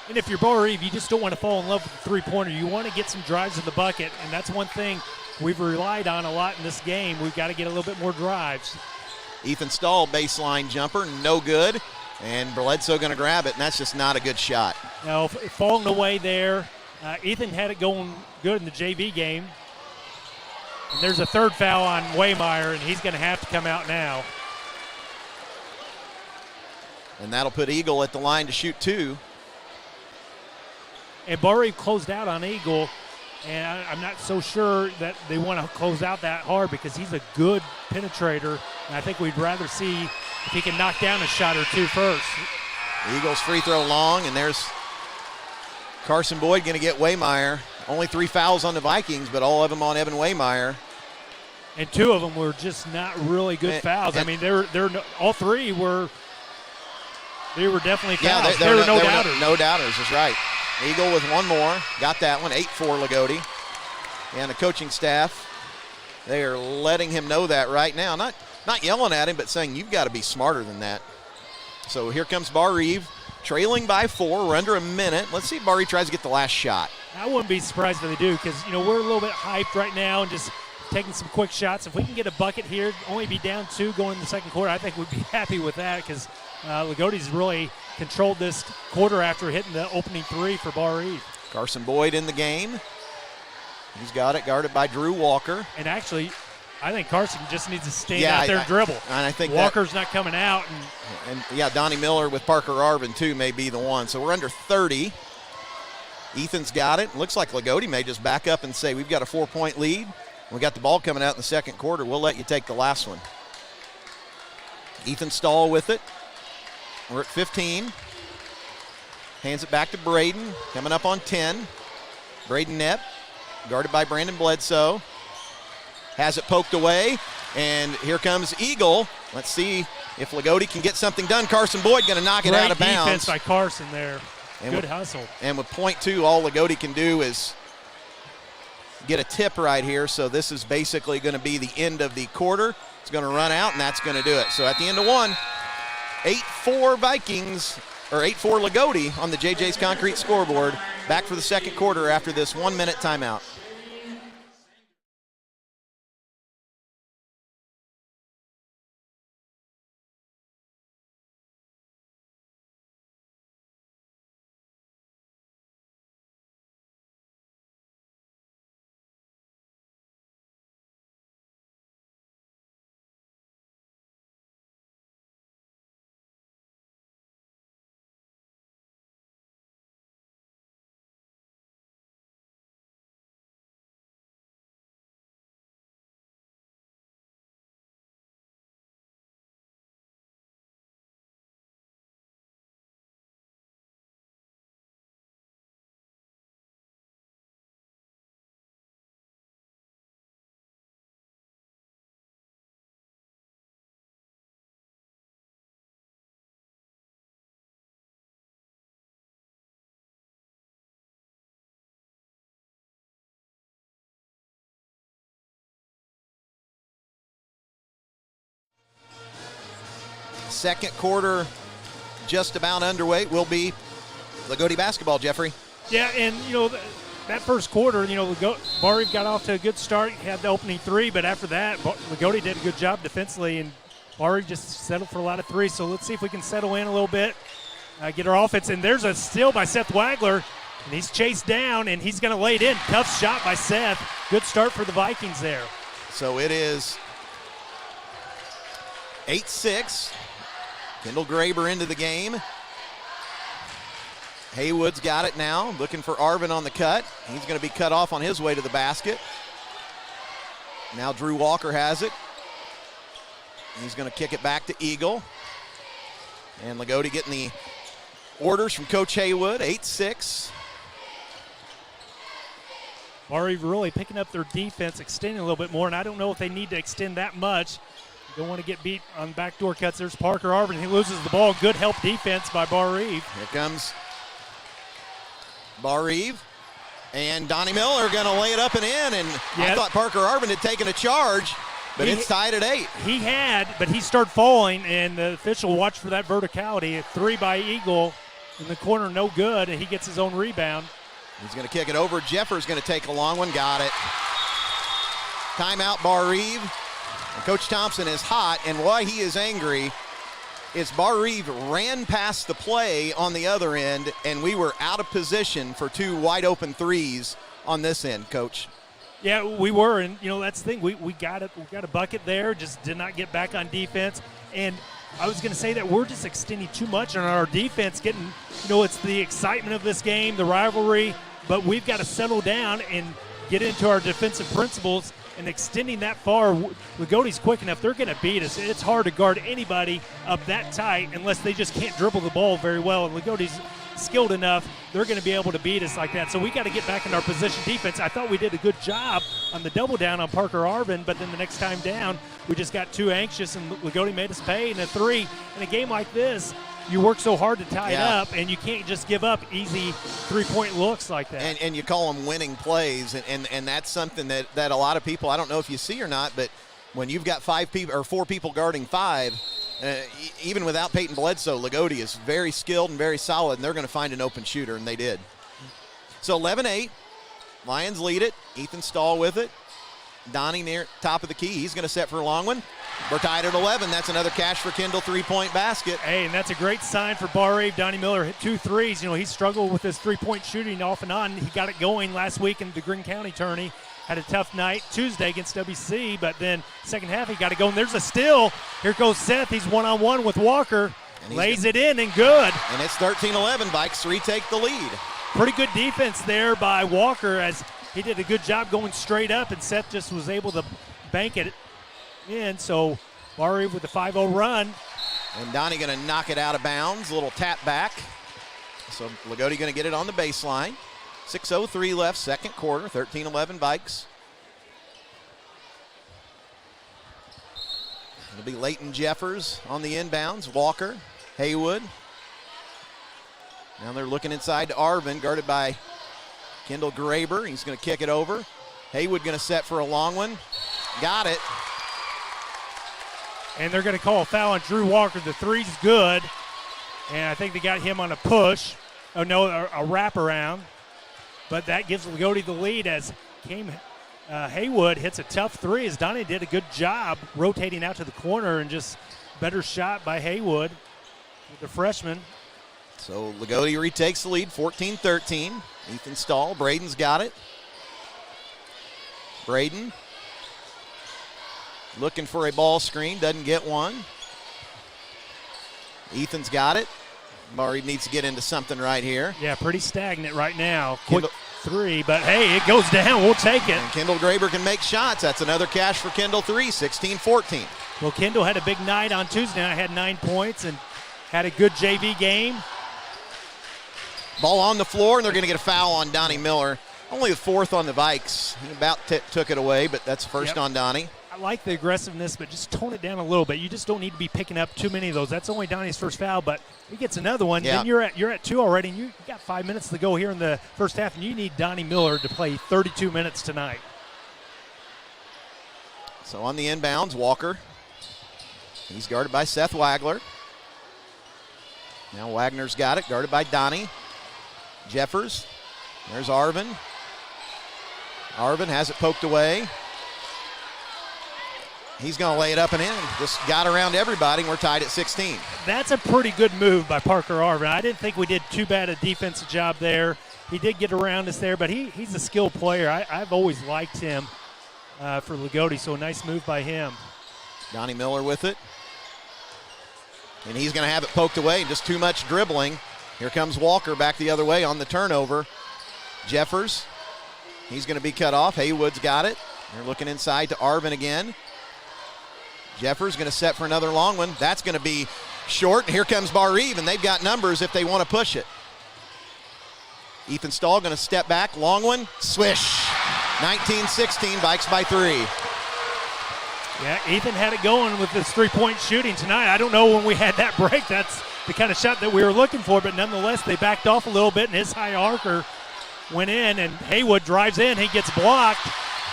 And if you're Bar Eve, you just don't want to fall in love with the three-pointer. You want to get some drives in the bucket, and that's one thing we've relied on a lot in this game. We've got to get a little bit more drives. Ethan Stahl, baseline jumper, no good. And Bledsoe going to grab it, and that's just not a good shot. No, falling away there. Ethan had it going good in the JV game. And there's a third foul on Waymeyer, and he's going to have to come out now. And that'll put Eagle at the line to shoot 2. And Bar Eve closed out on Eagle, and I'm not so sure that they want to close out that hard because he's a good penetrator, and I think we'd rather see if he can knock down a shot or two first. Eagles free throw long, and there's Carson Boyd going to get Waymeyer. Only 3 fouls on the Vikings, but all of them on Evan Waymeyer. And 2 of them were just not really good fouls. I mean, all 3 were definitely fouls. There were no doubters. No doubters, that's right. Eagle with one more. Got that one. 8-4 Loogootee. And the coaching staff, they are letting him know that right now. Not yelling at him, but saying you've got to be smarter than that. So here comes Bar Eve, trailing by 4. We're under a minute. Let's see if Bar Eve tries to get the last shot. I wouldn't be surprised if they do because, we're a little bit hyped right now and just taking some quick shots. If we can get a bucket here, only be down 2 going in the second quarter, I think we'd be happy with that because Lugootee's really controlled this quarter after hitting the opening three for Bar Eve. Carson Boyd in the game. He's got it, guarded by Drew Walker. And actually, I think Carson just needs to stand Yeah, out there and dribble. And I think Walker's not coming out. And yeah, Donnie Miller with Parker Arvin, too, may be the one. So we're under 30. Ethan's got it. Looks like Loogootee may just back up and say, we've got a 4-point lead. We got the ball coming out in the second quarter. We'll let you take the last one. Ethan Stahl with it. We're at 15. Hands it back to Braden. Coming up on 10. Braden Knepp, guarded by Brandon Bledsoe. Has it poked away. And here comes Eagle. Let's see if Loogootee can get something done. Carson Boyd going to knock it out of bounds. Great defense by Carson there. And Good hustle. And with .2, all Loogootee can do is get a tip right here. So this is basically going to be the end of the quarter. It's going to run out, and that's going to do it. So at the end of one, 8-4 Vikings, or 8-4 Loogootee on the JJ's Concrete scoreboard. Back for the second quarter after this 1-minute timeout. Second quarter just about underway. Will be Loogootee basketball, Jeffrey. Yeah, and, that first quarter, Bar Eve got off to a good start, had the opening three, but after that, Loogootee did a good job defensively, and Bar Eve just settled for a lot of threes. So let's see if we can settle in a little bit, get our offense. And there's a steal by Seth Wagler, and he's chased down, and he's going to lay it in. Tough shot by Seth. Good start for the Vikings there. So it is 8-6. Kendall Graber into the game. Haywood's got it now, looking for Arvin on the cut. He's going to be cut off on his way to the basket. Now Drew Walker has it. He's going to kick it back to Eagle. And Loogootee getting the orders from Coach Haywood, 8-6. Bar Eve really picking up their defense, extending a little bit more, and I don't know if they need to extend that much. Don't want to get beat on backdoor cuts. There's Parker Arvin. He loses the ball. Good help defense by Bar Eve. Here comes Bar Eve. And Donnie Miller going to lay it up and in. And I thought Parker Arvin had taken a charge, but it's tied at 8. He had, but he started falling, and the official watched for that verticality. A three by Eagle in the corner, no good, and he gets his own rebound. He's going to kick it over. Jeffers going to take a long one. Got it. Timeout, Bar Eve. And Coach Thompson is hot, and why he is angry is Bar Eve ran past the play on the other end, and we were out of position for 2 wide-open threes on this end, Coach. Yeah, we were, and that's the thing. We got a bucket there, just did not get back on defense. And I was going to say that we're just extending too much on our defense, getting, it's the excitement of this game, the rivalry, but we've got to settle down and get into our defensive principles. And extending that far, Loogootee's quick enough. They're going to beat us. It's hard to guard anybody up that tight unless they just can't dribble the ball very well. And Loogootee's skilled enough. They're going to be able to beat us like that. So we got to get back in our position defense. I thought we did a good job on the double down on Parker Arvin, but then the next time down, we just got too anxious, and Loogootee made us pay. And a three in a game like this, you work so hard to tie it up, and you can't just give up easy three-point looks like that. And you call them winning plays, and that's something that a lot of people, I don't know if you see or not, but when you've got 5 people or 4 people guarding 5, even without Peyton Bledsoe, Loogootee is very skilled and very solid, and they're going to find an open shooter, and they did. So 11-8, Lions lead it. Ethan Stahl with it. Donnie near top of the key. He's going to set for a long one. We're tied at 11. That's another Cash for Kindle three-point basket. Hey, and that's a great sign for Bar Eve. Donnie Miller hit 2 threes. You know, he struggled with his three-point shooting off and on. He got it going last week in the Greene County tourney. Had a tough night Tuesday against WC, but then second half he got it going. There's a steal. Here goes Seth. He's one-on-one with Walker. Lays it in and good. And it's 13-11. Vikes retake the lead. Pretty good defense there by Walker as he did a good job going straight up, and Seth just was able to bank it in. So Bar Eve with the 5-0 run. And Donnie going to knock it out of bounds. A little tap back. So Loogootee going to get it on the baseline. 6:03 left, second quarter, 13-11 Vikes. It'll be Leighton Jeffers on the inbounds. Walker, Haywood. Now they're looking inside to Arvin, guarded by Kendall Graber. He's going to kick it over. Haywood going to set for a long one. Got it. And they're going to call a foul on Drew Walker. The three's good. And I think they got him on a push. Oh, no, a wraparound. But that gives Loogootee the lead as Haywood hits a tough three as Donnie did a good job rotating out to the corner, and just better shot by Haywood, the freshman. So Loogootee retakes the lead, 14-13. Ethan Stahl, Braden's got it. Braden looking for a ball screen, doesn't get one. Ethan's got it. Murray needs to get into something right here. Yeah, pretty stagnant right now. Quick three, but hey, it goes down. We'll take it. And Kendall Graber can make shots. That's another Cash for Kendall three, 16-14. Well, Kendall had a big night on Tuesday night, had 9 points and had a good JV game. Ball on the floor, and they're going to get a foul on Donnie Miller. Only the fourth on the Vikes. He about took it away, but that's first on Donnie. I like the aggressiveness, but just tone it down a little bit. You just don't need to be picking up too many of those. That's only Donnie's first foul, but he gets another one. Yeah. Then you're at 2 already, and you got 5 minutes to go here in the first half, and you need Donnie Miller to play 32 minutes tonight. So on the inbounds, Walker. He's guarded by Seth Wagler. Now Wagner's got it, guarded by Donnie. Jeffers. There's Arvin. Arvin has it poked away. He's going to lay it up and in. Just got around everybody, and we're tied at 16. That's a pretty good move by Parker Arvin. I didn't think we did too bad a defensive job there. He did get around us there, but he's a skilled player. I've always liked him for Loogootee, so a nice move by him. Donnie Miller with it. And he's going to have it poked away, just too much dribbling. Here comes Walker back the other way on the turnover. Jeffers, he's going to be cut off. Haywood's got it. They're looking inside to Arvin again. Jeffers going to set for another long one. That's going to be short. And here comes Bar Eve, and they've got numbers if they want to push it. Ethan Stahl going to step back. Long one. Swish. 19-16. Vikes by 3. Yeah, Ethan had it going with his three-point shooting tonight. I don't know when we had that break. That's the kind of shot that we were looking for, but nonetheless, they backed off a little bit, and his high arcer went in, and Haywood drives in. He gets blocked,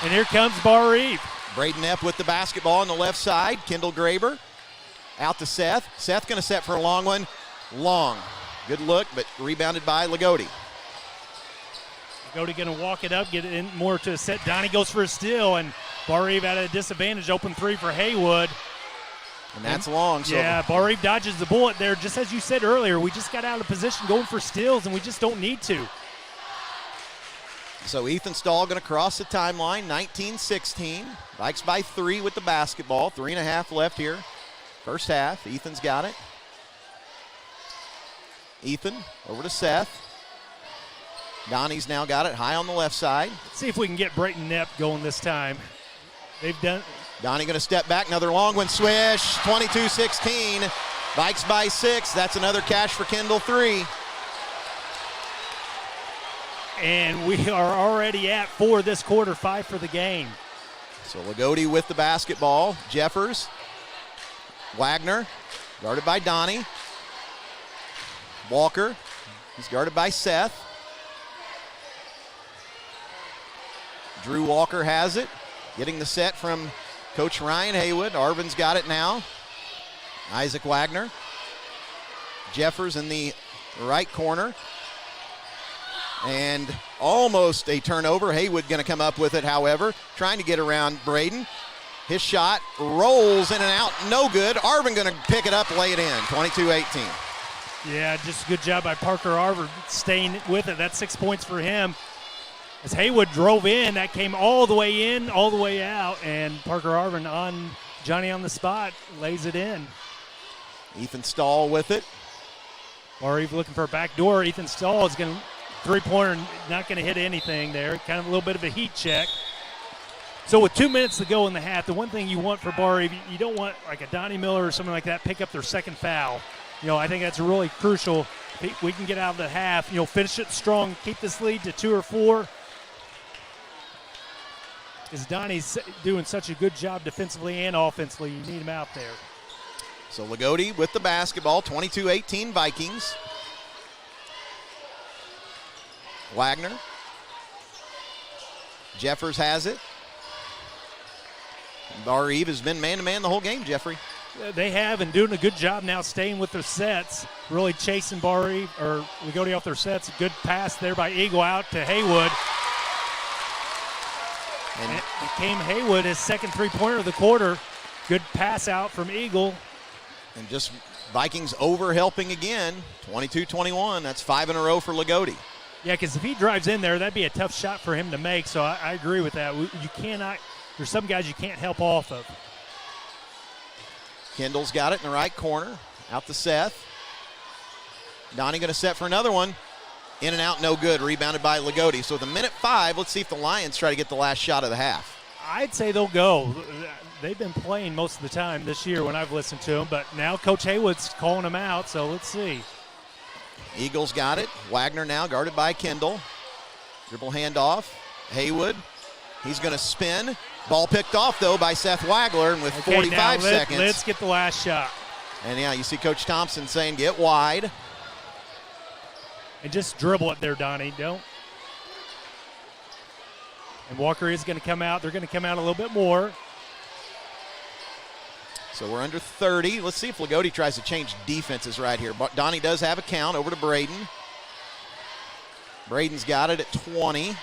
and here comes Bar Eve. Braden Epp with the basketball on the left side. Kendall Graber out to Seth. Seth going to set for a long one. Long. Good look, but rebounded by Loogootee. Loogootee going to walk it up, get it in more to a set. Donnie goes for a steal, and Bar Eve at a disadvantage. Open three for Haywood. And that's long. So yeah, Bar Eve dodges the bullet there. Just as you said earlier, we just got out of position going for steals, and we just don't need to. So Ethan Stahl going to cross the timeline, 19-16. Vikes by 3 with the basketball. 3.5 left here. First half. Ethan's got it. Ethan over to Seth. Donnie's now got it high on the left side. Let's see if we can get Brayton Knepp going this time. They've done. Donnie going to step back. Another long one. Swish. 22-16. Vikes by 6. That's another Cash for Kendall 3. And we are already at 4 this quarter, 5 for the game. So Loogootee with the basketball. Jeffers. Wagner, guarded by Donnie. Walker, he's guarded by Seth. Drew Walker has it, getting the set from Coach Ryan Haywood. Arvin's got it now. Isaac Wagner. Jeffers in the right corner. And almost a turnover. Haywood going to come up with it, however, trying to get around Braden. His shot rolls in and out, no good. Arvin going to pick it up, lay it in, 22-18. Yeah, just a good job by Parker Arvin staying with it. That's 6 points for him. As Haywood drove in, that came all the way in, all the way out, and Parker Arvin on Johnny on the spot lays it in. Ethan Stahl with it. Or even looking for a back door. Ethan Stahl is going to three-pointer, not going to hit anything there. Kind of a little bit of a heat check. So with 2 minutes to go in the half, the one thing you want for Bar Eve, you don't want like a Donnie Miller or something like that pick up their second foul. You know, I think that's really crucial. We can get out of the half, finish it strong, keep this lead to 2 or 4. Because Donnie's doing such a good job defensively and offensively, you need him out there. So Loogootee with the basketball, 22-18 Vikings. Wagner. Jeffers has it. Bar Eve has been man-to-man the whole game, Jeffrey. They have, and doing a good job now staying with their sets, really chasing Bar Eve, or Loogootee off their sets. Good pass there by Eagle out to Haywood. And it became Haywood his second three-pointer of the quarter. Good pass out from Eagle. And just Vikings over helping again, 22-21. That's 5 in a row for Loogootee. Yeah, because if he drives in there, that'd be a tough shot for him to make. So I agree with that. You cannot. There's some guys you can't help off of. Kendall's got it in the right corner. Out to Seth. Donnie going to set for another one. In and out, no good. Rebounded by Loogootee. So with a minute 5, let's see if the Lions try to get the last shot of the half. I'd say they'll go. They've been playing most of the time this year when I've listened to them, but now Coach Haywood's calling them out, so let's see. Eagles got it. Wagner now guarded by Kendall. Dribble handoff. Haywood. He's going to spin. Ball picked off, though, by Seth Wagler, and with 45 seconds. Let's get the last shot. And, yeah, you see Coach Thompson saying get wide. And just dribble it there, Donnie. Don't. And Walker is going to come out. They're going to come out a little bit more. So we're under 30. Let's see if Loogootee tries to change defenses right here. But Donnie does have a count. Over to Braden. Braden's got it at 20.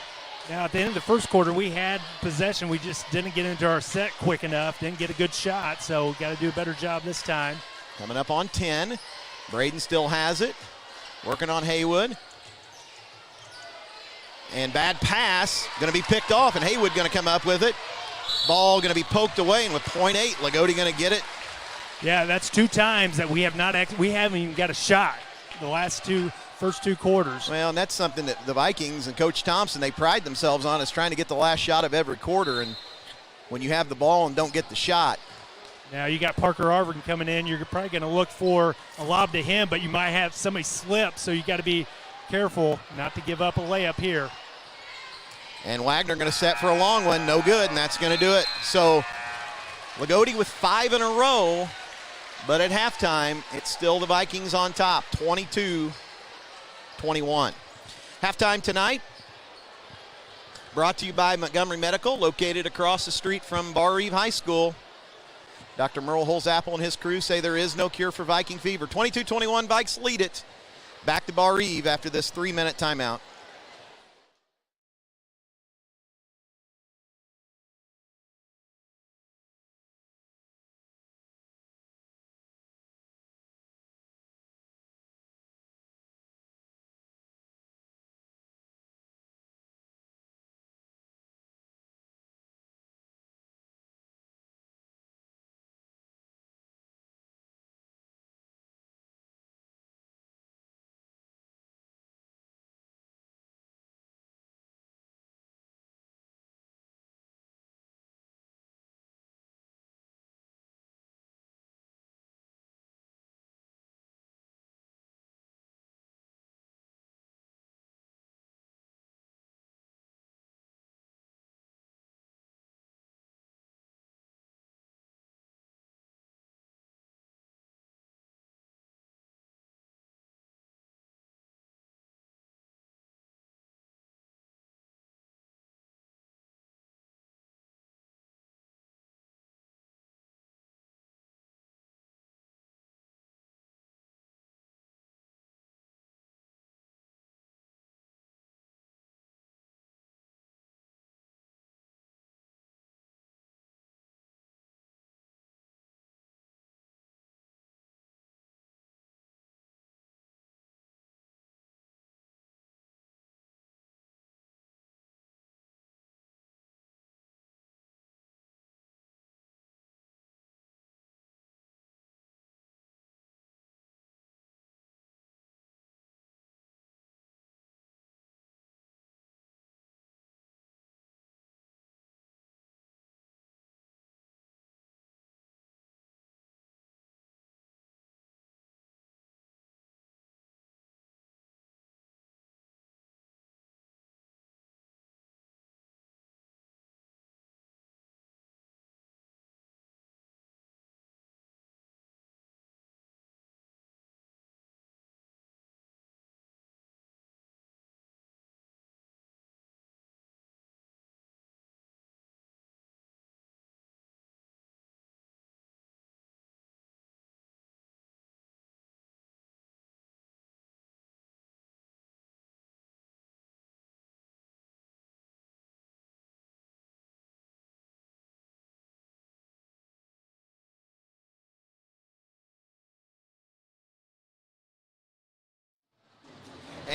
Now, at the end of the first quarter, we had possession. We just didn't get into our set quick enough, didn't get a good shot, so we've got to do a better job this time. Coming up on 10. Braden still has it. Working on Haywood. And bad pass. Going to be picked off, and Haywood going to come up with it. Ball going to be poked away, and with .8, Loogootee going to get it. Yeah, that's 2 times that we haven't even got a shot the first two quarters. Well, and that's something that the Vikings and Coach Thompson, they pride themselves on, is trying to get the last shot of every quarter. And when you have the ball and don't get the shot. Now you got Parker Arvin coming in. You're probably going to look for a lob to him, but you might have somebody slip, so you got to be careful not to give up a layup here. And Wagner going to set for a long one. No good, and that's going to do it. So Loogootee with 5 in a row, but at halftime, it's still the Vikings on top, 22-21. Halftime tonight, brought to you by Montgomery Medical, located across the street from Bar Eve High School. Dr. Merle Holzapfel and his crew say there is no cure for Viking fever. 22-21, Vikes lead it. Back to Bar Eve after this 3-minute timeout.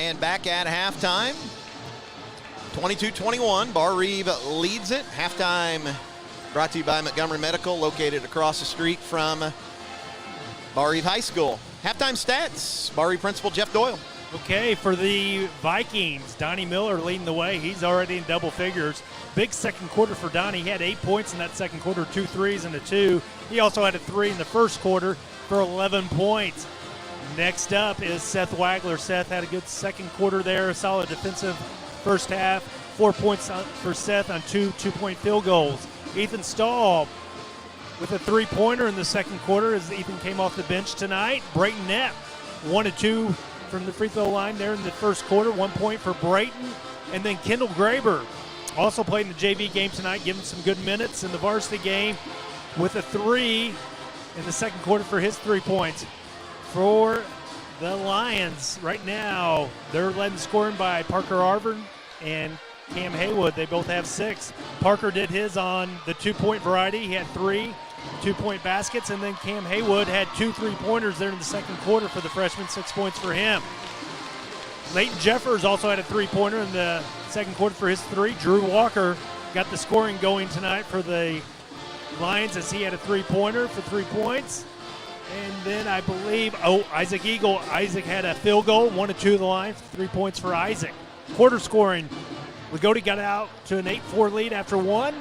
And back at halftime, 22-21, Bar Reeve leads it. Halftime brought to you by Montgomery Medical, located across the street from Bar Reeve High School. Halftime stats, Bar Reeve principal Jeff Doyle. Okay, for the Vikings, Donnie Miller leading the way. He's already in double figures. Big second quarter for Donnie. He had 8 points in that second quarter, 2 threes and a 2. He also had a 3 in the first quarter for 11 points. Next up is Seth Wagler. Seth had a good second quarter there, a solid defensive first half. 4 points for Seth on 2 two-point field goals. Ethan Stahl with a 3-pointer in the second quarter as Ethan came off the bench tonight. Brayton Knapp, 1 of 2 from the free throw line there in the first quarter. 1 point for Brayton. And then Kendall Graber also played in the JV game tonight, giving some good minutes in the varsity game with a 3 in the second quarter for his 3 points. For the Lions right now, they're led in scoring by Parker Arvin and Cam Haywood. They both have 6. Parker did his on the 2-point variety. He had 3 2-point baskets, and then Cam Haywood had 2 3-pointers there in the second quarter for the freshman. 6 points for him. Leighton Jeffers also had a 3-pointer in the second quarter for his 3. Drew Walker got the scoring going tonight for the Lions as he had a 3-pointer for 3 points. And then I believe, Isaac Eagle. Isaac had a field goal, 1 of 2 of the line, 3 points for Isaac. Quarter scoring, Loogootee got out to an 8-4 lead after 1.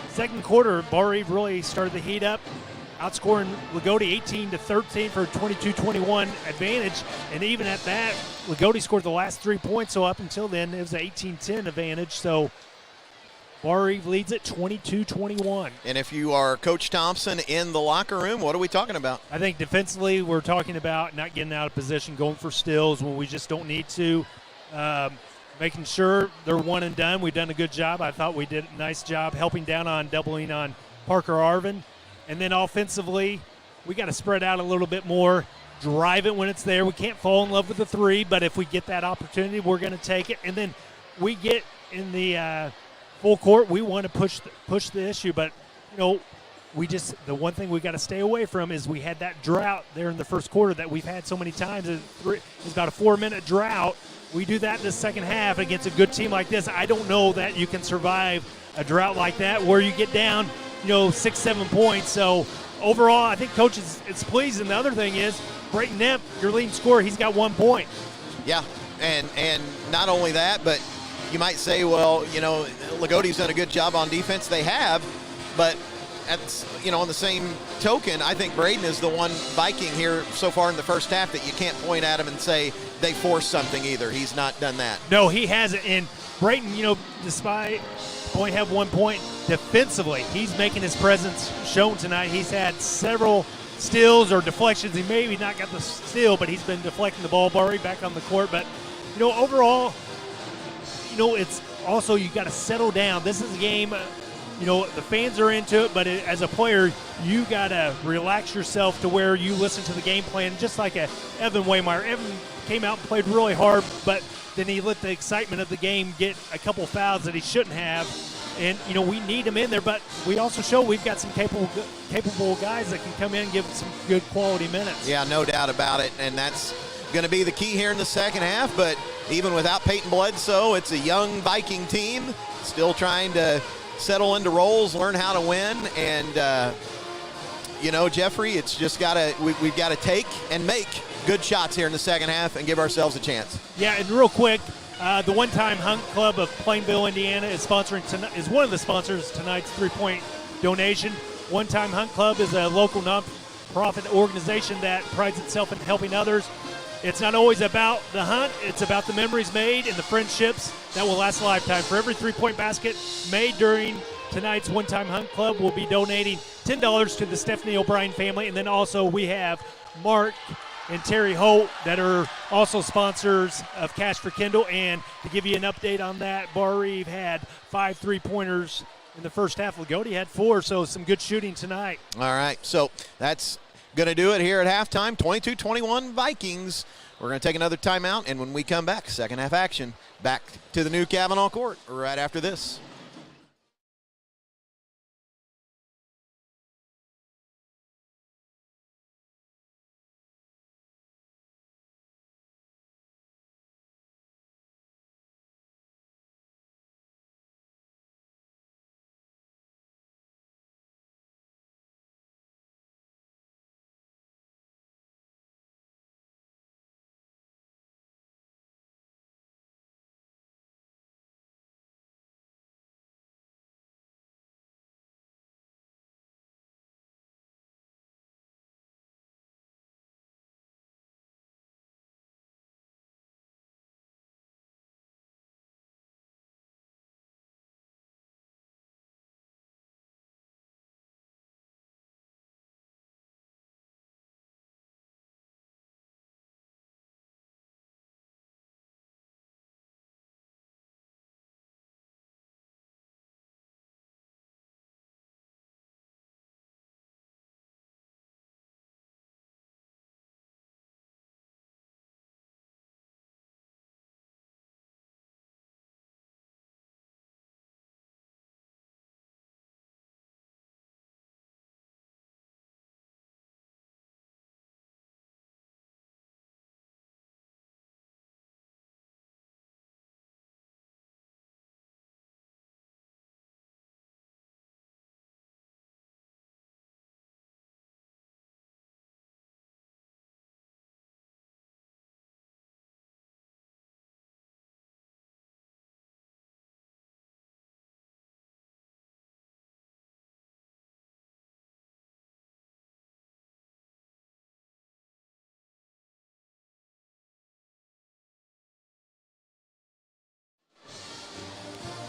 Second quarter, Bar Reeve really started to heat up, outscoring Loogootee 18-13 for a 22-21 advantage. And even at that, Loogootee scored the last 3 points, so up until then, it was an 18-10 advantage. So Bar Reeve leads it 22-21. And if you are Coach Thompson in the locker room, what are we talking about? I think defensively we're talking about not getting out of position, going for steals when we just don't need to, making sure they're one and done. We've done a good job. I thought we did a nice job helping down on doubling on Parker Arvin. And then offensively, we got to spread out a little bit more, drive it when it's there. We can't fall in love with the 3, but if we get that opportunity, we're going to take it. And then we get in the full court, we want to push the issue, but the one thing we got to stay away from is we had that drought there in the first quarter that we've had so many times. It's about a 4-minute drought. We do that in the second half against a good team like this. I don't know that you can survive a drought like that where you get down 6-7 points. So overall, I think Coach is pleased. And the other thing is Brayton Knapp, your leading scorer, he's got 1 point. Yeah, and not only that, but you might say, well, Loogotee's done a good job on defense. They have, but on the same token, I think Braden is the one Viking here so far in the first half that you can't point at him and say they forced something either. He's not done that. No, he hasn't. And Brayton, despite only have 1 point defensively, he's making his presence shown tonight. He's had several steals or deflections. He maybe not got the steal, but he's been deflecting the ball. Barry back on the court. But, overall, it's also you got to settle down. This is a game, the fans are into it, but as a player, you got to relax yourself to where you listen to the game plan, just like Evan Waymeyer. Evan came out and played really hard, but then he let the excitement of the game get a couple fouls that he shouldn't have. And, we need him in there, but we also show we've got some capable guys that can come in and give some good quality minutes. Yeah, no doubt about it, and that's going to be the key here in the second half. But even without Peyton Bledsoe, it's a young Viking team still trying to settle into roles, learn how to win, and Jeffrey, it's just we've got to take and make good shots here in the second half and give ourselves a chance. Yeah, and real quick, the One-Time Hunt Club of Plainville, Indiana is one of the sponsors tonight's 3-point donation. One-Time Hunt Club is a local nonprofit organization that prides itself in helping others. It's not always about the hunt. It's about the memories made and the friendships that will last a lifetime. For every 3-point basket made during tonight's One-Time Hunt Club, we'll be donating $10 to the Stephanie O'Brien family. And then also we have Mark and Terry Holt that are also sponsors of Cash for Kindle. And to give you an update on that, Bar Reeve had 5 3-pointers in the first half. Loogootee had 4, so some good shooting tonight. All right, so that's going to do it here at halftime. 22-21 Vikings. We're going to take another timeout, and when we come back, second half action, back to the new Kavanaugh Court right after this.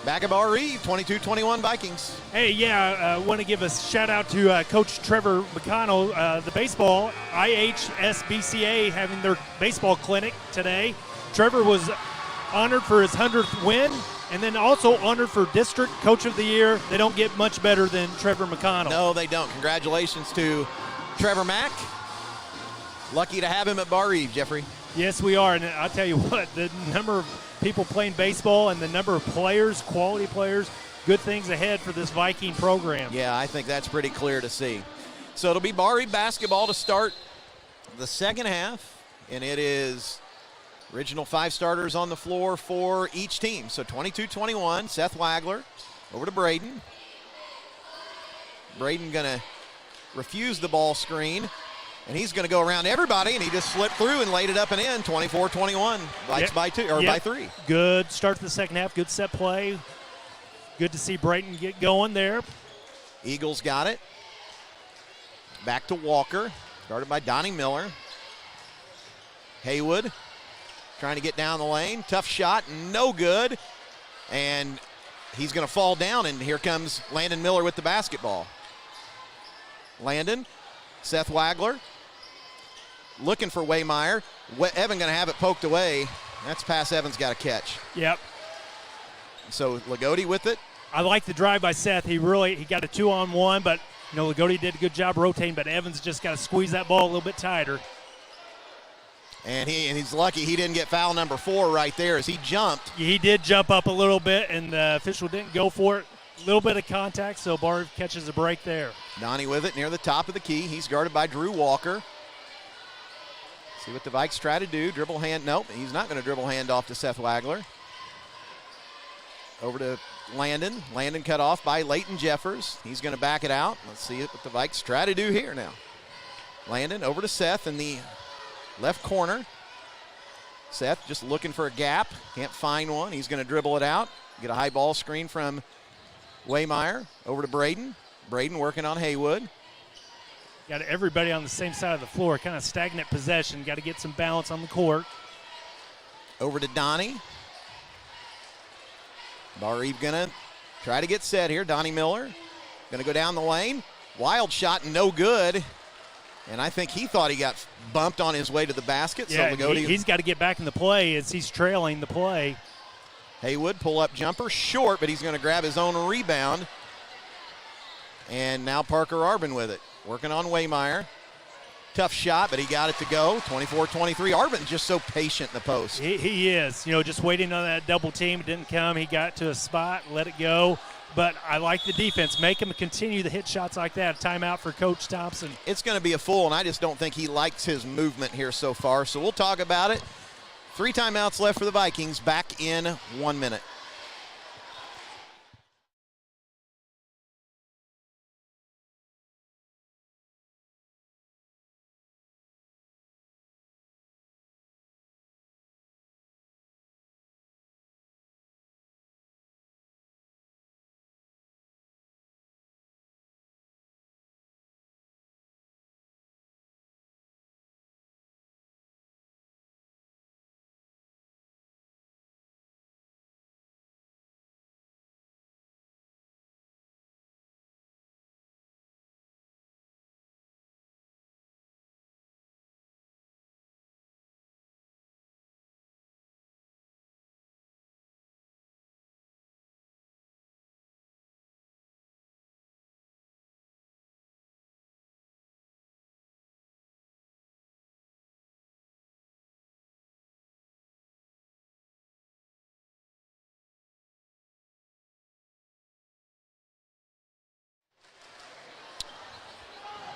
Back at Bar Eve, 22-21 Vikings. Hey, yeah, I want to give a shout-out to Coach Trevor McConnell, the baseball, IHSBCA, having their baseball clinic today. Trevor was honored for his 100th win, and then also honored for District Coach of the Year. They don't get much better than Trevor McConnell. No, they don't. Congratulations to Trevor Mack. Lucky to have him at Bar Eve, Jeffrey. Yes, we are, and I'll tell you what, the number of people playing baseball and the number of players, quality players, good things ahead for this Viking program. Yeah, I think that's pretty clear to see. So it'll be Bar Eve basketball to start the second half, and it is original 5 starters on the floor for each team. So 22-21, Seth Wagler over to Braden. Braden going to refuse the ball screen, and he's going to go around everybody, and he just slipped through and laid it up and in. 24-21, Vikes by 2 or by 3. Good start to the second half. Good set play. Good to see Brighton get going there. Eagles got it. Back to Walker. Started by Donnie Miller. Haywood trying to get down the lane. Tough shot, no good. And he's going to fall down, and here comes Landon Miller with the basketball. Landon, Seth Wagler, looking for Waymeyer. Evan going to have it poked away. That's pass Evan's got to catch. Yep. So Loogootee with it. I like the drive by Seth. He got a 2-on-1, but Loogootee did a good job rotating, but Evans just got to squeeze that ball a little bit tighter. And he's lucky he didn't get foul number 4 right there as he jumped. He did jump up a little bit, and the official didn't go for it. A little bit of contact, so Bar catches a break there. Donnie with it near the top of the key. He's guarded by Drew Walker. See what the Vikes try to do. Dribble hand. Nope, he's not going to dribble hand off to Seth Wagler. Over to Landon. Landon cut off by Leighton Jeffers. He's going to back it out. Let's see what the Vikes try to do here now. Landon over to Seth in the left corner. Seth just looking for a gap. Can't find one. He's going to dribble it out. Get a high ball screen from Waymeyer. Over to Braden. Braden working on Haywood. Got everybody on the same side of the floor. Kind of stagnant possession. Got to get some balance on the court. Over to Donnie. Bar Eve going to try to get set here. Donnie Miller going to go down the lane. Wild shot, no good. And I think he thought he got bumped on his way to the basket. Yeah, so he's got to get back in the play as he's trailing the play. Haywood, pull-up jumper, short, but he's going to grab his own rebound. And now Parker Arbin with it. Working on Waymeyer. Tough shot, but he got it to go. 24-23. Arbin's just so patient in the post. He is. Just waiting on that double team. It didn't come. He got to a spot, let it go. But I like the defense. Make him continue to hit shots like that. Timeout for Coach Thompson. It's going to be a full, and I just don't think he likes his movement here so far. So we'll talk about it. 3 timeouts left for the Vikings. Back in 1 minute.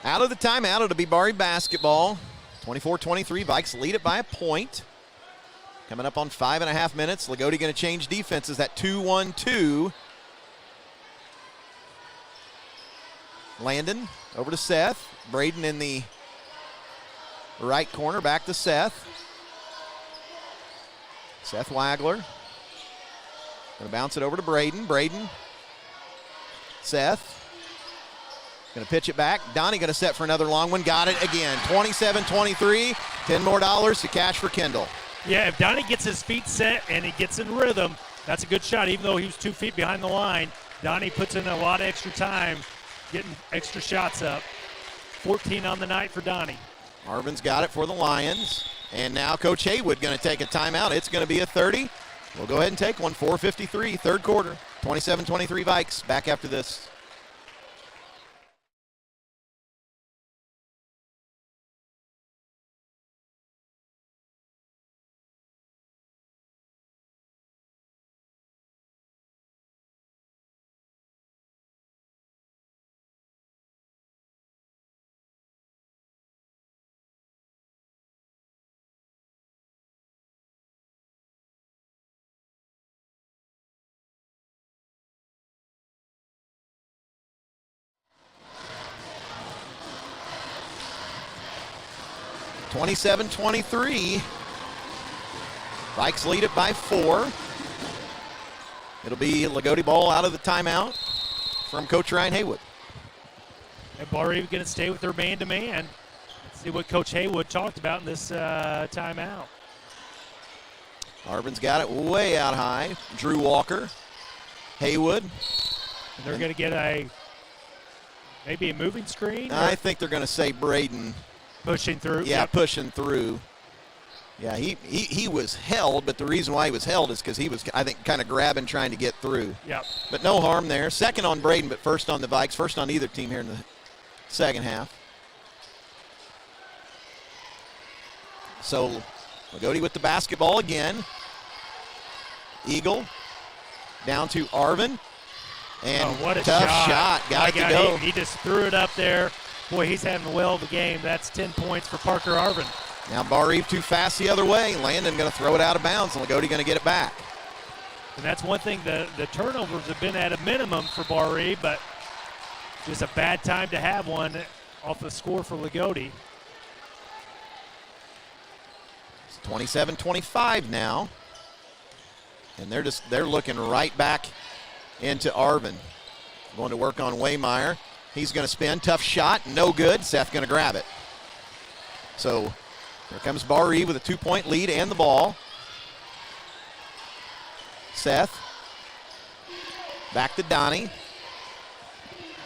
Out of the timeout, it'll be Bar Eve basketball. 24-23, Vikes lead it by a point. Coming up on 5.5 minutes. Loogootee going to change defenses. That 2-1-2. Landon over to Seth. Braden in the right corner. Back to Seth. Seth Wagler. Going to bounce it over to Braden. Braden. Seth. Going to pitch it back. Donnie going to set for another long one. Got it again. 27-23. $10 more to cash for Kendall. Yeah, if Donnie gets his feet set and he gets in rhythm, That's a good shot, even though he was 2 feet behind the line. Donnie puts in a lot of extra time, getting extra shots up. 14 on the night for Donnie. Arvin's got it for the Lions. And now Coach Haywood going to take a timeout. It's going to be a 30. We'll go ahead and take one. 4:53, third quarter. 27-23 Vikes. Back after this. (27-23). Vikes lead it by 4. It'll be Loogootee ball out of the timeout from Coach Ryan Haywood. And Bar-Eve going to stay with their man-to-man. See what Coach Haywood talked about in this timeout. Arvin's got it way out high. Drew Walker, Haywood. And they're going to get maybe a moving screen? I think they're going to say Braden. Pushing through? Yeah, Yep. pushing through. Yeah, he was held, but the reason why he was held is because he was, I think, kind of grabbing, trying to get through. Yep. But no harm there. Second on Braden, but first on the Vikes. First on either team here in the second half. So Loogootee with the basketball again. Eagle down to Arvin. And what a tough shot. Got it to go. He just threw it up there. Boy, he's having a well of a game. That's 10 points for Parker Arvin. Now Bar-Eve too fast the other way. Landon going to throw it out of bounds, and Loogootee going to get it back. And that's one thing, the turnovers have been at a minimum for Bar-Eve, but just a bad time to have one off the score for Loogootee. It's 27-25 now. And they're looking right back into Arvin. Going to work on Waymeyer. He's going to spin. Tough shot. No good. Seth going to grab it. So here comes Bar-Eve with a 2-point lead and the ball. Seth. Back to Donnie.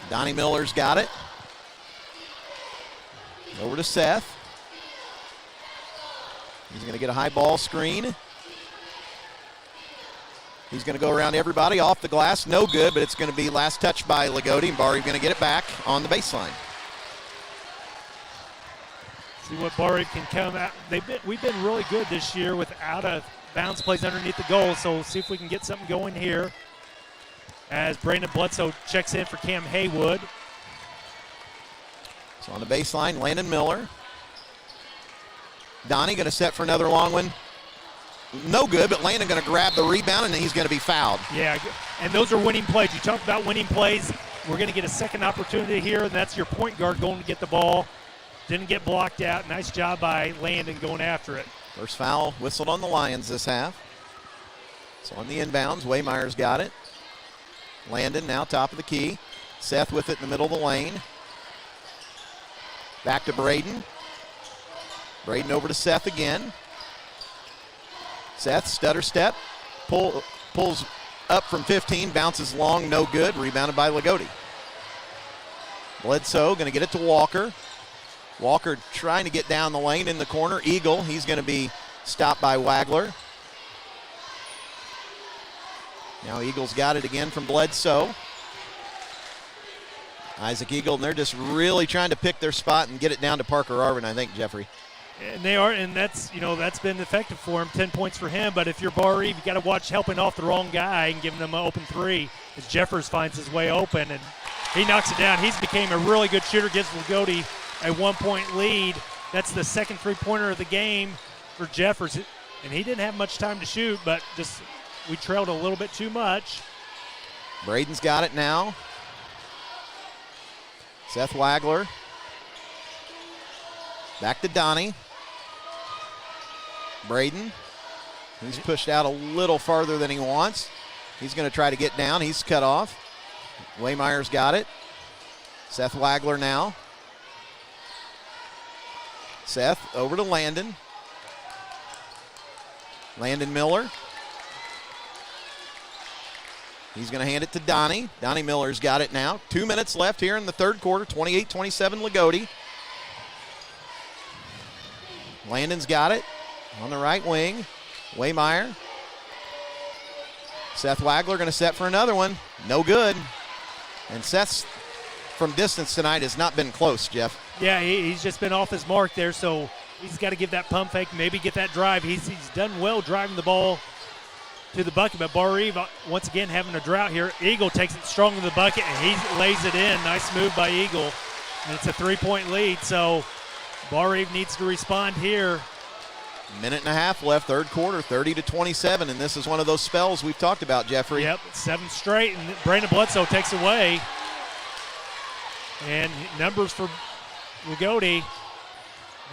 Donnie Miller's got it. Over to Seth. He's going to get a high ball screen. He's going to go around everybody off the glass. No good, but it's going to be last touch by Loogootee, and Bar-Eve going to get it back on the baseline. See what Bar-Eve can come out. We've been really good this year with out-of-bounds plays underneath the goal, so we'll see if we can get something going here as Brandon Bledsoe checks in for Cam Haywood. So on the baseline, Landon Miller. Donnie going to set for another long one. No good, but Landon going to grab the rebound, and then he's going to be fouled. Yeah, and those are winning plays. You talk about winning plays. We're going to get a second opportunity here, and that's your point guard going to get the ball. Didn't get blocked out. Nice job by Landon going after it. First foul whistled on the Lions this half. So on the inbounds, Waymeyer's got it. Landon now top of the key. Seth with it in the middle of the lane. Back to Braden. Braden over to Seth again. Seth, stutter step, pulls up from 15, bounces long, no good, rebounded by Loogootee. Bledsoe going to get it to Walker. Walker trying to get down the lane in the corner. Eagle, he's going to be stopped by Wagler. Now Eagle's got it again from Bledsoe. Isaac Eagle, and they're just really trying to pick their spot and get it down to Parker Arvin, I think, Jeffrey. And they are, and that's been effective for him. 10 points for him. But if you're Bar-Eve, you got to watch helping off the wrong guy and giving them an open three. As Jeffers finds his way open and he knocks it down. He's became a really good shooter. Gives Loogootee a 1-point lead. That's the second three-pointer of the game for Jeffers, and he didn't have much time to shoot, but just we trailed a little bit too much. Braden's got it now. Seth Wagler. Back to Donnie. Braden. He's pushed out a little farther than he wants. He's going to try to get down. He's cut off. Waymeyer's got it. Seth Wagler now. Seth over to Landon. Landon Miller. He's going to hand it to Donnie. Donnie Miller's got it now. 2 minutes left here in the third quarter, 28-27 Loogootee. Landon's got it on the right wing. Waymeyer. Seth Wagler going to set for another one. No good. And Seth's from distance tonight has not been close, Jeff. Yeah, he's just been off his mark there, so he's got to give that pump fake, maybe get that drive. He's done well driving the ball to the bucket, but Bar Eve, once again, having a drought here. Eagle takes it strong to the bucket, and he lays it in. Nice move by Eagle. And it's a 3-point lead, so Bar Eve needs to respond here. Minute and a half left, third quarter, 30-27, and this is one of those spells we've talked about, Jeffrey. Yep, 7 straight, and Brandon Bledsoe takes away. And numbers for Loogootee.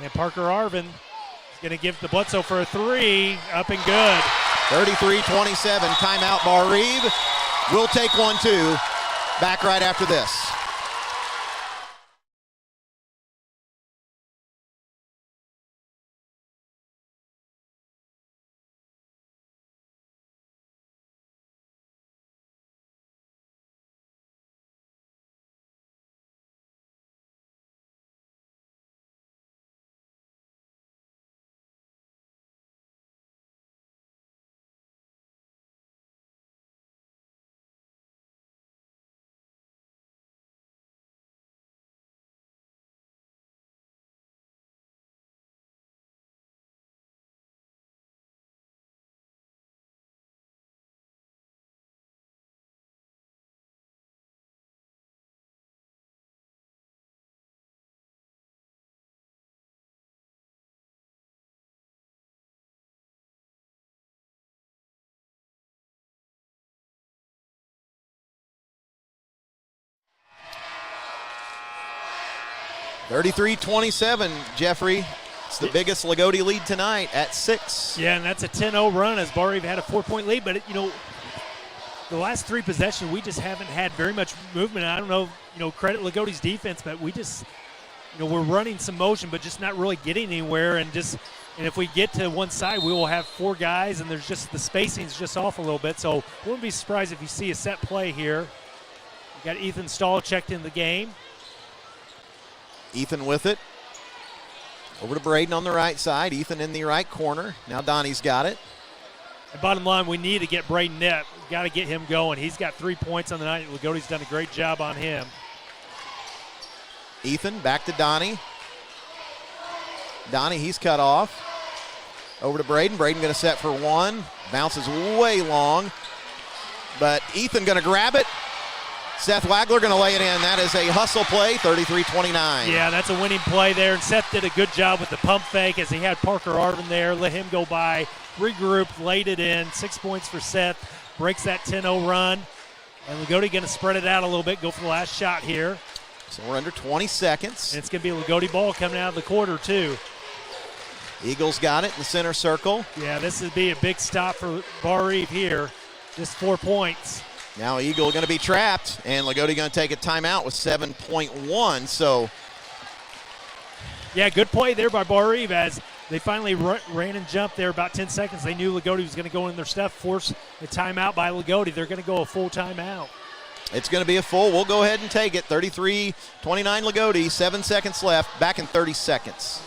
And Parker Arvin is going to give the Bledsoe for a 3, up and good. 33-27, timeout Bar Eve. We'll take one, too. Back right after this. (33-27), Jeffrey. It's the biggest Loogootee lead tonight at 6. Yeah, and that's a 10-0 run as Bar Eve had a 4-point lead. But, the last 3 possessions, we just haven't had very much movement. I don't know, credit Loogotee's defense, but we just, we're running some motion, but just not really getting anywhere. And if we get to one side, we will have 4 guys, and there's just the spacing's just off a little bit. So wouldn't be surprised if you see a set play here. We got Ethan Stahl checked in the game. Ethan with it. Over to Braden on the right side. Ethan in the right corner. Now Donnie's got it. And bottom line, we need to get Braden net. We've got to get him going. He's got 3 points on the night. Loogotee's done a great job on him. Ethan back to Donnie. Donnie, he's cut off. Over to Braden. Braden going to set for 1. Bounces way long. But Ethan going to grab it. Seth Wagler going to lay it in. That is a hustle play, 33-29. Yeah, that's a winning play there. And Seth did a good job with the pump fake as he had Parker Arvin there. Let him go by, regrouped, laid it in. 6 points for Seth. Breaks that 10-0 run. And Loogootee going to spread it out a little bit, go for the last shot here. So we're under 20 seconds. And it's going to be a Loogootee ball coming out of the quarter, too. Eagles got it in the center circle. Yeah, this would be a big stop for Bar Eve here. Just 4 points. Now Eagle going to be trapped, and Loogootee going to take a timeout with 7.1. So, yeah, good play there by Bar Eve as they finally ran and jumped there about 10 seconds. They knew Loogootee was going to go in their stuff, force a timeout by Loogootee. They're going to go a full timeout. It's going to be a full. We'll go ahead and take it. 33-29 Loogootee, 7 seconds left, back in 30 seconds.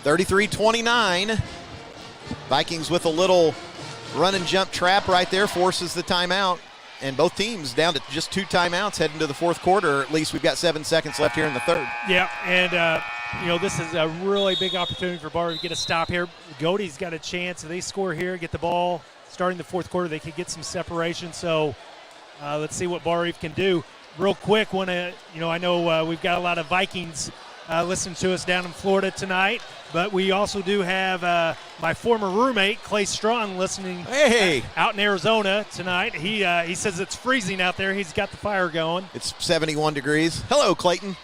(33-29). Vikings with a little run and jump trap right there forces the timeout. And both teams down to just 2 timeouts heading to the fourth quarter. At least we've got 7 seconds left here in the third. Yeah, and this is a really big opportunity for Bar Eve to get a stop here. Loogotee's got a chance. If they score here, get the ball starting the fourth quarter, they could get some separation. So let's see what Bar Eve can do. Real quick, I know we've got a lot of Vikings listening to us down in Florida tonight. But we also do have my former roommate, Clay Strong, listening out in Arizona tonight. He says it's freezing out there. He's got the fire going. It's 71 degrees. Hello, Clayton.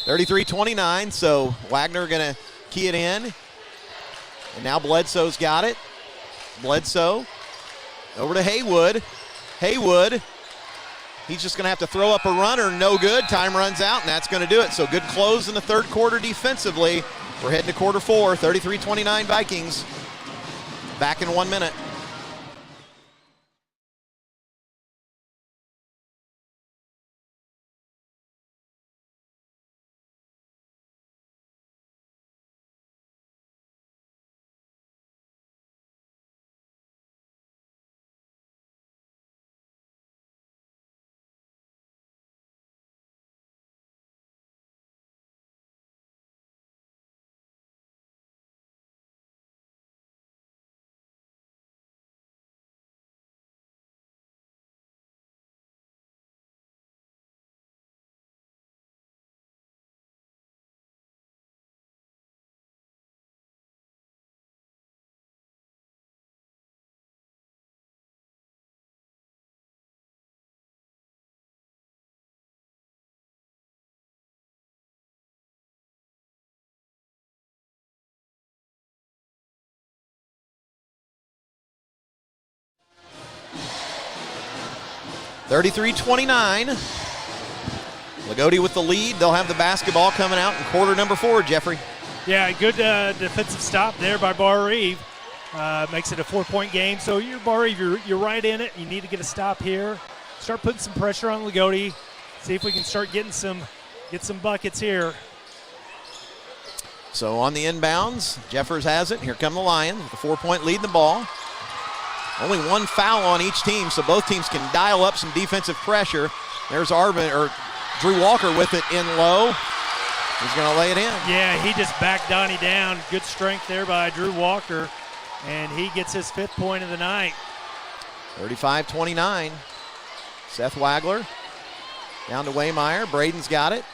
33-29, so Wagner going to key it in. And now Bledsoe's got it. Bledsoe over to Haywood. Haywood, he's just going to have to throw up a runner. No good. Time runs out, and that's going to do it. So good close in the third quarter defensively. We're heading to quarter four, 33-29 Vikings. Back in 1 minute. (33-29). Loogootee with the lead. They'll have the basketball coming out in quarter number 4, Jeffrey. Yeah, good defensive stop there by Bar Eve. Makes it a 4-point game. So you're Bar Eve, you're right in it. You need to get a stop here. Start putting some pressure on Loogootee. See if we can start get some buckets here. So on the inbounds, Jeffers has it. Here come the Lions with a 4-point lead in the ball. Only one foul on each team, so both teams can dial up some defensive pressure. There's Drew Walker with it in low. He's going to lay it in. Yeah, he just backed Donnie down. Good strength there by Drew Walker, and he gets his 5th point of the night. 35-29. Seth Wagler down to Waymeyer. Braden's got it.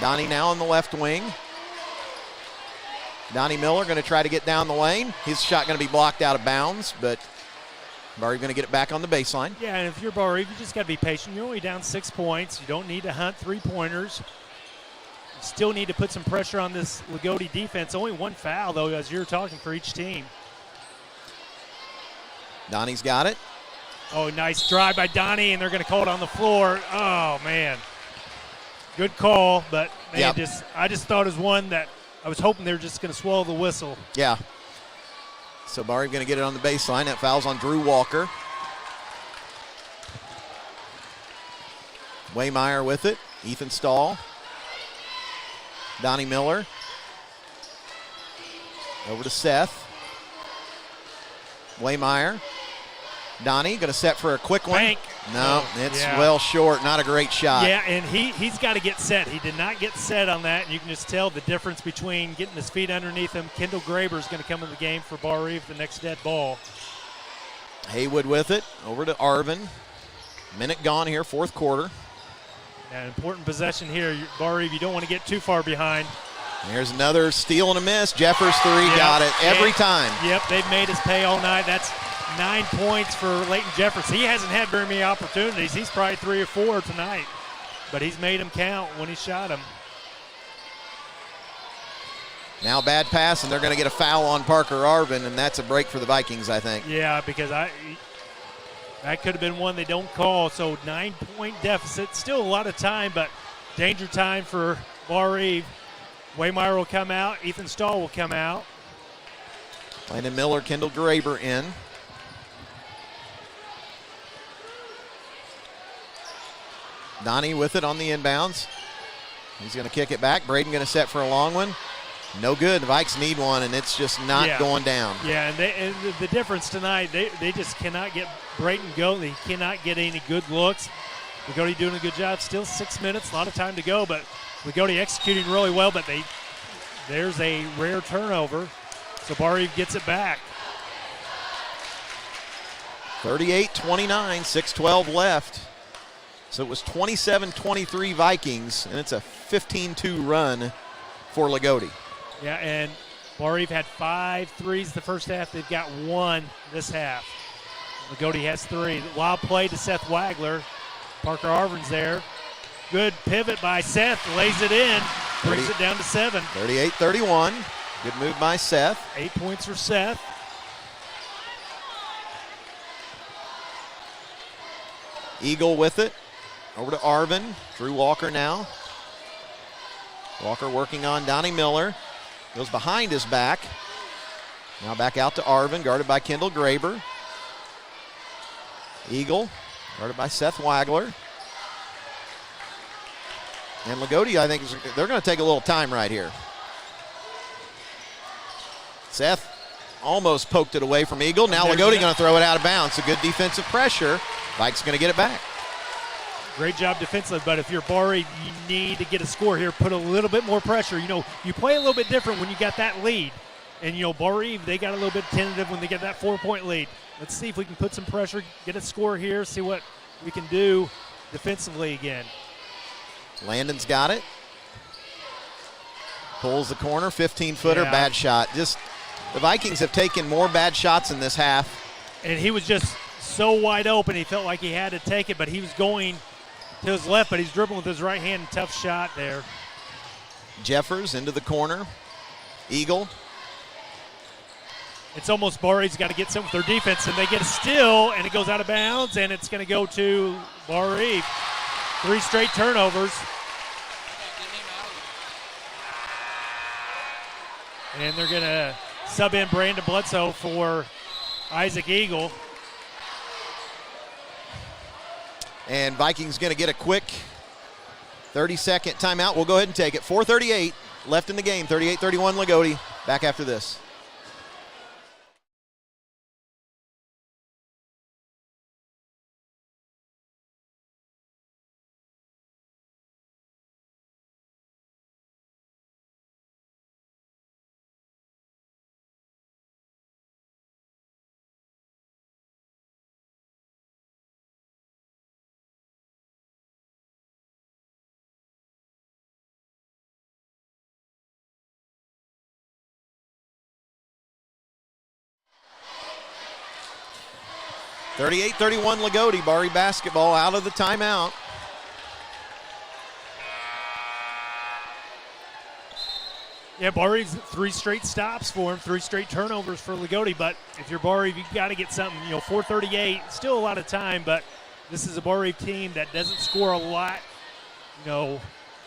Donnie now on the left wing. Donnie Miller going to try to get down the lane. His shot going to be blocked out of bounds, but Bar Eve going to get it back on the baseline. Yeah, and if you're Bar Eve, you just got to be patient. You're only down 6 points. You don't need to hunt 3-pointers. You still need to put some pressure on this Loogootee defense. Only one foul, though, as you're talking, for each team. Donnie's got it. Oh, nice drive by Donnie, and they're going to call it on the floor. Oh, man. Good call, but man, I just thought it was one that I was hoping they were just going to swallow the whistle. Yeah. So Bar Eve going to get it on the baseline. That foul's on Drew Walker. Waymeyer with it. Ethan Stahl. Donnie Miller. Over to Seth. Waymeyer. Donnie going to set for a quick one. Bank. No, it's well short. Not a great shot. Yeah, and he's got to get set. He did not get set on that, and you can just tell the difference between getting his feet underneath him. Kendall Graber is going to come in the game for Bar Eve, the next dead ball. Haywood with it. Over to Arvin. Minute gone here, 4th quarter. An important possession here. Bar Eve, you don't want to get too far behind. Here's another steal and a miss. Jeffers 3, got it every time. Yep, they've made us pay all night. That's 9 points for Leighton Jeffers. He hasn't had very many opportunities. He's probably 3 or 4 tonight, but he's made them count when he shot them. Now bad pass, and they're going to get a foul on Parker Arvin, and that's a break for the Vikings, I think. Yeah, because that could have been one they don't call. So 9-point deficit. Still a lot of time, but danger time for Bar Eve. Waymeyer will come out. Ethan Stahl will come out. Landon Miller, Kendall Graber in. Donnie with it on the inbounds. He's going to kick it back. Braden going to set for a long one. No good. The Vikes need one, and it's just not going down. Yeah, and the difference tonight, they just cannot get Braden going. They cannot get any good looks. Loogootee doing a good job. Still 6 minutes, a lot of time to go, but Loogootee executing really well, but there's a rare turnover, so Bar Eve gets it back. 38-29, 6:12 left. So it was 27-23 Vikings, and it's a 15-2 run for Loogootee. Yeah, and Bar Eve had 5 threes the first half. They've got 1 this half. Loogootee has 3. Wild play to Seth Wagler. Parker Arvin's there. Good pivot by Seth. Lays it in. Brings it down to 7. 38-31. Good move by Seth. 8 points for Seth. Eagle with it. Over to Arvin. Drew Walker now. Walker working on Donnie Miller. Goes behind his back. Now back out to Arvin, guarded by Kendall Graber. Eagle, guarded by Seth Wagler. And Loogootee, I think, they're going to take a little time right here. Seth almost poked it away from Eagle. Now Loogootee going to throw it out of bounds. A good defensive pressure. Vikes going to get it back. Great job defensively, but if you're Bar Eve, you need to get a score here, put a little bit more pressure. You know, you play a little bit different when you got that lead. And, you know, Bar Eve, they got a little bit tentative when they get that 4-point lead. Let's see if we can put some pressure, get a score here, see what we can do defensively again. Landon's got it. Pulls the corner, 15-footer, bad shot. Just the Vikings have taken more bad shots in this half. And he was just so wide open, he felt like he had to take it, but he was going to his left, but he's dribbling with his right hand. Tough shot there. Jeffers into the corner. Eagle. It's almost Bar Eve's got to get something with their defense, and they get a steal, and it goes out of bounds, and it's going to go to Bar Eve. 3 straight turnovers. And they're going to sub in Brandon Bledsoe for Isaac Eagle. And Vikings going to get a quick 30-second timeout. We'll go ahead and take it. 4:38 left in the game. 38-31 Loogootee. Back after this. (38-31) Loogootee. Bar Eve basketball out of the timeout. Yeah, Bar Eve's 3 straight stops for him, 3 straight turnovers for Loogootee. But if you're Bar Eve, you've got to get something. You know, 4:38, still a lot of time, but this is a Bar Eve team that doesn't score a lot, you know,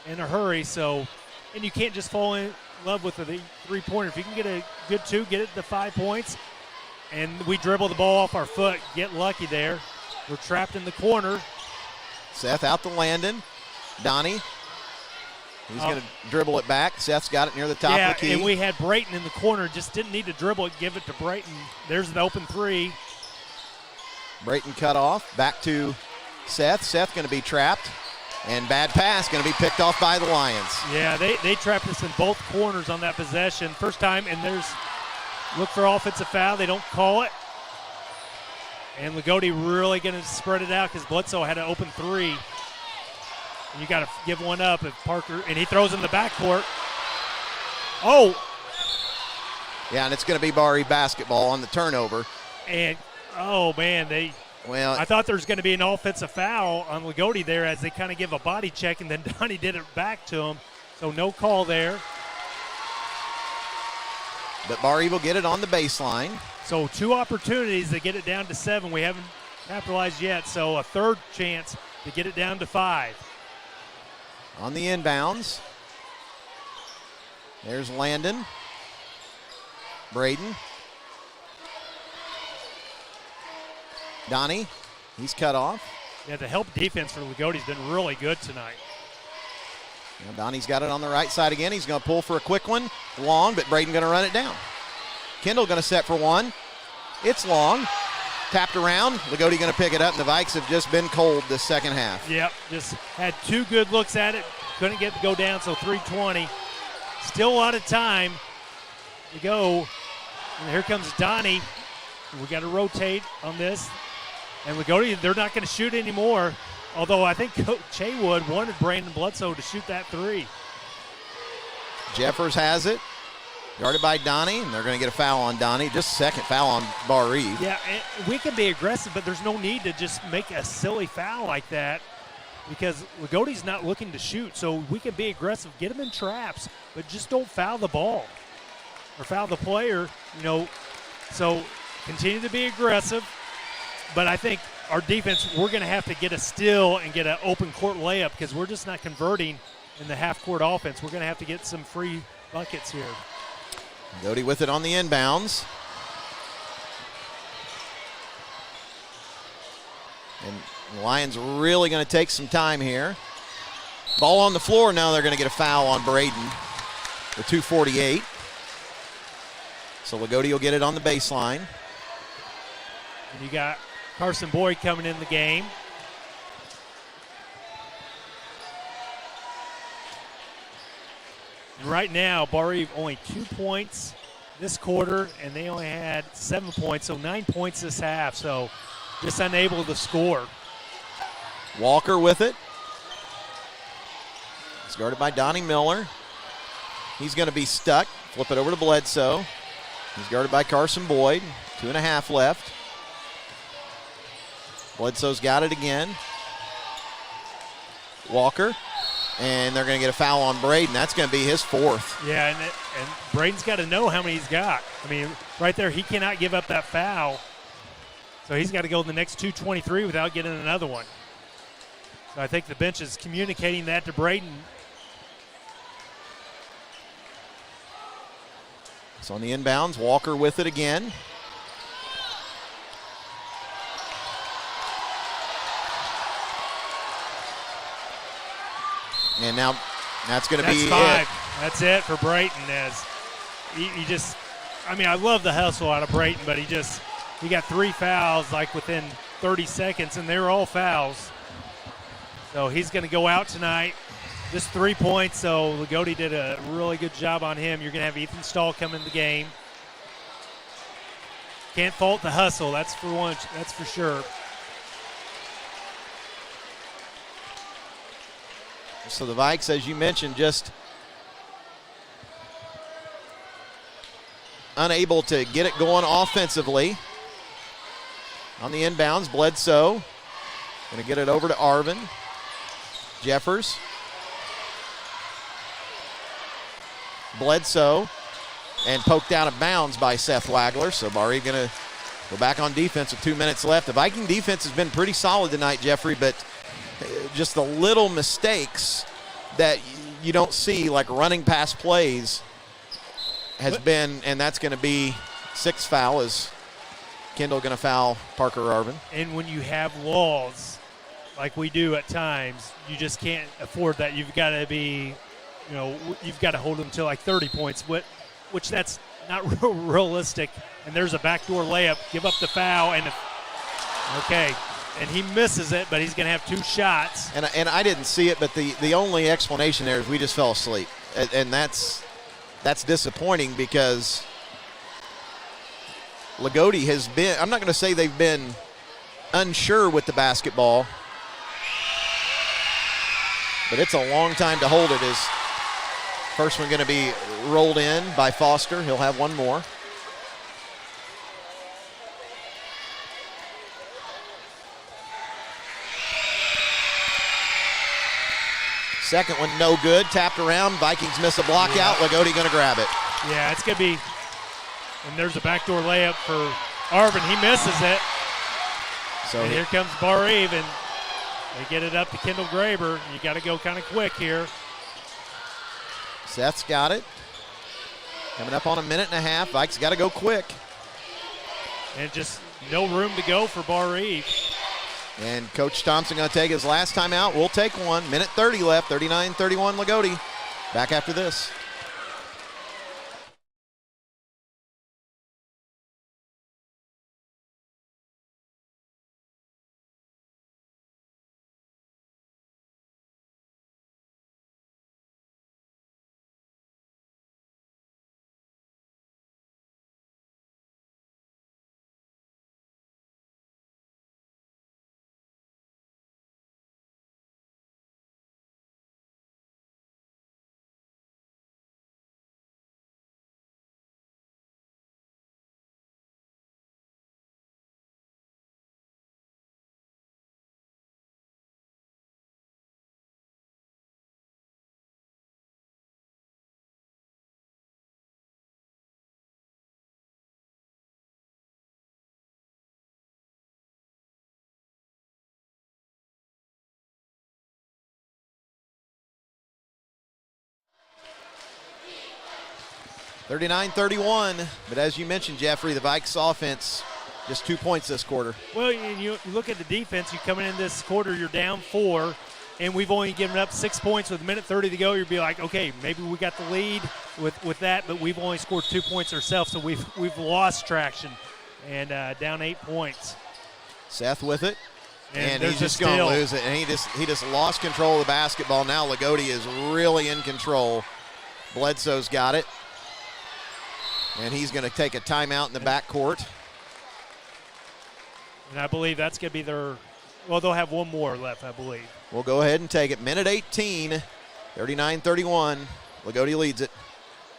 in a hurry. So, and you can't just fall in love with the 3-pointer. If you can get a good 2, get it to 5 points. And we dribble the ball off our foot, get lucky there. We're trapped in the corner. Seth out to Landon. Donnie. He's going to dribble it back. Seth's got it near the top of the key. And we had Brayton in the corner. Just didn't need to dribble it, give it to Brayton. There's the open 3. Brayton cut off. Back to Seth. Seth going to be trapped. And bad pass going to be picked off by the Lions. Yeah, they trapped us in both corners on that possession. First time, and there's look for offensive foul. They don't call it. And Loogootee really going to spread it out because Bledsoe had an open 3. And you got to give one up if Parker, and he throws in the backcourt. Oh! Yeah, and it's going to be Bar Eve basketball on the turnover. And, oh, man, I thought there was going to be an offensive foul on Loogootee there as they kind of give a body check, and then Donnie did it back to him. So no call there. But Bar Eve will get it on the baseline. So 2 opportunities to get it down to 7. We haven't capitalized yet, so a 3rd chance to get it down to 5. On the inbounds. There's Landon. Braden. Donnie. He's cut off. Yeah, the help defense for Loogotee's been really good tonight. Now Donnie's got it on the right side again. He's going to pull for a quick one. Long, but Braden going to run it down. Kendall going to set for one. It's long. Tapped around. Loogootee going to pick it up, and the Vikes have just been cold this second half. Yep, just had 2 good looks at it. Couldn't get it to go down, so 3:20. Still a lot of time to go. And here comes Donnie. We got to rotate on this. And Loogootee, they're not going to shoot anymore. Although I think Coach Haywood wanted Brandon Bledsoe to shoot that 3. Jeffers has it. Guarded by Donnie, and they're going to get a foul on Donnie. Just second foul on Bar Eve. Yeah, we can be aggressive, but there's no need to just make a silly foul like that because Loogootie's not looking to shoot. So we can be aggressive, get them in traps, but just don't foul the ball or foul the player, So continue to be aggressive, but I think our defense, we're going to have to get a steal and get an open court layup because we're just not converting in the half-court offense. We're going to have to get some free buckets here. Loogootee with it on the inbounds. And the Lions really going to take some time here. Ball on the floor. Now they're going to get a foul on Braden with 2:48. So Loogootee will get it on the baseline. And you got Carson Boyd coming in the game. And right now, Bar Eve only 2 points this quarter, and they only had 7 points, so 9 points this half. So just unable to score. Walker with it. It's guarded by Donnie Miller. He's going to be stuck. Flip it over to Bledsoe. He's guarded by Carson Boyd. 2.5 left. Bledsoe's got it again. Walker. And they're going to get a foul on Braden. That's going to be his 4th. Yeah, and Braden's got to know how many he's got. I mean, right there, he cannot give up that foul. So he's got to go the next 2:23 without getting another one. So I think the bench is communicating that to Braden. So on the inbounds, Walker with it again. And now that's going to be 5. it. That's it for Brayton. As he just, I mean, I love the hustle out of Brayton, but he got 3 fouls like within 30 seconds, and they were all fouls. So he's going to go out tonight. Just 3 points, so Loogootee did a really good job on him. You're going to have Ethan Stahl come in the game. Can't fault the hustle, that's for sure. So the Vikes, as you mentioned, just unable to get it going offensively. On the inbounds, Bledsoe going to get it over to Arvin. Jeffers. Bledsoe, and poked out of bounds by Seth Wagler. So Bar Eve going to go back on defense with 2 minutes left. The Viking defense has been pretty solid tonight, Jeffrey, but just the little mistakes that you don't see, like running past plays, has been, and that's going to be 6th foul. Is Kendall going to foul Parker Arvin? And when you have walls like we do at times, you just can't afford that. You've got to be, you've got to hold them to like 30 points, which that's not realistic. And there's a backdoor layup. Give up the foul, and and he misses it, but he's going to have 2 shots. And I didn't see it, but the only explanation there is we just fell asleep, and that's disappointing because Loogootee has been, I'm not going to say they've been unsure with the basketball, but it's a long time to hold it. Is first one going to be rolled in by Foster. He'll have one more. Second one, no good. Tapped around. Vikings miss a block out. Loogootee going to grab it. Yeah, it's going to be, and there's a backdoor layup for Arvin. He misses it. So and here comes Bar Eve, and they get it up to Kendall Graber. You got to go kind of quick here. Seth's got it. Coming up on a minute and a half. Vikes got to go quick. And just no room to go for Bar Eve. And Coach Thompson going to take his last time out. We'll take one. Minute 30 left. 39-31 Loogootee. Back after this. 39-31, but as you mentioned, Jeffrey, the Vikes offense just 2 points this quarter. Well, you look at the defense. You coming in this quarter, you're down 4, and we've only given up 6 points with a minute 30 to go. You'd be like, okay, maybe we got the lead with that, but we've only scored 2 points ourselves, so we've lost traction and down 8 points. Seth with it, and he's just going to lose it, and he just lost control of the basketball. Now Loogootee is really in control. Bledsoe's got it, and he's going to take a timeout in the backcourt. And I believe that's going to be they'll have one more left, I believe. We'll go ahead and take it. Minute 18, 39-31. Loogootee leads it.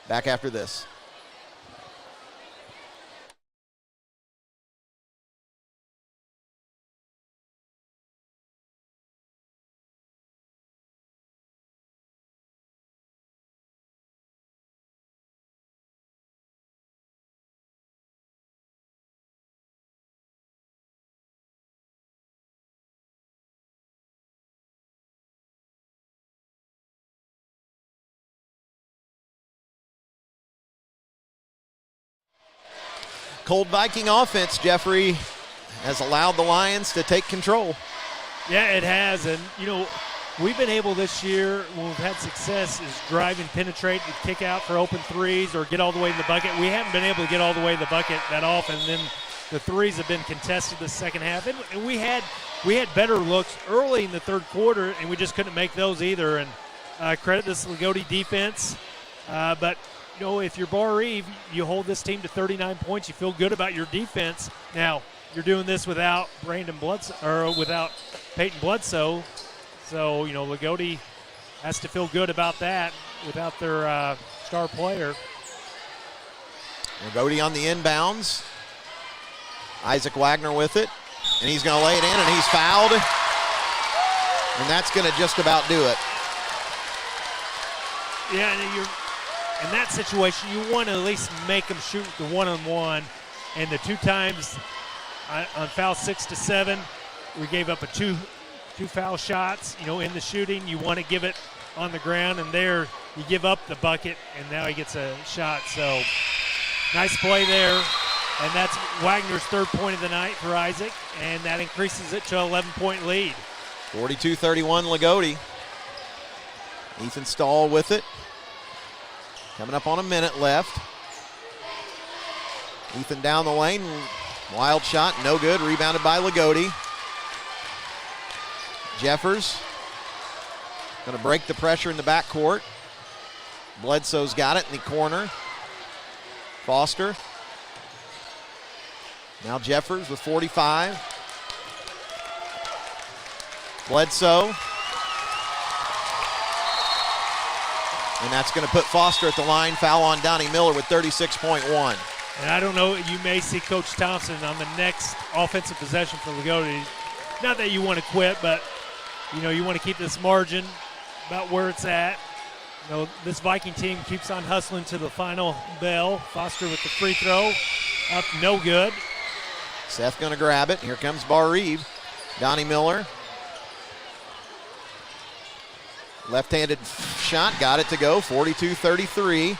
Back after this. Cold Viking offense, Jeffrey, has allowed the Lions to take control. Yeah, it has. And, we've been able this year, when we've had success, is drive and penetrate and kick out for open threes or get all the way in the bucket. We haven't been able to get all the way in the bucket that often. Then the threes have been contested the second half. And we had better looks early in the third quarter, and we just couldn't make those either. And credit this Loogootee defense. But if you're Bar Eve, you hold this team to 39 points. You feel good about your defense. Now, you're doing this without without Peyton Bledsoe. So, Loogootee has to feel good about that without their star player. Loogootee on the inbounds. Isaac Wagner with it, and he's going to lay it in, and he's fouled. And that's going to just about do it. Yeah, and in that situation, you want to at least make them shoot the one-on-one. And the 2 times on foul 6 to 7, we gave up two foul shots. In the shooting, you want to give it on the ground, and there you give up the bucket, and now he gets a shot. So nice play there, and that's Wagner's 3rd point of the night for Isaac, and that increases it to an 11-point lead. 42-31 Loogootee. Ethan Stahl with it. Coming up on a minute left. Ethan down the lane. Wild shot, no good. Rebounded by Loogootee. Jeffers going to break the pressure in the backcourt. Bledsoe's got it in the corner. Foster. Now Jeffers with 45. Bledsoe. And that's going to put Foster at the line. Foul on Donnie Miller with 36.1. And I don't know, you may see Coach Thompson on the next offensive possession for Loogootee. Not that you want to quit, but, you want to keep this margin about where it's at. This Viking team keeps on hustling to the final bell. Foster with the free throw. Up, no good. Seth going to grab it. Here comes Bar Eve. Donnie Miller. Left-handed shot, got it to go, 42-33.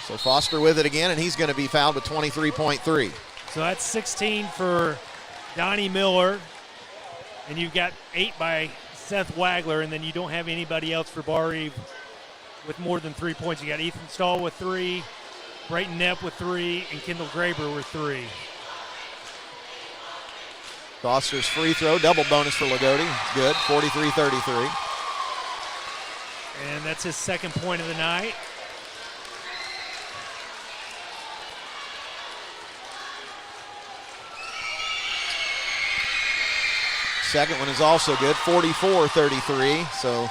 So Foster with it again, and he's going to be fouled with 23.3. So that's 16 for Donnie Miller, and you've got 8 by Seth Wagler, and then you don't have anybody else for Bar Eve with more than 3 points. You got Ethan Stahl with 3, Brayton Knepp with 3, and Kendall Graber with 3. Foster's free throw, double bonus for Loogootee. Good, 43-33. And that's his 2nd point of the night. Second one is also good, 44-33. So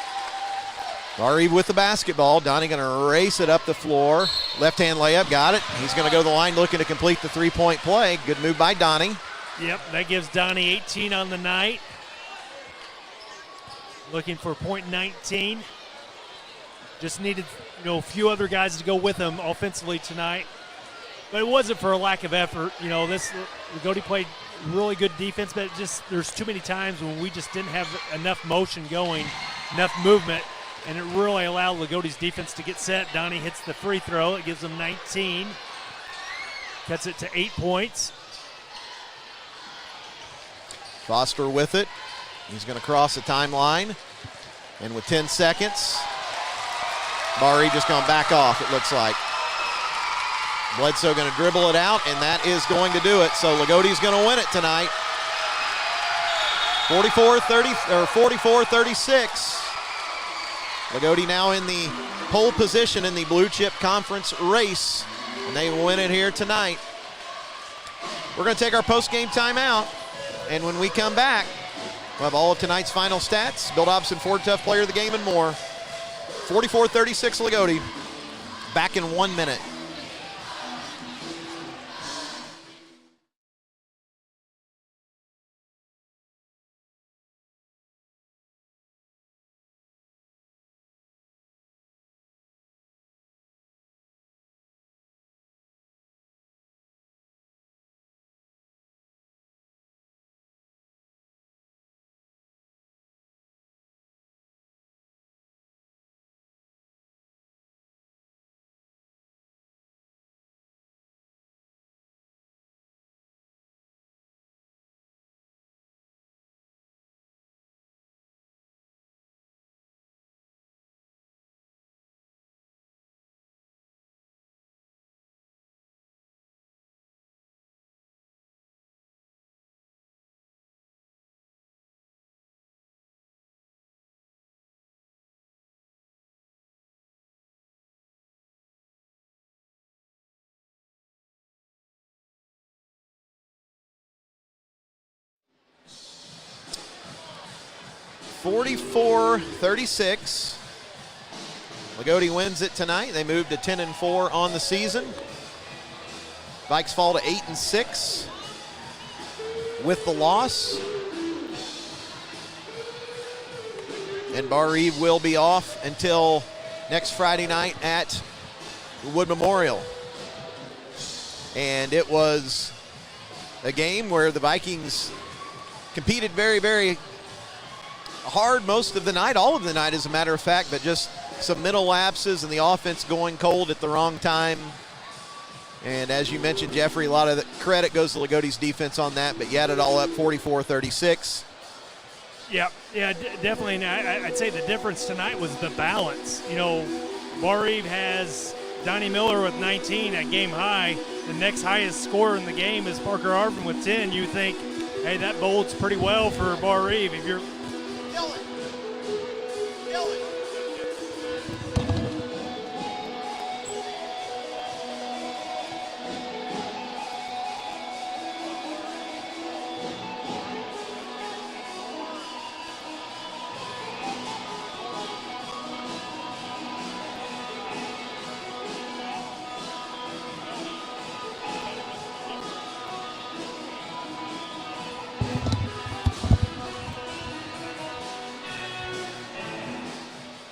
Bar Eve with the basketball. Donnie going to race it up the floor. Left-hand layup, got it. He's going to go to the line looking to complete the 3-point play. Good move by Donnie. Yep, that gives Donnie 18 on the night. Looking for point 19. Just needed, a few other guys to go with him offensively tonight. But it wasn't for a lack of effort. This Loogootee played really good defense, but there's too many times when we just didn't have enough motion going, enough movement, and it really allowed Loogoot's defense to get set. Donnie hits the free throw. It gives them 19. Cuts it to 8 points. Foster with it. He's going to cross the timeline. And with 10 seconds, Bar-Eve just going to back off, it looks like. Bledsoe going to dribble it out, and that is going to do it. So Loogoot's going to win it tonight. 44-36. Loogootee now in the pole position in the Blue Chip Conference race, and they win it here tonight. We're going to take our post-game timeout, and when we come back, we'll have all of tonight's final stats, Bill Dobson Ford Tough Player of the Game, and more. 44-36 Loogootee. Back in 1 minute. (44-36). Loogootee wins it tonight. They move to 10-4 on the season. Vikes fall to 8-6 with the loss. And Bar-Eve will be off until next Friday night at Wood Memorial. And it was a game where the Vikings competed very, very hard most of the night, all of the night as a matter of fact, but just some mental lapses and the offense going cold at the wrong time. And as you mentioned, Jeffrey, a lot of the credit goes to Loogoot's defense on that, but you add it all up, 44-36. Yeah, definitely. And I'd say the difference tonight was the balance. You know, Bar-Eve has Donnie Miller with 19 at game high. The next highest scorer in the game is Parker Arvin with 10. You think, hey, that bodes pretty well for Bar-Eve. If you're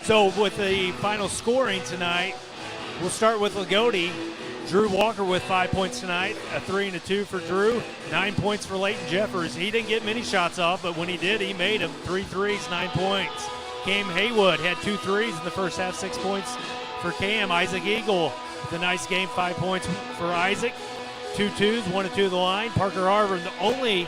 So with the final scoring tonight, we'll start with Loogootee. Drew Walker with 5 points tonight, a 3 and a 2 for Drew. 9 points for Leighton Jeffers. He didn't get many shots off, but when he did, he made them. 3 threes, 9 points. Cam Haywood had 2 threes in the first half, 6 points for Cam. Isaac Eagle with a nice game, 5 points for Isaac. 2 twos, 1 and 2 to the line. Parker Arvin, the only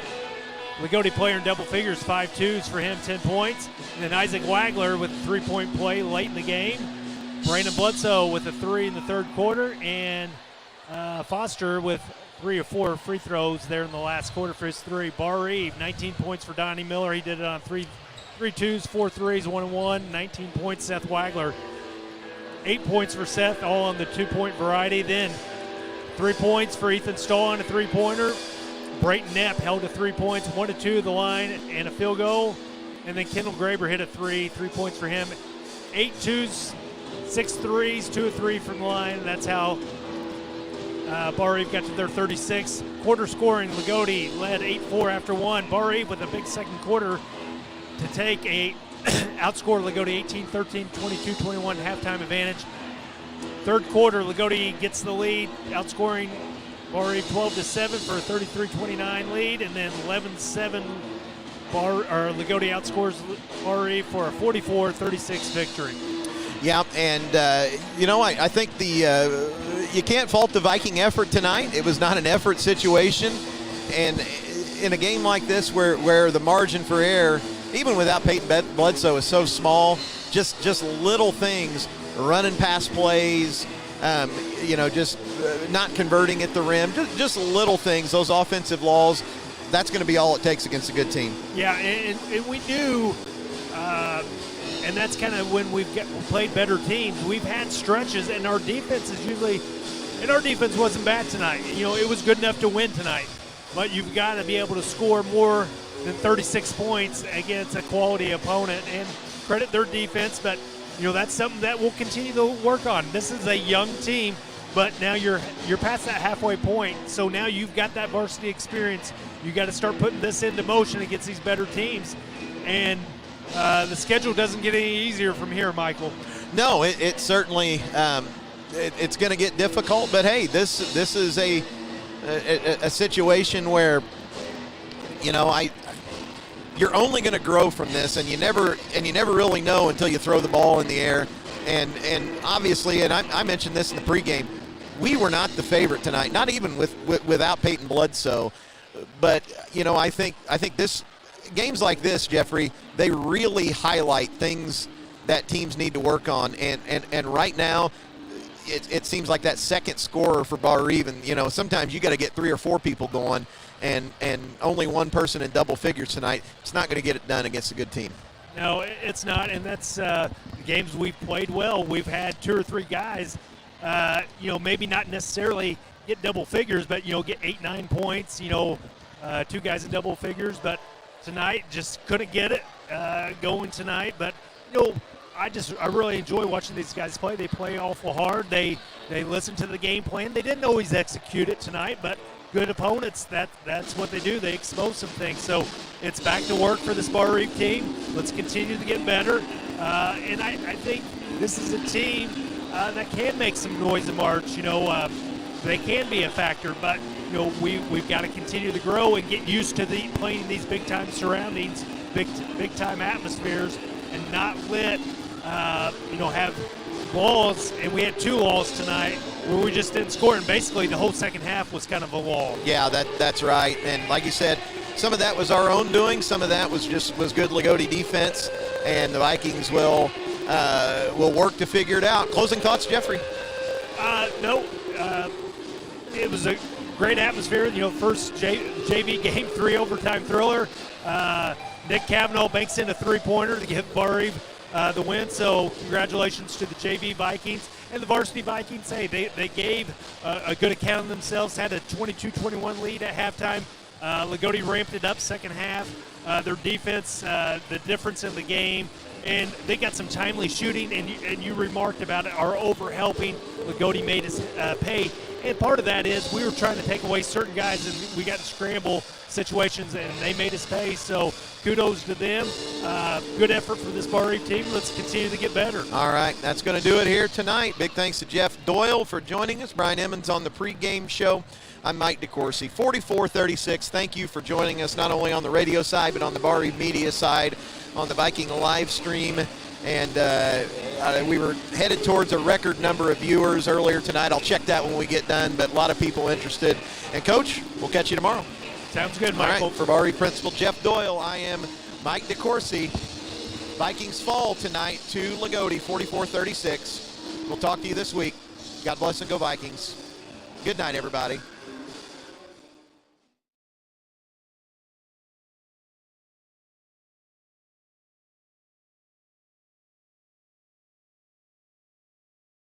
Loogootee player in double figures, 5 twos for him, 10 points. And then Isaac Wagler with a 3-point play late in the game. Brandon Bledsoe with a 3 in the third quarter. And Foster with 3 or 4 free throws there in the last quarter for his 3. Bar-Eve, 19 points for Donnie Miller. He did it on 3 twos, 4 threes, 1 and 1. 19 points, Seth Wagler. 8 points for Seth, all on the 2-point variety. Then 3 points for Ethan Stahl on a 3-pointer. Brayton Knapp held to 3 points, 1 and 2 at the line, and a field goal. And then Kendall Graber hit a 3 points for him. 8 twos, 6 threes, 2 of 3 from the line. And that's how Bar-Eve got to their 36. Quarter scoring, Loogootee led 8-4 after 1. Bar-Eve with a big second quarter to take a outscore Loogootee 18-13, 22-21 halftime advantage. Third quarter, Loogootee gets the lead, outscoring Bar-Eve 12-7 for a 33-29 lead, and then 11-7 Loogootee outscores Bar-Eve for a 44-36 victory. Yeah, and I think you can't fault the Viking effort tonight. It was not an effort situation, and in a game like this where the margin for error, even without Peyton Bledsoe, is so small, just little things, running past plays, just not converting at the rim, just little things, those offensive laws, that's going to be all it takes against a good team. Yeah, and we knew, and that's kind of when we've played better teams. We've had stretches, and our defense wasn't bad tonight. It was good enough to win tonight. But you've got to be able to score more than 36 points against a quality opponent, and credit their defense, but that's something that we'll continue to work on. This is a young team, but now you're past that halfway point, so now you've got that varsity experience. You got to start putting this into motion against these better teams, and the schedule doesn't get any easier from here, Michael. No, it certainly it's going to get difficult, but hey, this is a situation where you're only going to grow from this, and you never really know until you throw the ball in the air. And obviously, and I mentioned this in the pregame, we were not the favorite tonight, not even without Peyton Bledsoe. But I think this games like this, Jeffrey, they really highlight things that teams need to work on. And right now, it seems like that second scorer for Bar Even, sometimes you got to get 3 or 4 people going, and only one person in double figures tonight, it's not going to get it done against a good team. No, it's not, and that's the games we've played well. We've had 2 or 3 guys, maybe not necessarily get double figures, but, get 8-9 points, 2 guys in double figures, but tonight just couldn't get it going tonight. But, I really enjoy watching these guys play. They play awful hard. They listen to the game plan. They didn't always execute it tonight, but good opponents, that's what they do. They expose some things. So it's back to work for this Bar Reef team. Let's continue to get better. And I think this is a team that can make some noise in March. They can be a factor, but we've got to continue to grow and get used to playing these big-time surroundings, big-time atmospheres, and not let have walls. And we had 2 walls tonight where we just didn't score, and basically the whole second half was kind of a wall. Yeah, that's right. And like you said, some of that was our own doing. Some of that was good Loogootee defense, and the Vikings will work to figure it out. Closing thoughts, Jeffrey? It was a great atmosphere. First JV game, 3 overtime thriller. Nick Cavanaugh banks in a 3-pointer to give Bar Eve the win. So congratulations to the JV Vikings. And the Varsity Vikings, hey, they gave a good account of themselves, had a 22-21 lead at halftime. Loogootee ramped it up second half. Their defense, the difference in the game, and they got some timely shooting, and you remarked about it, our over-helping. Loogootee made us pay. And part of that is we were trying to take away certain guys, and we got in scramble situations, and they made us pay. So kudos to them. Good effort for this Bar Reef team. Let's continue to get better. All right, that's going to do it here tonight. Big thanks to Jeff Doyle for joining us. Brian Emmons on the pregame show. I'm Mike DeCourcy. 44-36. Thank you for joining us, not only on the radio side, but on the Bar Reef media side, on the Viking live stream. And we were headed towards a record number of viewers earlier tonight. I'll check that when we get done, but a lot of people interested. And, Coach, we'll catch you tomorrow. Sounds good, Michael. All right, for Bar Reef Principal Jeff Doyle, I am Mike DeCourcy. Vikings fall tonight to Loogootee, 44-36. We'll talk to you this week. God bless and go Vikings. Good night, everybody.